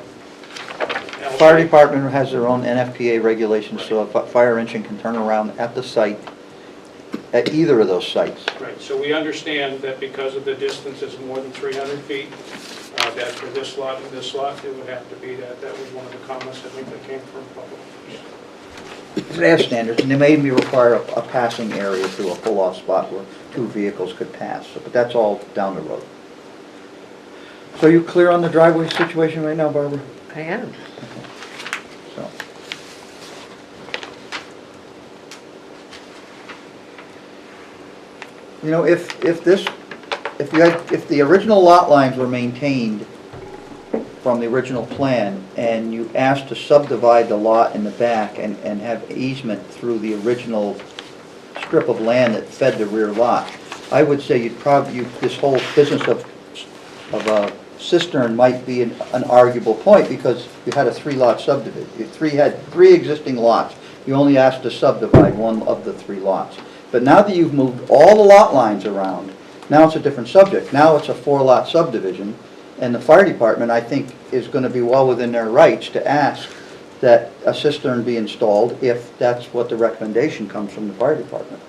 L
Fire
shape.
department has their own NFPA regulations, so a fire engine can turn around at the site at either of those sites.
Right, so we understand that because of the distance is more than 300 feet, that for this lot and this lot, it would have to be that. That was one of the comments I think that came from public.
They have standards, and they made me require a passing area through a pull-off spot where 2 vehicles could pass, but that's all down the road. So you clear on the driveway situation right now, Barbara?
I am.
So. You know, if the original lot lines were maintained from the original plan, and you asked to subdivide the lot in the back and have easement through the original strip of land that fed the rear lot, I would say this whole business of a cistern might be an arguable point, because you had a 3-lot subdivision. You had 3 existing lots. You only asked to subdivide one of the 3 lots. But now that you've moved all the lot lines around, now it's a different subject. Now it's a 4-lot subdivision, and the fire department, I think, is going to be well within their rights to ask that a cistern be installed if that's what the recommendation comes from the fire department.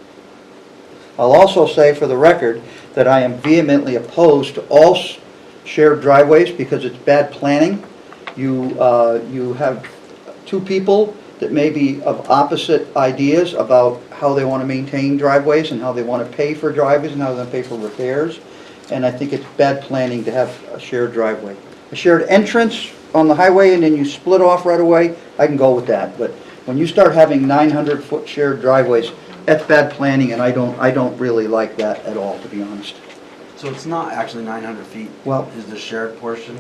I'll also say for the record that I am vehemently opposed to all shared driveways because it's bad planning. You have 2 people that may be of opposite ideas about how they want to maintain driveways and how they want to pay for driveways and how they want to pay for repairs. And I think it's bad planning to have a shared driveway. A shared entrance on the highway and then you split off right away, I can go with that. But when you start having 900-foot shared driveways, that's bad planning, and I don't really like that at all, to be honest.
So it's not actually 900 feet?
Well,
is the shared portion?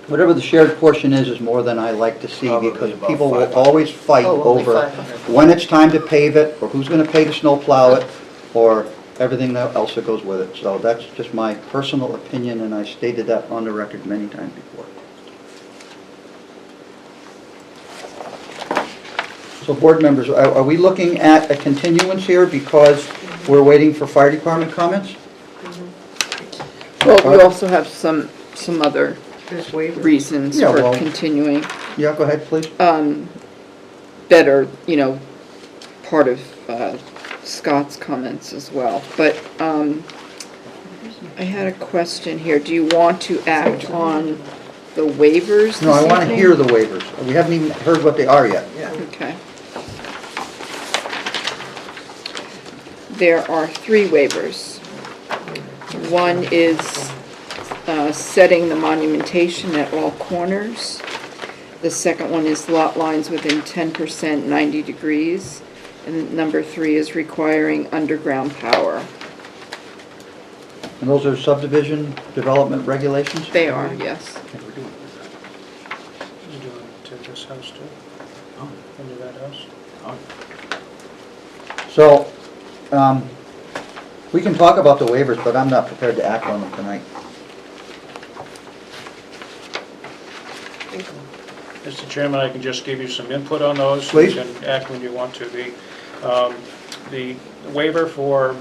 Whatever the shared portion is more than I like to see,
Probably
because
about
people will
500.
always fight
only
over
500.
when it's time to pave it, or who's going to pay to snow plow it, or everything else that goes with it. So that's just my personal opinion, and I stated that on the record many times before. So board members, are we looking at a continuance here because we're waiting for fire department comments?
Well, we also have some other
There's waivers.
reasons
Yeah,
for
well-
continuing.
Yeah, go ahead, please.
That are, part of Scott's comments as well. But I had a question here. Do you want to act on the waivers
No, I
this
want to
evening?
hear the waivers. We haven't even heard what they are yet.
Okay. There are 3 waivers. One is setting the monumentation at all corners. The second one is lot lines within 10% 90 degrees. And number 3 is requiring underground power.
And those are subdivision development regulations?
They are, yes.
You doing it to this house too? Into that house?
So, we can talk about the waivers, but I'm not prepared to act on them tonight.
Mr. Chairman, I can just give you some input on those.
Please.
You can act when you want to. The waiver for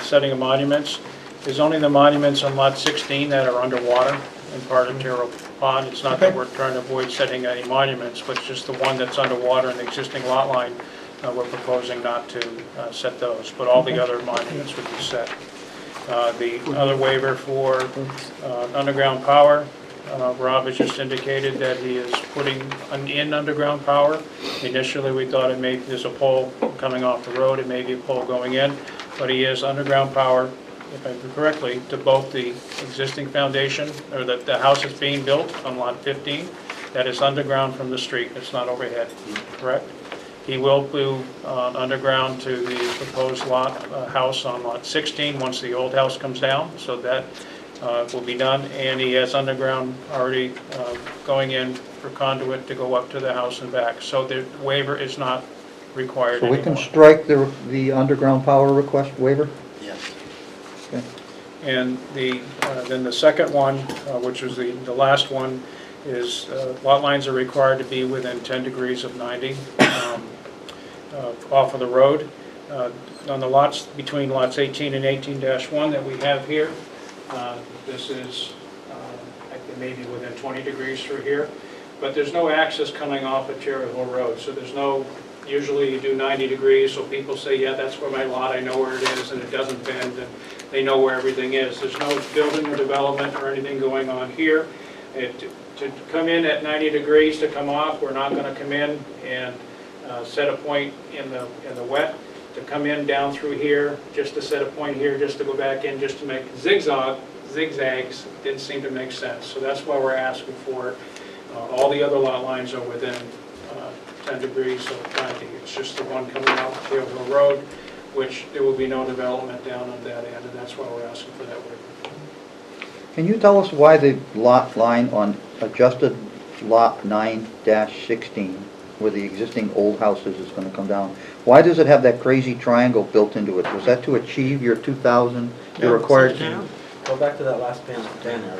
setting of monuments is only the monuments on lot 16 that are underwater in part of Terrell Pond. It's not that we're trying to avoid setting any monuments, but it's just the one that's underwater in the existing lot line, we're proposing not to set those, but all the other monuments would be set. The other waiver for underground power, Rob has just indicated that he is putting in underground power. Initially, we thought there's a pole coming off the road, it may be a pole going in, but he is underground power, if I remember correctly, to both the existing foundation, or the house that's being built on lot 15, that is underground from the street, it's not overhead, correct? He will do underground to the proposed house on lot 16 once the old house comes down, so that will be done, and he has underground already going in for conduit to go up to the house and back. So the waiver is not required
So we
anymore.
can strike the underground power request waiver?
Yes.
Okay.
And then the second one, which was the last one, is lot lines are required to be within 10 degrees of 90 off of the road. On the lots between lots 18 and 18-1 that we have here, this is maybe within 20 degrees through here, but there's no access coming off of Cherry Hill Road, so there's no Usually you do 90 degrees, so people say, yeah, that's where my lot, I know where it is, and it doesn't bend, and they know where everything is. There's no building or development or anything going on here. To come in at 90 degrees to come off, we're not going to come in and set a point in the wet. To come in down through here, just to set a point here, just to go back in, just to make zigzags, didn't seem to make sense. So that's why we're asking for it. All the other lot lines are within 10 degrees of 90. It's just the one coming out of Tail Hill Road, which there will be no development down on that end, and that's why we're asking for that waiver.
Can you tell us why the lot line on adjusted lot 9-16, where the existing old houses is going to come down, why does it have that crazy triangle built into it? Was that to achieve your 2,000, your required?
Go back to that last panel, Eric.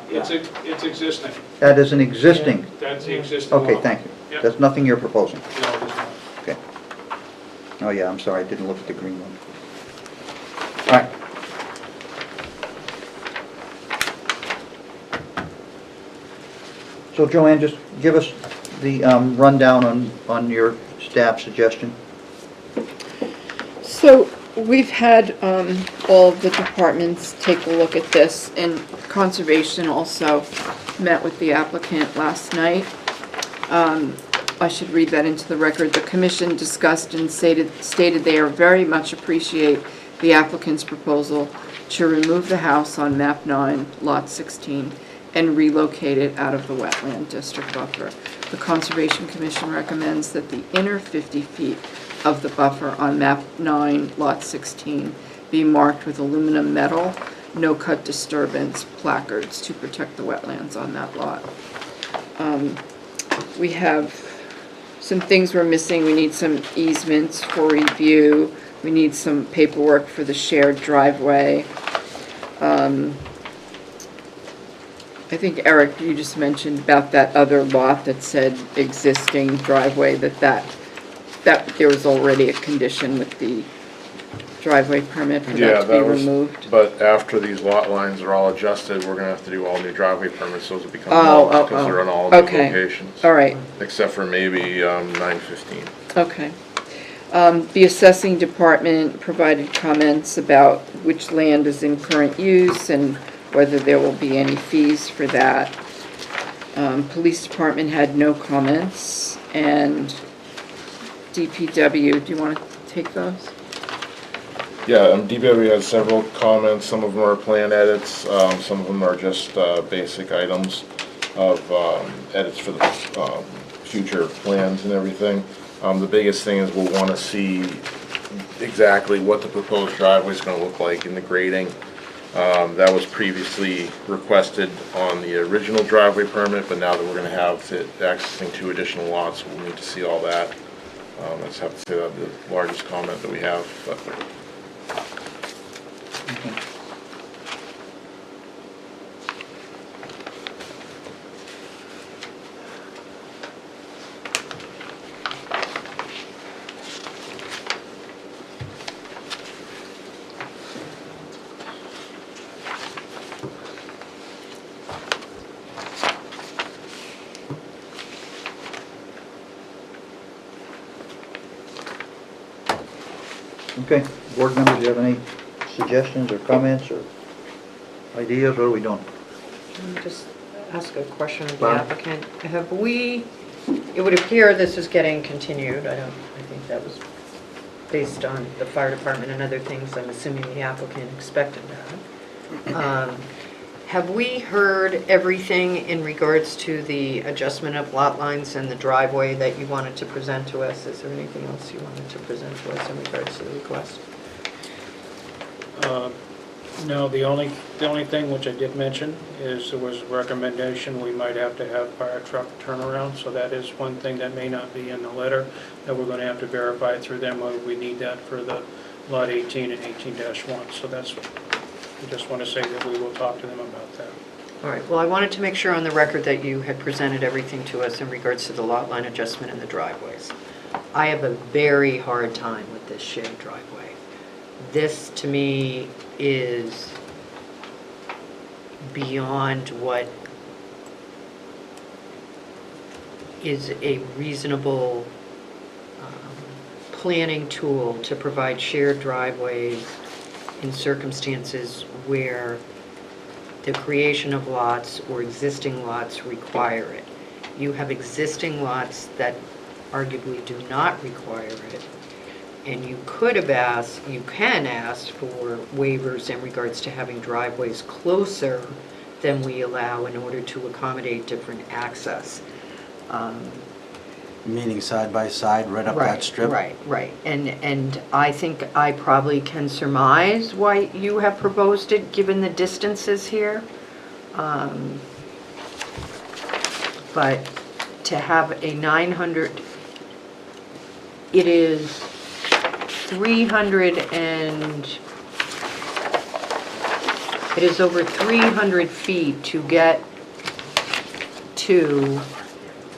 It's existing.
That is an existing?
That's the existing
Okay,
lot.
thank you.
Yep.
That's nothing you're proposing?
No, it is not.
Okay. Oh, yeah, I'm sorry, I didn't look at the green one. All right. So Joanne, just give us the rundown on your staff suggestion.
So we've had all of the departments take a look at this, and Conservation also met with the applicant last night. I should read that into the record. The commission discussed and stated they are very much appreciate the applicant's proposal to remove the house on map 9, lot 16, and relocate it out of the wetland district buffer. The Conservation Commission recommends that the inner 50 feet of the buffer on map 9, lot 16 be marked with aluminum metal, no cut disturbance placards to protect the wetlands on that lot. We have some things we're missing. We need some easements for review. We need some paperwork for the shared driveway. I think, Eric, you just mentioned about that other lot that said existing driveway, that there was already a condition with the driveway permit for that to be removed.
But after these lot lines are all adjusted, we're gonna have to do all new driveway permits, those will become null, because they're in all new locations.
All right.
Except for maybe 915.
Okay. The assessing department provided comments about which land is in current use and whether there will be any fees for that. Police department had no comments, and DPW, do you want to take those?
Yeah, DPW has several comments. Some of them are plan edits, some of them are just basic items of edits for the future plans and everything. The biggest thing is we'll want to see exactly what the proposed driveway is going to look like in the grading. That was previously requested on the original driveway permit, but now that we're going to have it accessing 2 additional lots, we'll need to see all that. I just have to say that the largest comment that we have. But
Okay, board members, do you have any suggestions or comments or ideas? What are we doing?
Let me just ask a question of the
Bob?
applicant. Have we, it would appear this is getting continued. I think that was based on the fire department and other things. I'm assuming the applicant expected that. Have we heard everything in regards to the adjustment of lot lines and the driveway that you wanted to present to us? Is there anything else you wanted to present to us in regards to the request?
No, the only thing which I did mention is there was a recommendation we might have to have fire truck turnaround, so that is one thing that may not be in the letter, that we're going to have to verify through them whether we need that for the lot 18 and 18-1. So that's, I just want to say that we will talk to them about that.
All right, well, I wanted to make sure on the record that you had presented everything to us in regards to the lot line adjustment and the driveways. I have a very hard time with this shared driveway. This, to me, is beyond what is a reasonable planning tool to provide shared driveways in circumstances where the creation of lots or existing lots require it. You have existing lots that arguably do not require it, and you can ask for waivers in regards to having driveways closer than we allow in order to accommodate different access.
Meaning side by side, right up that strip?
Right. And I think I probably can surmise why you have proposed it, given the distances here. But to have a 900, it is 300 and, it is over 300 feet to get to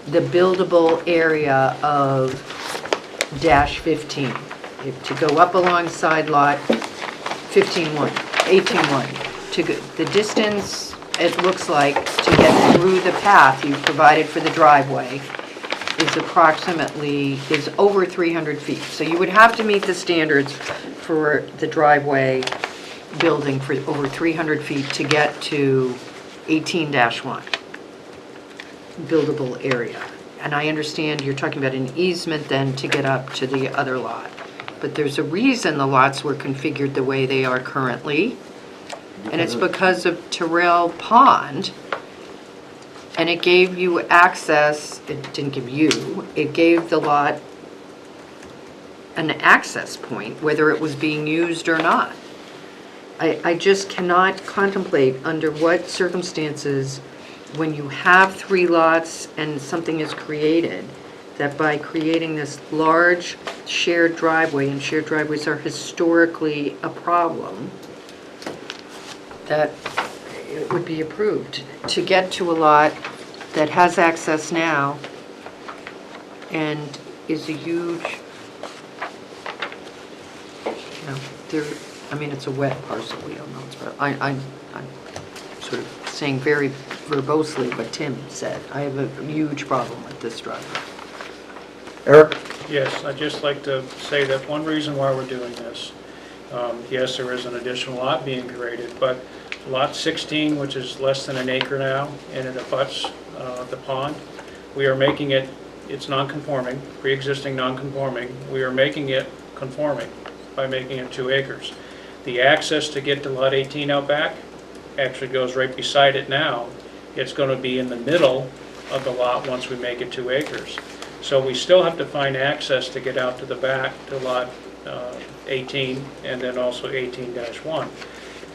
the buildable area of dash 15. To go up alongside lot 15-1, 18-1. The distance, it looks like, to get through the path you've provided for the driveway is over 300 feet. So you would have to meet the standards for the driveway building for over 300 feet to get to 18-1. Buildable area. And I understand you're talking about an easement then to get up to the other lot. But there's a reason the lots were configured the way they are currently, and it's because of Terrell Pond, and it gave you access, it didn't give you, it gave the lot an access point, whether it was being used or not. I just cannot contemplate under what circumstances, when you have 3 lots and something is created, that by creating this large shared driveway, and shared driveways are historically a problem, that it would be approved. To get to a lot that has access now and is a huge, it's a wet parcel, we don't know. I'm sort of saying very verbosely what Tim said. I have a huge problem with this driveway.
Eric?
Yes, I'd just like to say that one reason why we're doing this, yes, there is an additional lot being created, but lot 16, which is less than an acre now, and it abuts the pond, we are making it, it's non-conforming, pre-existing non-conforming, we are making it conforming by making it 2 acres. The access to get to lot 18 out back actually goes right beside it now. It's going to be in the middle of the lot once we make it 2 acres. So we still have to find access to get out to the back to lot 18 and then also 18-1.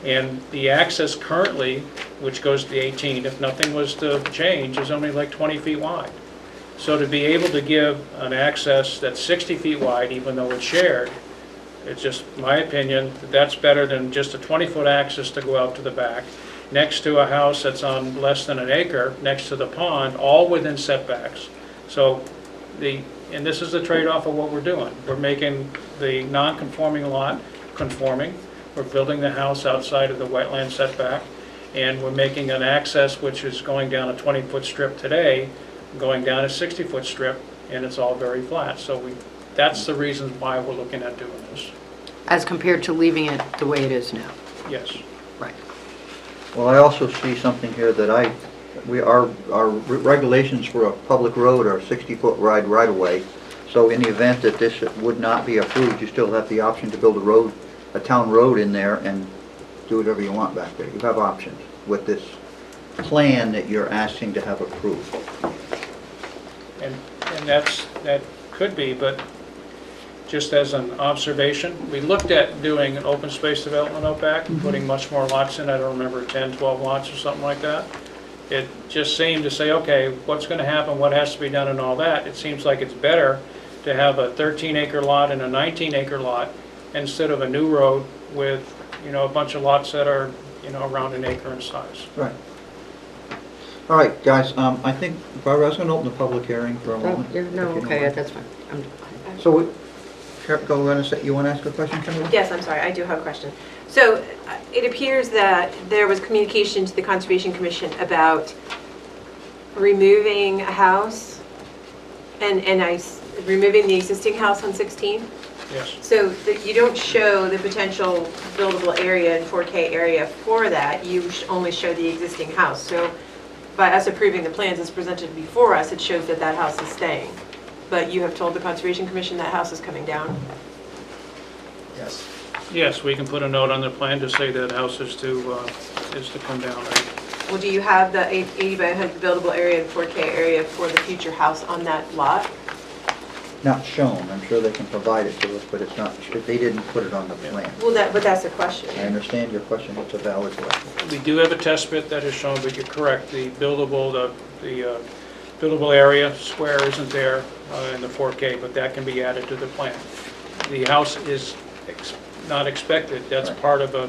And the access currently, which goes to the 18, if nothing was to change, is only like 20 feet wide. So to be able to give an access that's 60 feet wide, even though it's shared, it's just my opinion that that's better than just a 20-foot access to go out to the back, next to a house that's on less than an acre, next to the pond, all within setbacks. So and this is the trade-off of what we're doing. We're making the non-conforming lot conforming. We're building the house outside of the wetland setback, and we're making an access which is going down a 20-foot strip today, going down a 60-foot strip, and it's all very flat. So that's the reason why we're looking at doing this.
As compared to leaving it the way it is now.
Yes.
Right.
Well, I also see something here that our regulations for a public road are 60-foot wide right-of-way. So in the event that this would not be approved, you still have the option to build a town road in there and do whatever you want back there. You have options with this plan that you're asking to have approved.
And that could be, but just as an observation, we looked at doing an open space development out back, putting much more lots in. I don't remember, 10, 12 lots or something like that. It just seemed to say, okay, what's going to happen, what has to be done and all that. It seems like it's better to have a 13-acre lot and a 19-acre lot instead of a new road with, a bunch of lots that are, around an acre in size.
Right. All right, guys, I think, Barbara, I was going to open the public hearing for a moment.
That's fine.
So, you want to ask a question, Kimberly?
Yes, I'm sorry, I do have a question. So it appears that there was communication to the Conservation Commission about removing a house And removing the existing house on 16?
Yes.
So you don't show the potential buildable area and 4K area for that, you only show the existing house. So by us approving the plans as presented before us, it shows that that house is staying. But you have told the Conservation Commission that house is coming down?
Yes.
Yes, we can put a note on the plan to say that house is to come down, right?
Well, do you have the 80 by 100 buildable area and 4K area for the future house on that lot?
Not shown, I'm sure they can provide it to us, but it's not, they didn't put it on the plan.
Well, but that's the question.
I understand your question, it's a valid question.
We do have a test bit that is shown, but you're correct, the buildable area square isn't there in the 4K, but that can be added to the plan. The house is not expected, that's part of a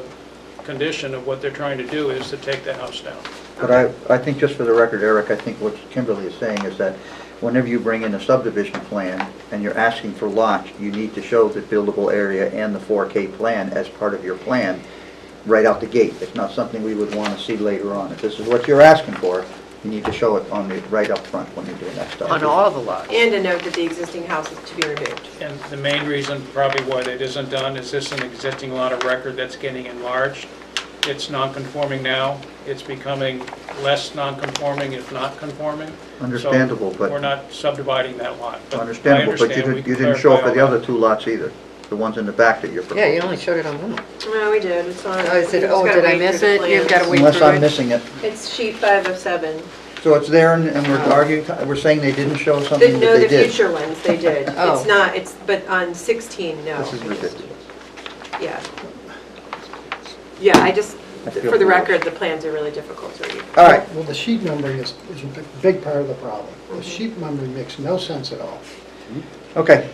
condition of what they're trying to do is to take the house down.
But I think just for the record, Eric, I think what Kimberly is saying is that whenever you bring in a subdivision plan and you're asking for lots, you need to show the buildable area and the 4K plan as part of your plan right out the gate. It's not something we would want to see later on. If this is what you're asking for, you need to show it on the, right up front when you're doing that stuff.
On all the lots.
And a note that the existing house is to be removed.
And the main reason probably why that isn't done is this an existing lot of record that's getting enlarged. It's non-conforming now. It's becoming less non-conforming if not conforming.
Understandable,
So
but...
we're not subdividing that lot. But
Understandable, but you
we can
didn't show it
clarify
for the
all
other
that.
two lots either, the ones in the back that you're
Yeah,
proposing.
you only showed it on one.
No, we did, it's on.
Oh, is it,
you just
oh,
gotta
did I
wait
miss
through the
it? You've got to
plans.
wait
Unless
for
I'm
it.
missing it.
It's sheet 5 of 7.
So it's there and we're arguing, we're saying they didn't show something that
No,
they
the
did.
future ones, they did.
Oh.
It's not, but on 16, no.
This is ridiculous.
Yeah. Yeah, I just,
I feel
for the
for
record, the plans are really difficult to read.
All right,
Well, the sheet numbering is a big part of the problem. The sheet numbering makes no sense at all.
okay.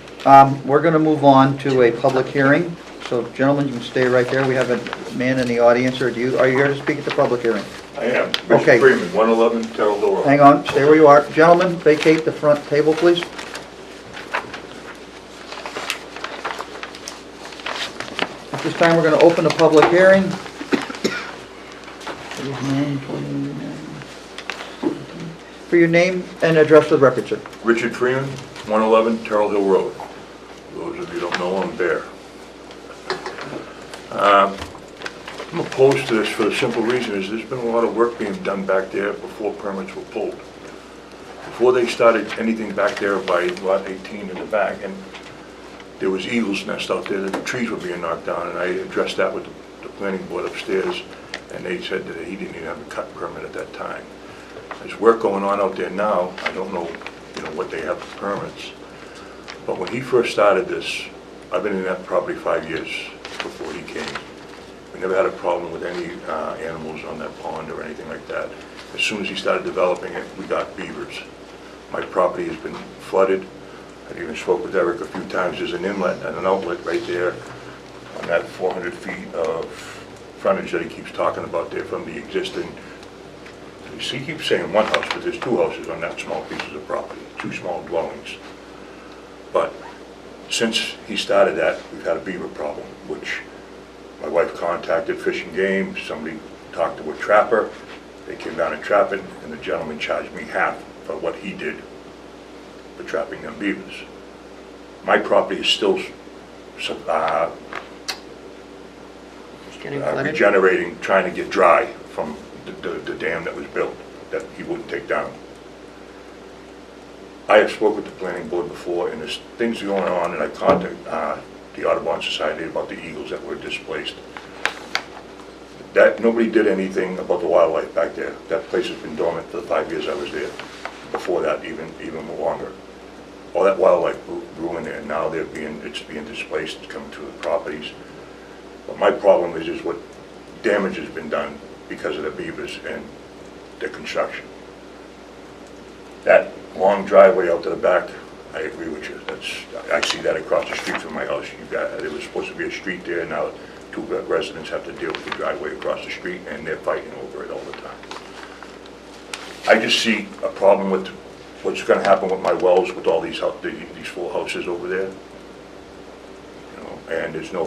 We're going to move on to a public hearing. So gentlemen, you can stay right there. We have a man in the audience, or are you here to speak at the public hearing?
I am.
Okay.
Richard Freeman, 111 Terrell Hill Road.
Hang on, stay where you are. Gentlemen, vacate the front table, please. At this time, we're going to open a public hearing. For your name and address for the record, sir.
Richard Freeman, 111 Terrell Hill Road. For those of you who don't know, I'm Bear. I'm opposed to this for the simple reason is there's been a lot of work being done back there before permits were pulled. Before they started anything back there by lot 18 in the back, and there was eagle's nest out there, the trees were being knocked down, and I addressed that with the planning board upstairs, and they said that he didn't even have a cut permit at that time. There's work going on out there now, I don't know, what they have for permits, but when he first started this, I've been in that property 5 years before he came. We never had a problem with any animals on that pond or anything like that. As soon as he started developing it, we got beavers. My property has been flooded. I've even spoke with Eric a few times. There's an inlet and an outlet right there on that 400 feet of frontage that he keeps talking about there from the existing. You see, he keeps saying one house, but there's two houses on that small pieces of property, two small dwellings. But since he started that, we've had a beaver problem, which my wife contacted Fish and Game, somebody talked to a trapper, they came down and trapped it, and the gentleman charged me half for what he did for trapping them beavers. My property is still regenerating, trying to get dry from the dam that was built, that he wouldn't take down. I have spoken with the planning board before, and there's things going on, and I contacted the Audubon Society about the eagles that were displaced. That nobody did anything about the wildlife back there. That place has been dormant for the 5 years I was there. Before that, even longer. All that wildlife grew in there. Now it's being displaced. It's coming to the properties. But my problem is what damage has been done because of the beavers and the construction. That long driveway out to the back, I agree with you. I see that across the street from my house. There was supposed to be a street there. Now two residents have to deal with the driveway across the street, and they're fighting over it all the time. I just see a problem with what's going to happen with my wells with all these full houses over there. And there's no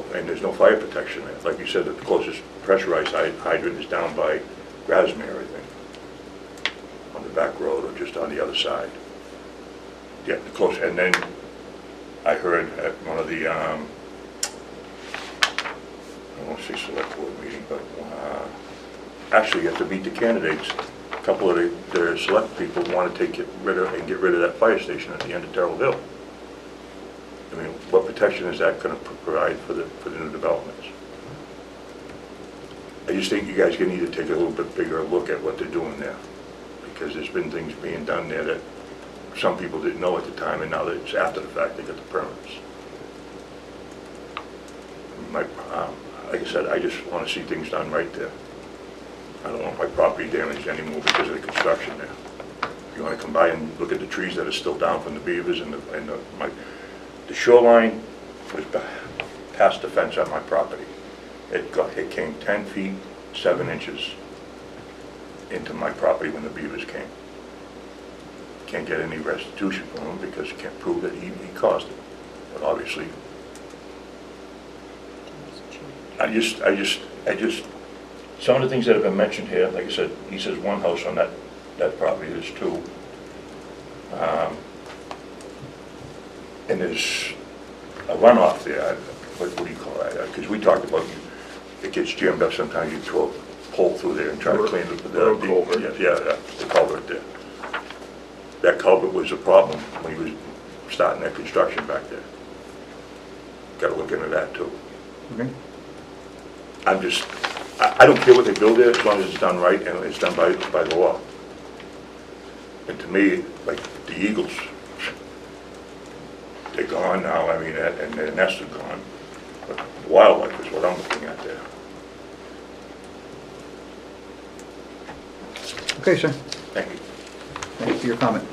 fire protection there. Like you said, the closest pressurized hydrant is down by Grasmere, I think, on the back road or just on the other side. Yeah, close, and then I heard at one of the, I won't say select board meeting, but actually you have to meet the candidates. A couple of the select people want to get rid of that fire station at the end of Terrell Hill. I mean, what protection is that going to provide for the new developments? I just think you guys need to take a little bit bigger look at what they're doing there, because there's been things being done there that some people didn't know at the time, and now that it's after the fact, they got the permits. Like I said, I just want to see things done right there. I don't want my property damaged anymore because of the construction there. If you want to come by and look at the trees that are still down from the beavers and the shoreline was past the fence on my property. It came 10 feet, 7 inches into my property when the beavers came. Can't get any restitution from him because you can't prove that he caused it. But obviously, I just, some of the things that have been mentioned here, like I said, he says one house on that property, there's two. And there's a runoff there, what do you call that? Because we talked about, it gets jammed up, sometimes you throw a pole through there and try to clean it. The culvert there. That culvert was a problem when he was starting that construction back there. Got to look into that too.
Okay.
I don't care what they build there as long as it's done right and it's done by the law. And to me, like the Eagles, they're gone now, I mean, and their nests are gone. But wildlife is what I'm looking at there.
Okay, sir.
Thank you.
Thank you for your comment.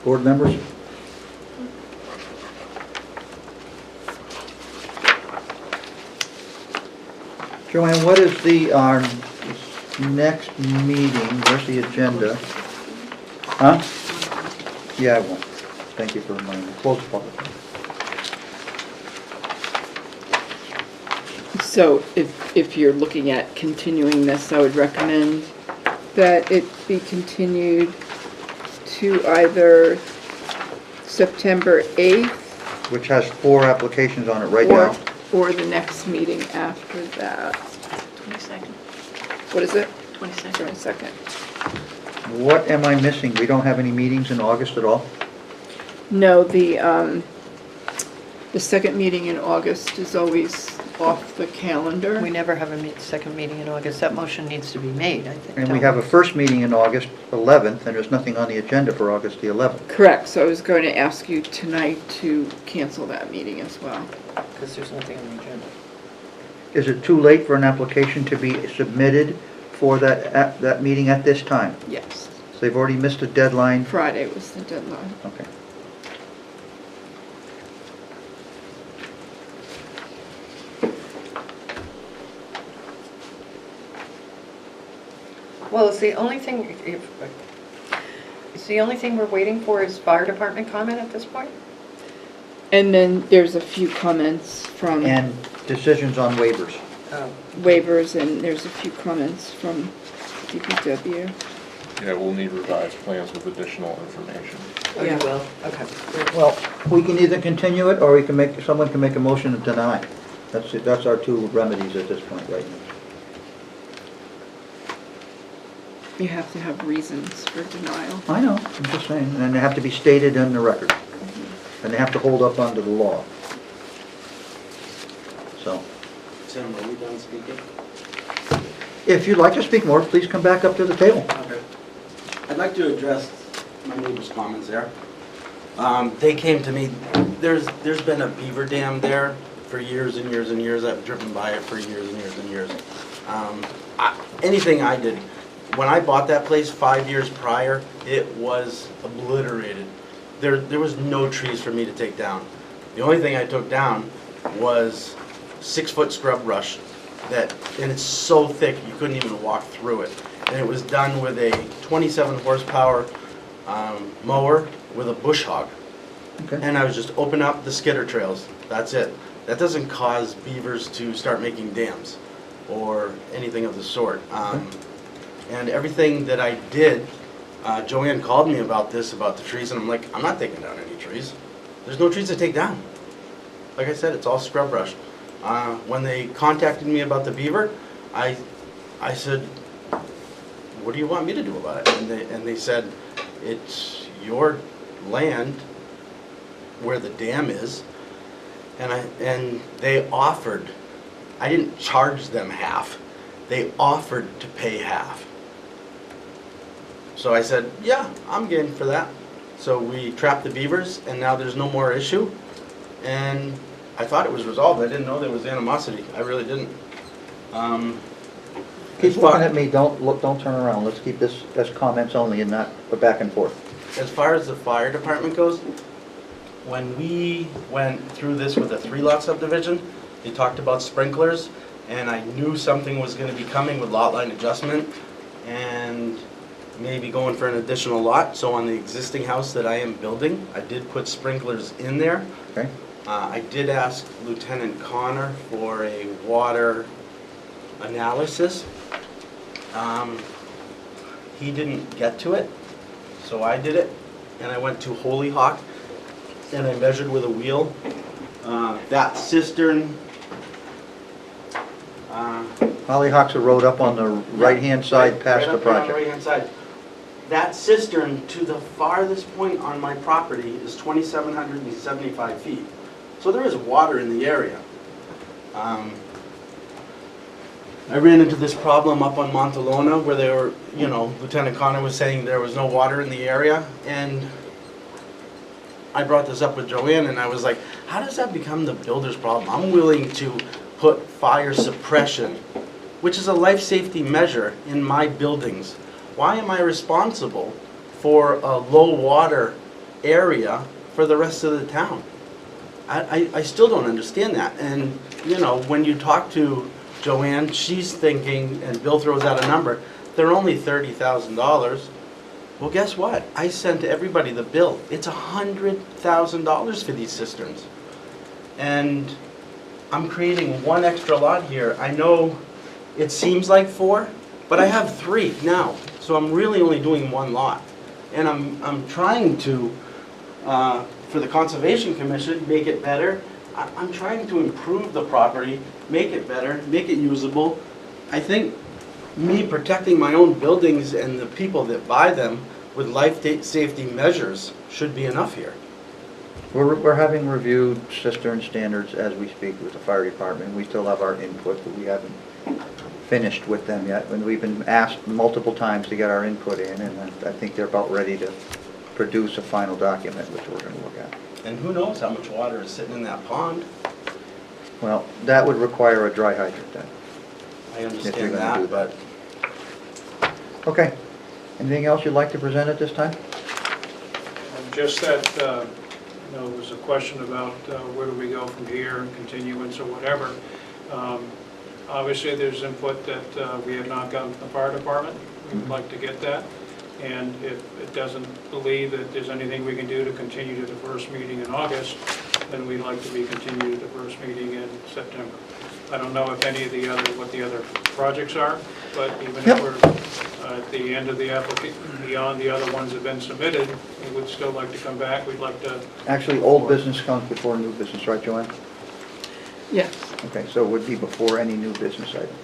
Board members? Joanne, what is our next meeting? Where's the agenda? Huh? Yeah, I won't. Thank you for reminding me. Close the public.
So if you're looking at continuing this, I would recommend that it be continued to either September 8th.
Which has 4 applications on it right now.
Or the next meeting after that.
22nd.
What is it?
22nd.
22nd.
What am I missing? We don't have any meetings in August at all?
No, the second meeting in August is always off the calendar.
We never have a second meeting in August. That motion needs to be made, I think.
And we have a first meeting in August 11th, and there's nothing on the agenda for August the 11th.
Correct, so I was going to ask you tonight to cancel that meeting as well.
Because there's nothing on the agenda.
Is it too late for an application to be submitted for that meeting at this time?
Yes.
So they've already missed a deadline?
Friday was the deadline.
Okay.
Well, it's the only thing, it's the only thing we're waiting for is fire department comment at this point?
And then there's a few comments from
And decisions on waivers.
waivers, and there's a few comments from DPW.
Yeah, we'll need revised plans with additional information.
Oh, you will? Okay.
Well, we can either continue it, or we can someone can make a motion to deny. That's it. That's our 2 remedies at this point right now.
You have to have reasons for denial.
I know, I'm just saying, and they have to be stated in the record. And they have to hold up under the law. So,
Tim, are we done speaking?
if you'd like to speak more, please come back up to the table.
Okay. I'd like to address my neighbor's comments there. They came to me, there's been a beaver dam there for years and years and years. I've driven by it for years and years and years. Anything I did, when I bought that place 5 years prior, it was obliterated. There was no trees for me to take down. The only thing I took down was 6-foot scrub brush and it's so thick you couldn't even walk through it. And it was done with a 27 horsepower mower with a bush hog.
Okay.
And I was just open up the skidder trails. That's it. That doesn't cause beavers to start making dams. or anything of the sort. And everything that I did, Joanne called me about this, about the trees, and I'm like, I'm not taking down any trees. There's no trees to take down. Like I said, it's all scrub brush. When they contacted me about the beaver, I said, what do you want me to do about it? And they said, it's your land where the dam is, and they offered, I didn't charge them half, they offered to pay half. So I said, yeah, I'm game for that. So we trapped the beavers, and now there's no more issue, and I thought it was resolved. I didn't know there was animosity. I really didn't.
Keep looking at me, don't turn around. Let's keep this as comments only and not go back and forth.
As far as the fire department goes, when we went through this with a 3-lot subdivision, they talked about sprinklers, and I knew something was going to be coming with lot line adjustment and maybe going for an additional lot. So on the existing house that I am building, I did put sprinklers in there.
Okay.
I did ask Lieutenant Connor for a water analysis. He didn't get to it, so I did it, and I went to Hollyhock, and I measured with a wheel. That cistern,
Hollyhock's a road up on the right-hand side past the
right up on the
project.
right-hand side. That cistern to the farthest point on my property is 2,775 feet. So there is water in the area. I ran into this problem up on Montalona where they were, you know, Lieutenant Connor was saying there was no water in the area, and I brought this up with Joanne, and I was like, how does that become the builder's problem? I'm willing to put fire suppression, which is a life safety measure, in my buildings. Why am I responsible for a low water area for the rest of the town? I still don't understand that. And, you know, when you talk to Joanne, she's thinking, and Bill throws out a number, they're only $30,000. Well, guess what? I sent everybody the bill. It's $100,000 for these cisterns. And I'm creating one extra lot here. I know it seems like 4, but I have 3 now. So I'm really only doing 1 lot. And I'm trying to, for the Conservation Commission, make it better. I'm trying to improve the property, make it better, make it usable. I think me protecting my own buildings and the people that buy them with life safety measures should be enough here.
We're having reviewed cistern standards as we speak with the fire department. We still have our input, but we haven't finished with them yet. And we've been asked multiple times to get our input in, and I think they're about ready to produce a final document, which we're going to look at.
And who knows how much water is sitting in that pond?
Well, that would require a dry hydrant then.
I
if you're
understand
gonna do
that, but
Okay. Anything else you'd like to present at this time?
Just that, you know, there was a question about where do we go from here, and continuance or whatever. Obviously, there's input that we have not gotten from the fire department. We would like to get that. And if it doesn't believe that there's anything we can do to continue to the first meeting in August, then we'd like to be continued to the first meeting in September. I don't know if any of the other, what the other projects are, but even if we're at the end of the application, beyond the other ones have been submitted, we would still like to come back. We'd like to.
Actually, old business comes before new business, right, Joanne?
Yes.
Okay, so it would be before any new business item.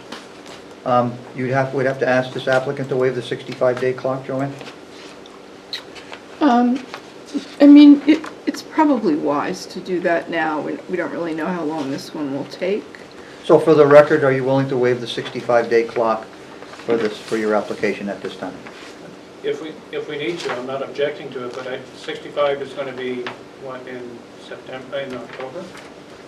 We'd have to ask this applicant to waive the 65-day clock, Joanne?
I mean, it's probably wise to do that now. We don't really know how long this one will take.
So for the record, are you willing to waive the 65-day clock for your application at this time?
If we need to, I'm not objecting to it, but 65 is going to be, what, in September, in October?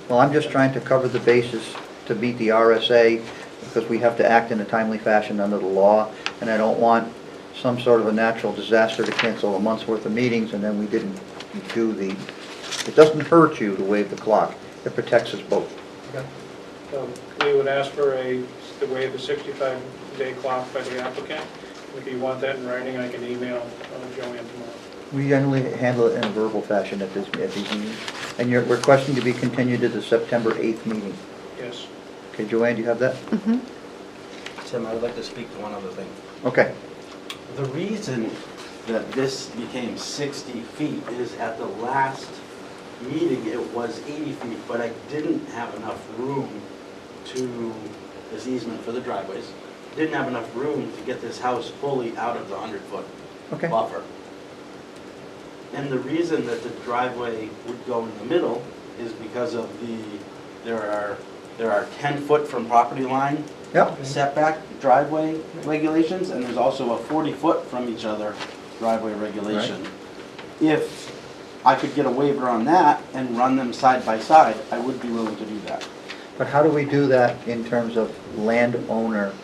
Well, I'm just trying to cover the bases to meet the RSA, because we have to act in a timely fashion under the law, and I don't want some sort of a natural disaster to cancel a month's worth of meetings, and then we didn't do the, it doesn't hurt you to waive the clock. It protects us both.
Okay. So we would ask for to waive the 65-day clock by the applicant. If you want that in writing, I can email Joanne tomorrow.
We generally handle it in a verbal fashion at these meetings. And you're requesting to be continued to the September 8th meeting.
Yes.
Okay, Joanne, do you have that?
Mm-hmm.
Tim, I would like to speak to one other thing.
Okay.
The reason that this became 60 feet is at the last meeting, it was 80 feet, but I didn't have enough room to, this easement for the driveways, didn't have enough room to get this house fully out of the 100-foot
Okay.
buffer. And the reason that the driveway would go in the middle is because of there are 10-foot from property line
Yep.
setback driveway regulations, and there's also a 40-foot from each other driveway regulation. If I could get a waiver on that and run them side by side, I would be willing to do that.
But how do we do that in terms of landowner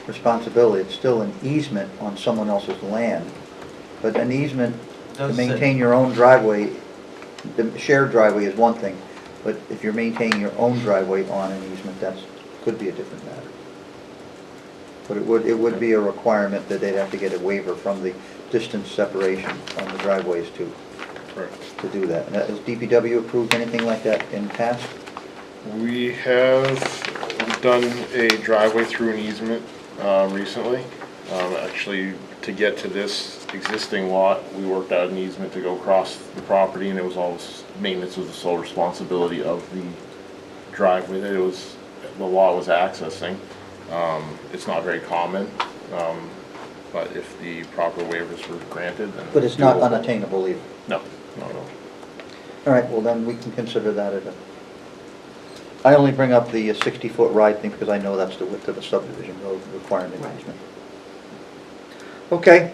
responsibility? It's still an easement on someone else's land, but an easement to
Does
maintain your own driveway, the shared driveway is one thing, but if you're maintaining your own driveway on an easement, that's, could be a different matter. But it would be a requirement that they'd have to get a waiver from the distance separation on the driveways to do that. Now, has DPW approved anything like that in the past?
We have done a driveway through an easement recently. Actually, to get to this existing lot, we worked out an easement to go across the property, and it was all, maintenance was the sole responsibility of the driveway that the law was accessing. It's not very common, but if the proper waivers were granted, then...
But it's not unattainable either?
No, not at all.
All right, well then we can consider that as a... I only bring up the 60-foot wide thing because I know that's the width of a subdivision road requirement easement. Okay,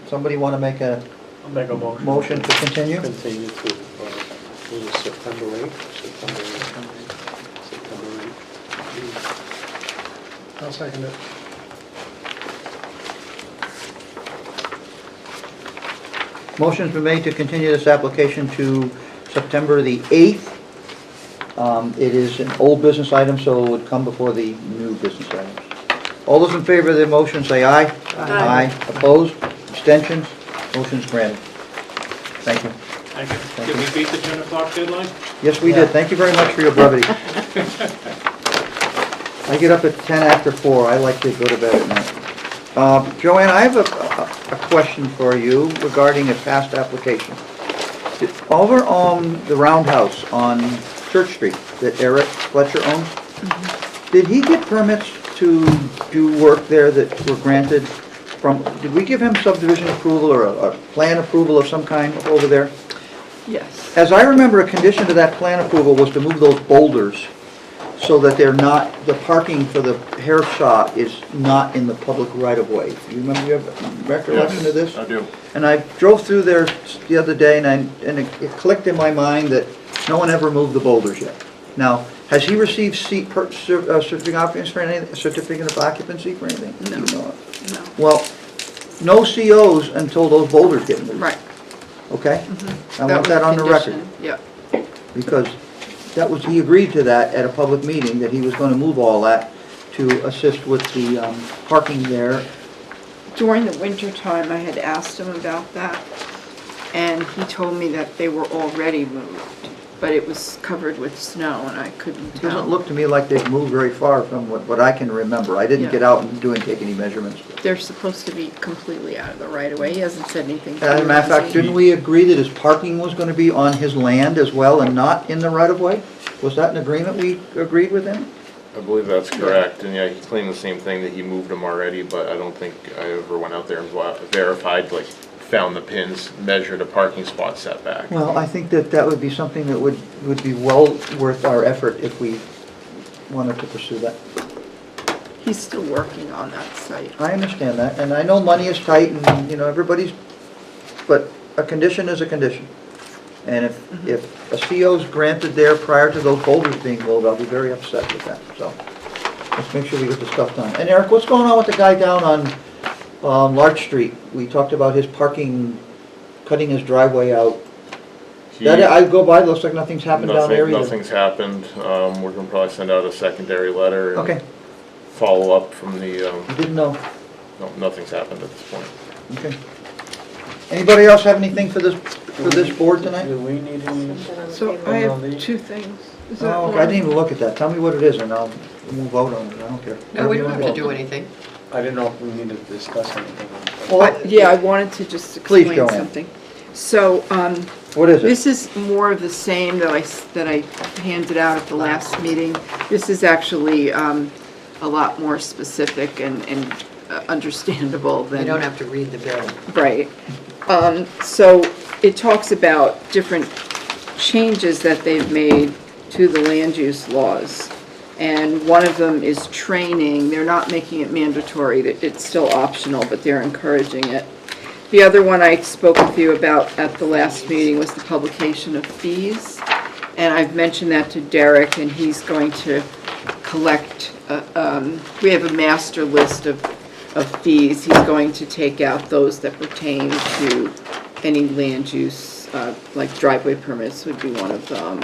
somebody want to make a...
I'll make a motion.
Motion to continue?
Continue to, was it September 8th? September 8th.
I'll second it.
Motion's been made to continue this application to September the 8th. It is an old business item, so it would come before the new business items. All those in favor of the motion say aye.
Aye.
Opposed? Abstentions? Motion's granted. Thank you.
Thank you. Did we beat the 10 o'clock deadline?
Yes, we did. Thank you very much for your brevity. I get up at 10 after 4. I like to go to bed at night. Joanne, I have a question for you regarding a past application. Over on the roundhouse on Church Street that Eric Fletcher owns, did he get permits to do work there that were granted from, did we give him subdivision approval or a plan approval of some kind over there?
Yes.
As I remember, a condition to that plan approval was to move those boulders so that they're not, the parking for the hair shop is not in the public right-of-way. You remember, you have recollection of this?
I do.
And I drove through there the other day and it clicked in my mind that no one ever moved the boulders yet. Now, has he received certificate of occupancy for anything?
No.
You know of?
No.
Well, no COs until those boulders get moved.
Right.
Okay? I
That
want
was
that
a
on the record.
condition. Yep.
Because that was, he agreed to that at a public meeting, that he was going to move all that to assist with the parking there.
During the winter time, I had asked him about that, and he told me that they were already moved, but it was covered with snow, and I couldn't
It
tell.
doesn't look to me like they've moved very far from what I can remember. I didn't
Yeah.
get out and take any measurements.
They're supposed to be completely out of the right of way. He hasn't said anything.
As a matter of fact, didn't we agree that his parking was going to be on his land as well and not in the right of way? Was that an agreement we agreed with him?
I believe that's correct, and yeah, he claimed the same thing, that he moved them already, but I don't think I ever went out there and verified, like, found the pins, measured a parking spot setback.
Well, I think that would be something that would be well worth our effort if we wanted to pursue that.
He's still working on that site.
I understand that, and I know money is tight and, you know, everybody's, but a condition is a condition. And if a CO's granted there prior to those boulders being moved, I'll be very upset with that, so let's make sure we get the stuff done. And Eric, what's going on with the guy down on Larch Street? We talked about his parking, cutting his driveway out. I go by, looks like nothing's happened down there either.
Nothing's happened. We're gonna probably send out a secondary letter.
Okay.
And follow up from the,
You didn't know?
no, nothing's happened at this point.
Okay. Anybody else have anything for this board tonight?
Do we need any?
So I have two things.
Oh, I didn't even look at that. Tell me what it is and we'll vote on it. I don't care.
No, we don't have to
Whatever you
do
want
anything.
I didn't know if we needed to discuss anything.
Yeah, I wanted to just
Please,
explain
Joanne.
something. So,
What is it?
this is more of the same that I handed out at the last meeting. This is actually a lot more specific and understandable than.
You don't have to read the bill.
Right. So it talks about different changes that they've made to the land use laws. And one of them is training. They're not making it mandatory. It's still optional, but they're encouraging it. The other one I spoke with you about at the last meeting was the publication of fees. And I've mentioned that to Derek, and he's going to collect, we have a master list of fees. He's going to take out those that pertain to any land use, like driveway permits would be one of them,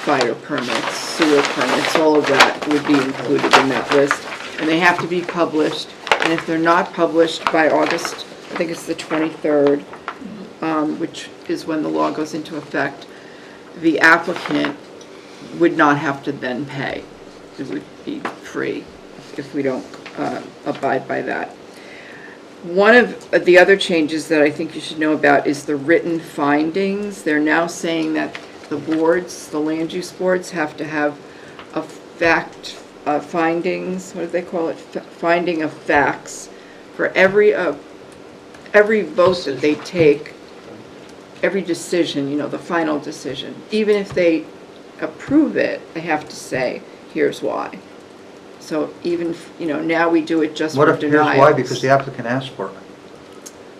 fire permits, sewer permits, all of that would be included in that list. And they have to be published, and if they're not published by August, I think it's the 23rd, which is when the law goes into effect, the applicant would not have to then pay. It would be free if we don't abide by that. One of the other changes that I think you should know about is the written findings. They're now saying that the boards, the land use boards, have to have a findings, what do they call it? Finding of facts for every vote that they take, every decision, the final decision. Even if they approve it, they have to say, here's why. So even, now we do it just
What
for
if, here's
denials.
why? Because the applicant asked for it.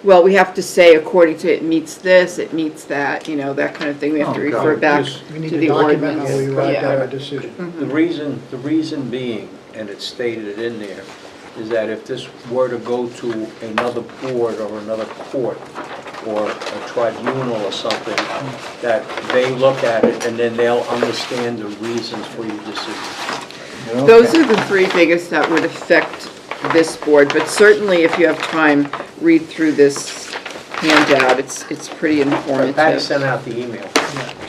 Well, we have to say according to it meets this, it meets that, that kind of thing. We have to
Oh,
refer
God.
back
We need
to
to
the
document
ordinance.
how we arrived
Yeah.
at our decision.
The reason being, and it's stated in there, is that if this were to go to another board or another court or a tribunal or something, that they look at it and then they'll understand the reasons for your decision.
Those are the three biggest that would affect this board, but certainly if you have time, read through this handout. It's pretty
Patty
informative.
sent out the email.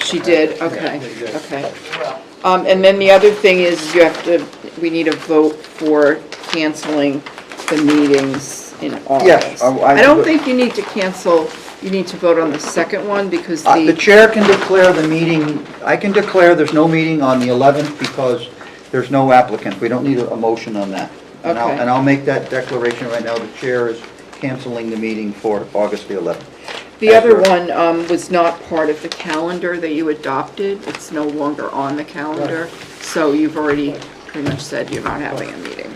She did? Okay,
they did.
okay. And then the other thing is we need a vote for canceling the meetings in August.
Yes,
I don't think you need to cancel, you need to vote on the second one because
The chair can declare the meeting, I can declare there's no meeting on the 11th because there's no applicant. We don't need a motion on that. And
Okay.
I'll make that declaration right now. The chair is canceling the meeting for August the 11th.
The other one was not part of the calendar that you adopted. It's no longer on the calendar. So you've already pretty much said you're not having a meeting.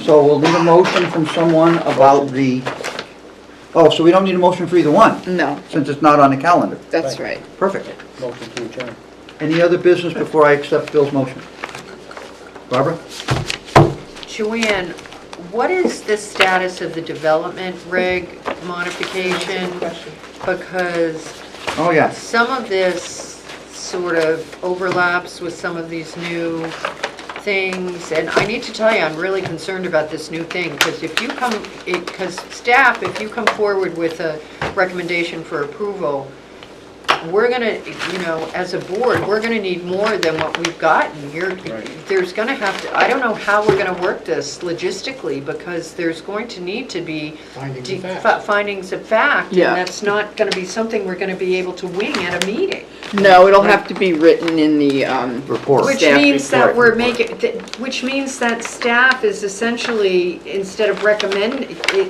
So we'll need a motion from someone about so we don't need a motion for either one,
No,
since it's not on the calendar.
that's right.
Perfect.
Motion to adjourn.
Any other business before I accept Bill's motion? Barbara?
Joanne, what is the status of the development reg modification? Because
Oh, yeah.
some of this sort of overlaps with some of these new things, and I need to tell you, I'm really concerned about this new thing, because if you come forward with a recommendation for approval, we're gonna, as a board, we're gonna need more than what we've gotten. There's gonna have to, I don't know how we're gonna work this logistically, because there's going to need to be findings of fact, and
Yeah.
that's not gonna be something we're gonna be able to wing at a meeting.
No, it'll have to be written in the
report.
Which
staff
means that
report.
we're making, which means that staff is essentially, instead of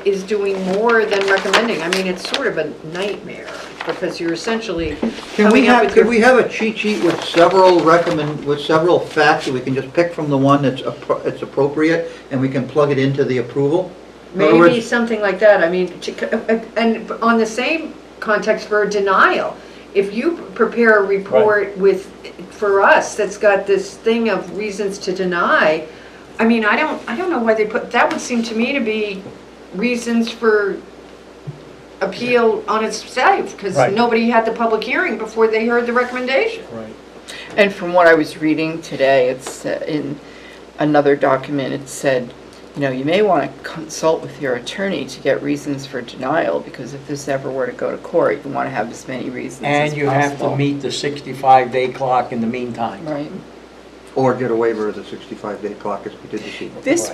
is doing more than recommending. I mean, it's sort of a nightmare, because you're essentially coming up with
Could we have a cheat sheet with several facts that we can just pick from the one that's appropriate, and we can plug it into the approval? In other
Maybe
words-
something like that. I mean, and on the same context for denial, if you prepare a report for us that's got this thing of reasons to deny, I mean, I don't know why they that would seem to me to be reasons for appeal on itself, because
Right.
nobody had the public hearing before they heard the recommendation.
Right.
And from what I was reading today, it's in another document, it said you may want to consult with your attorney to get reasons for denial, because if this ever were to go to court, you want to have as many reasons as
And
possible.
you have to meet the 65-day clock in the meantime.
Right.
Or get a waiver of the 65-day clock as we did this evening.
This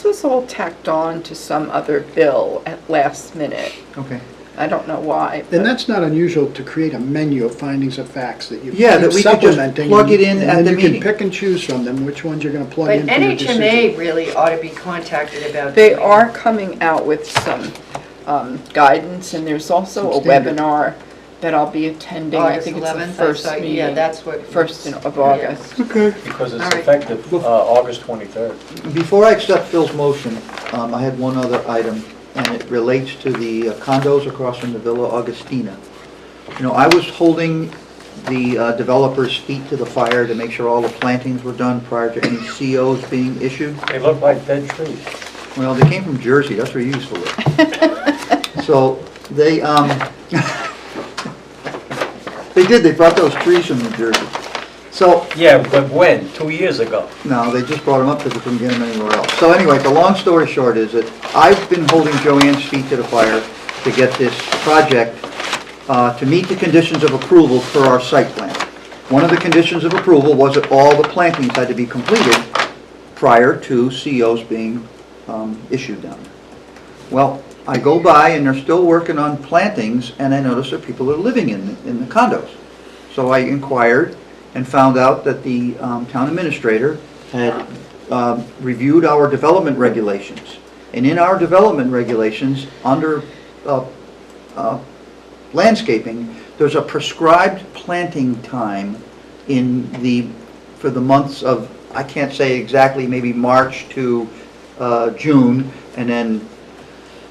was all tacked on to some other bill at last minute.
Okay.
I don't know why.
And that's not unusual to create a menu of findings of facts that you
Yeah, that
keep
we could just
supplementing,
plug it in
and
at
then
the
you can
meeting.
pick and choose from them which ones you're going to plug
But
in for your decision.
NHMA really ought to be contacted about.
They
doing-
are coming out with some guidance, and there's also a
Some standard.
webinar that I'll be attending. I
August
think it's the
11th, I
first
saw-
meeting.
yeah, that's what-
First of August.
Okay.
Because it's
All right.
effective August 23rd.
Before I accept Phil's motion, I had one other item, and it relates to the condos across from the Villa Augustina. I was holding the developers' feet to the fire to make sure all the plantings were done prior to any COs being issued.
They look like dead trees.
Well, they came from Jersey, that's where you used to live. So they, they brought those trees from New Jersey. So,
Yeah, but when? 2 years ago.
no, they just brought them up because they couldn't get them anywhere else. So anyway, the long story short is that I've been holding Joanne's feet to the fire to get this project to meet the conditions of approval for our site plan. One of the conditions of approval was that all the plantings had to be completed prior to COs being issued down there. Well, I go by and they're still working on plantings, and I notice that people are living in the condos. So I inquired and found out that the town administrator had reviewed our development regulations. And in our development regulations, under landscaping, there's a prescribed planting time for the months of, I can't say exactly, maybe March to June, and then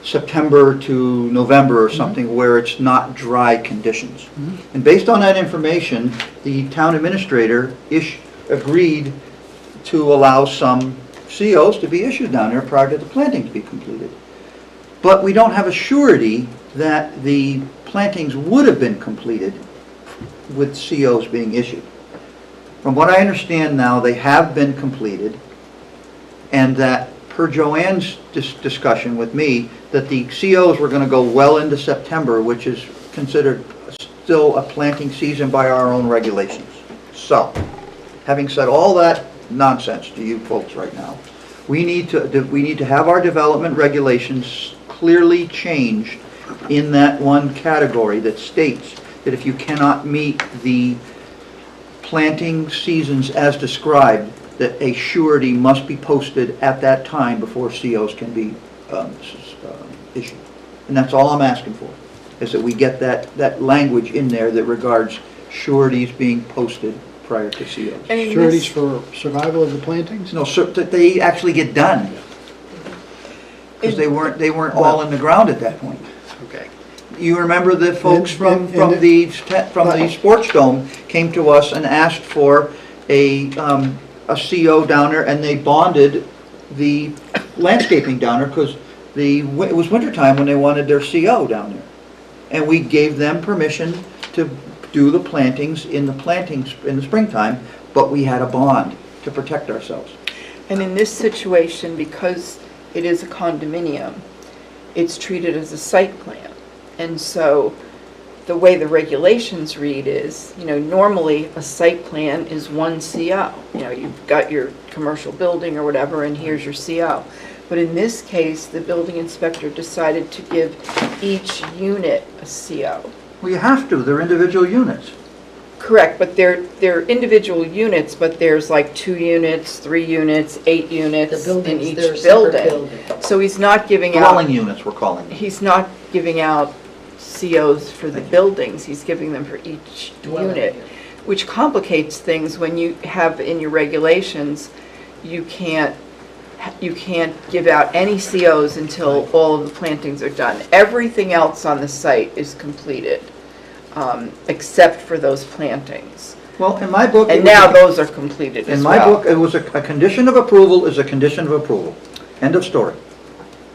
September to November or something, where it's not dry conditions. And based on that information, the town administrator agreed to allow some COs to be issued down there prior to the planting to be completed. But we don't have a surety that the plantings would have been completed with COs being issued. From what I understand now, they have been completed, and that per Joanne's discussion with me, that the COs were going to go well into September, which is considered still a planting season by our own regulations. So, having said all that nonsense to you folks right now, we need to have our development regulations clearly changed in that one category that states that if you cannot meet the planting seasons as described, that a surety must be posted at that time before COs can be issued. And that's all I'm asking for, is that we get that language in there that regards sureties being posted prior to COs.
Sureties for survival of the plantings?
No, that they actually get done. Because they weren't all in the ground at that point.
Okay.
You remember the folks from
and
the sports dome came to us and asked for a CO down there, and they bonded the landscaping down there because it was wintertime when they wanted their CO down there. And we gave them permission to do the plantings in the springtime, but we had a bond to protect ourselves.
And in this situation, because it is a condominium, it's treated as a site plan. And so the way the regulations read is, normally a site plan is one CO. You've got your commercial building or whatever, and here's your CO. But in this case, the building inspector decided to give each unit a CO.
Well, you have to, they're individual units.
Correct, but they're individual units, but there's like 2 units, 3 units, 8 units
The
in
buildings,
each
they're separate
building. So he's not giving out...
Dwelling units, we're calling them.
He's not giving out COs for the buildings, he's giving them for each
Dwelling
unit,
unit.
which complicates things when you have in your regulations, you can't give out any COs until all of the plantings are done. Everything else on the site is completed, except for those plantings.
Well, in my book...
And now those are completed as
In
well.
my book, it was a condition of approval is a condition of approval. End of story.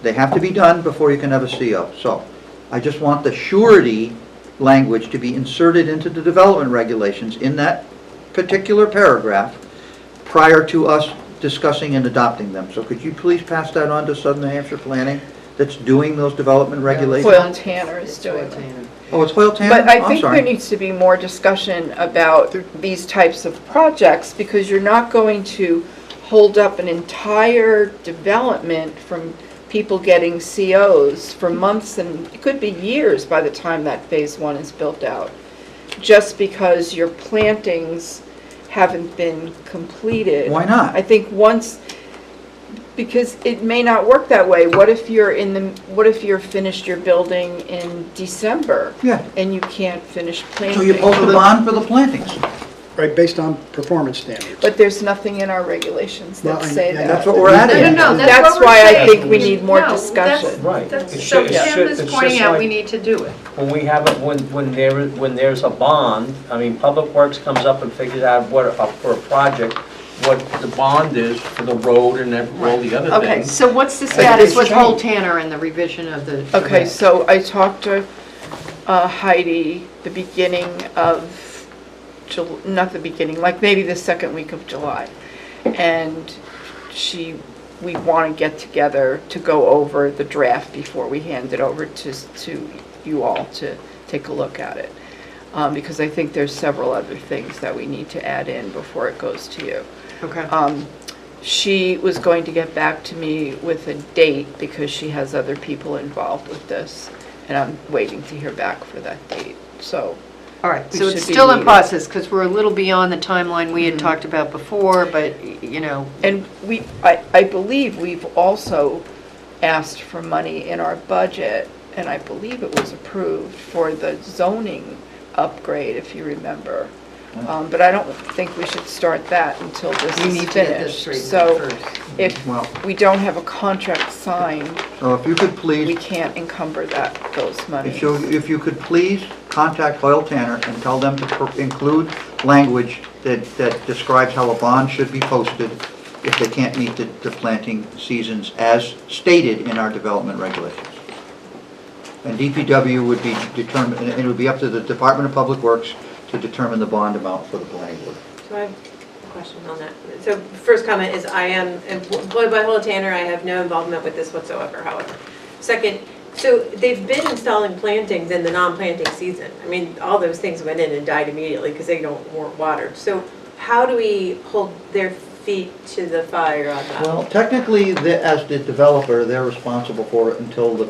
They have to be done before you can have a CO. So, I just want the surety language to be inserted into the development regulations in that particular paragraph prior to us discussing and adopting them. So could you please pass that on to Southern New Hampshire Planning that's doing those development regulations?
Hoyle Tanner is doing it.
Oh, it's Hoyle Tanner?
But I
I'm
think
sorry.
there needs to be more discussion about these types of projects, because you're not going to hold up an entire development from people getting COs for months, and it could be years by the time that phase one is built out, just because your plantings haven't been completed.
Why not?
I think once, because it may not work that way. What if you're finished your building in December?
Yeah.
And you can't finish planting?
So you post a bond for the plantings.
Right, based on performance standards.
But there's nothing in our regulations that
Well,
say
and
that.
That's what we're adding.
No,
That's
what we're
why I
saying.
think we need more
No,
discussion.
Right.
That's,
It
so
should-
Tim
it's
is
just
pointing out
like-
we need to do it.
When we have it, when there's a bond, I mean, Public Works comes up and figures out what, for a project, what the bond is for the road and all the other
Okay,
things.
so what's the
Like,
status
it's
with Holt
changed.
Tanner and the revision of the?
Okay, so I talked to Heidi the beginning of, not the beginning, like maybe the second week of July. And we want to get together to go over the draft before we hand it over to you all to take a look at it. Because I think there's several other things that we need to add in before it goes to you.
Okay.
She was going to get back to me with a date because she has other people involved with this, and I'm waiting to hear back for that date, so.
All right,
we
so
should
it's
be
still in
meeting.
process, because we're a little beyond the timeline we had talked about before, but, you know.
And I believe we've also asked for money in our budget, and I believe it was approved for the zoning upgrade, if you remember. But I don't think we should start that until this
We
is
need to get this
finished.
straightened
So
first.
if
Well-
we don't have a contract signed,
So if you could please.
we can't encumber those monies.
If you could please contact Hoyle Tanner and tell them to include language that describes how a bond should be posted if they can't meet the planting seasons as stated in our development regulations. And DPW would be determined, and it would be up to the Department of Public Works to determine the bond amount for the planning board.
So I have a question on that. So first comment is I am employed by Hoyle Tanner. I have no involvement with this whatsoever, however. Second, so they've been installing plantings in the non-planting season. I mean, all those things went in and died immediately because they weren't watered. So how do we hold their feet to the fire on that?
Well, technically, as the developer, they're responsible for it until the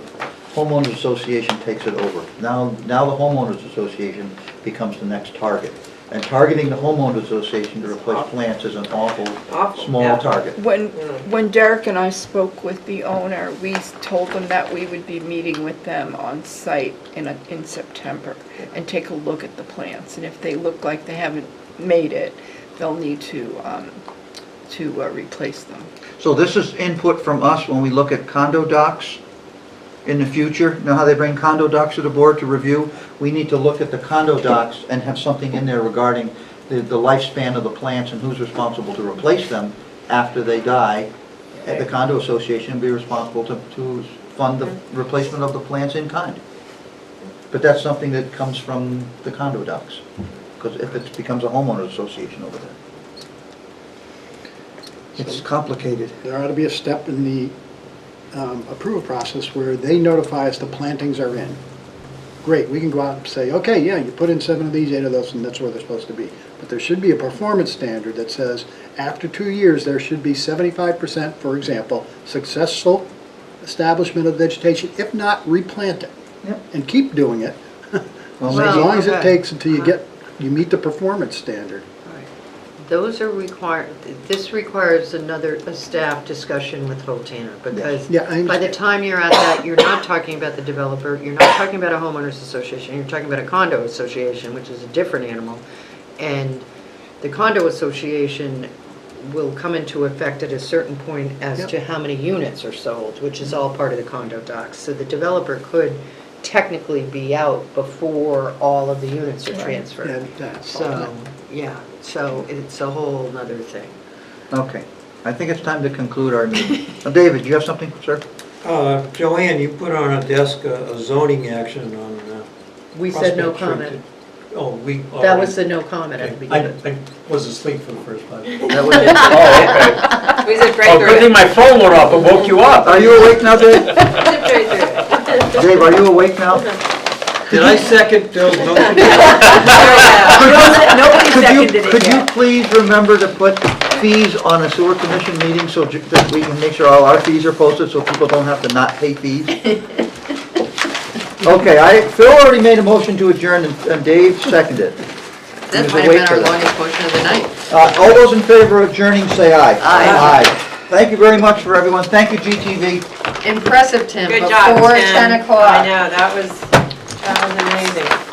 homeowners association takes it over. Now the homeowners association becomes the next target. And targeting the homeowners association to replace plants is an awful small
yeah.
target.
When Derek and I spoke with the owner, we told them that we would be meeting with them on site in September and take a look at the plants. And if they look like they haven't made it, they'll need to replace them.
So this is input from us when we look at condo docs in the future. You know how they bring condo docs to the board to review? We need to look at the condo docs and have something in there regarding the lifespan of the plants and who's responsible to replace them after they die. And the condo association will be responsible to fund the replacement of the plants in kind. But that's something that comes from the condo docs, because if it becomes a homeowners association over there. It's complicated.
There ought to be a step in the approval process where they notify us the plantings are in. Great, we can go out and say, okay, yeah, you put in 7 of these, 8 of those, and that's where they're supposed to be. But there should be a performance standard that says after 2 years, there should be 75%, for example, successful establishment of vegetation, if not replant it.
Yep.
And keep doing it,
Well,
as long as it
okay.
takes until you meet the performance standard.
Those are required, this requires a staff discussion with Holt Tanner, because
Yeah, I
by the
understand.
time you're at that, you're not talking about the developer, you're not talking about a homeowners association, you're talking about a condo association, which is a different animal. And the condo association will come into effect at a certain point as
Yep.
to how many units are sold, which is all part of the condo docs. So the developer could technically be out before all of the units are transferred.
Yeah, that's all.
So, yeah, so it's a whole nother thing.
Okay, I think it's time to conclude our meeting. David, you have something, sir?
Joanne, you put on a desk a zoning action on
We said no
Prospect Street.
comment.
Oh,
That was the no comment at the
I
beginning.
was asleep for the first 5 minutes.
That was
Oh, okay.
Oh, good thing my phone went off and woke you up.
Are you awake now, Dave?
Zipped right through it.
Dave, are you awake now?
Did I second Bill's motion?
Nobody seconded it
Could you
yet.
please remember to put fees on a sewer commission meeting so that we can make sure all our fees are posted so people don't have to not pay fees? Okay, Phil already made a motion to adjourn and Dave seconded.
That
was
might have
awake
been
for
our
that.
longest motion of the night.
All those in favor of adjourning, say aye.
Aye.
Thank you very much for everyone. Thank you, GTV.
Impressive, Tim,
Good job,
before
Tim.
10 o'clock.
I know, that was amazing.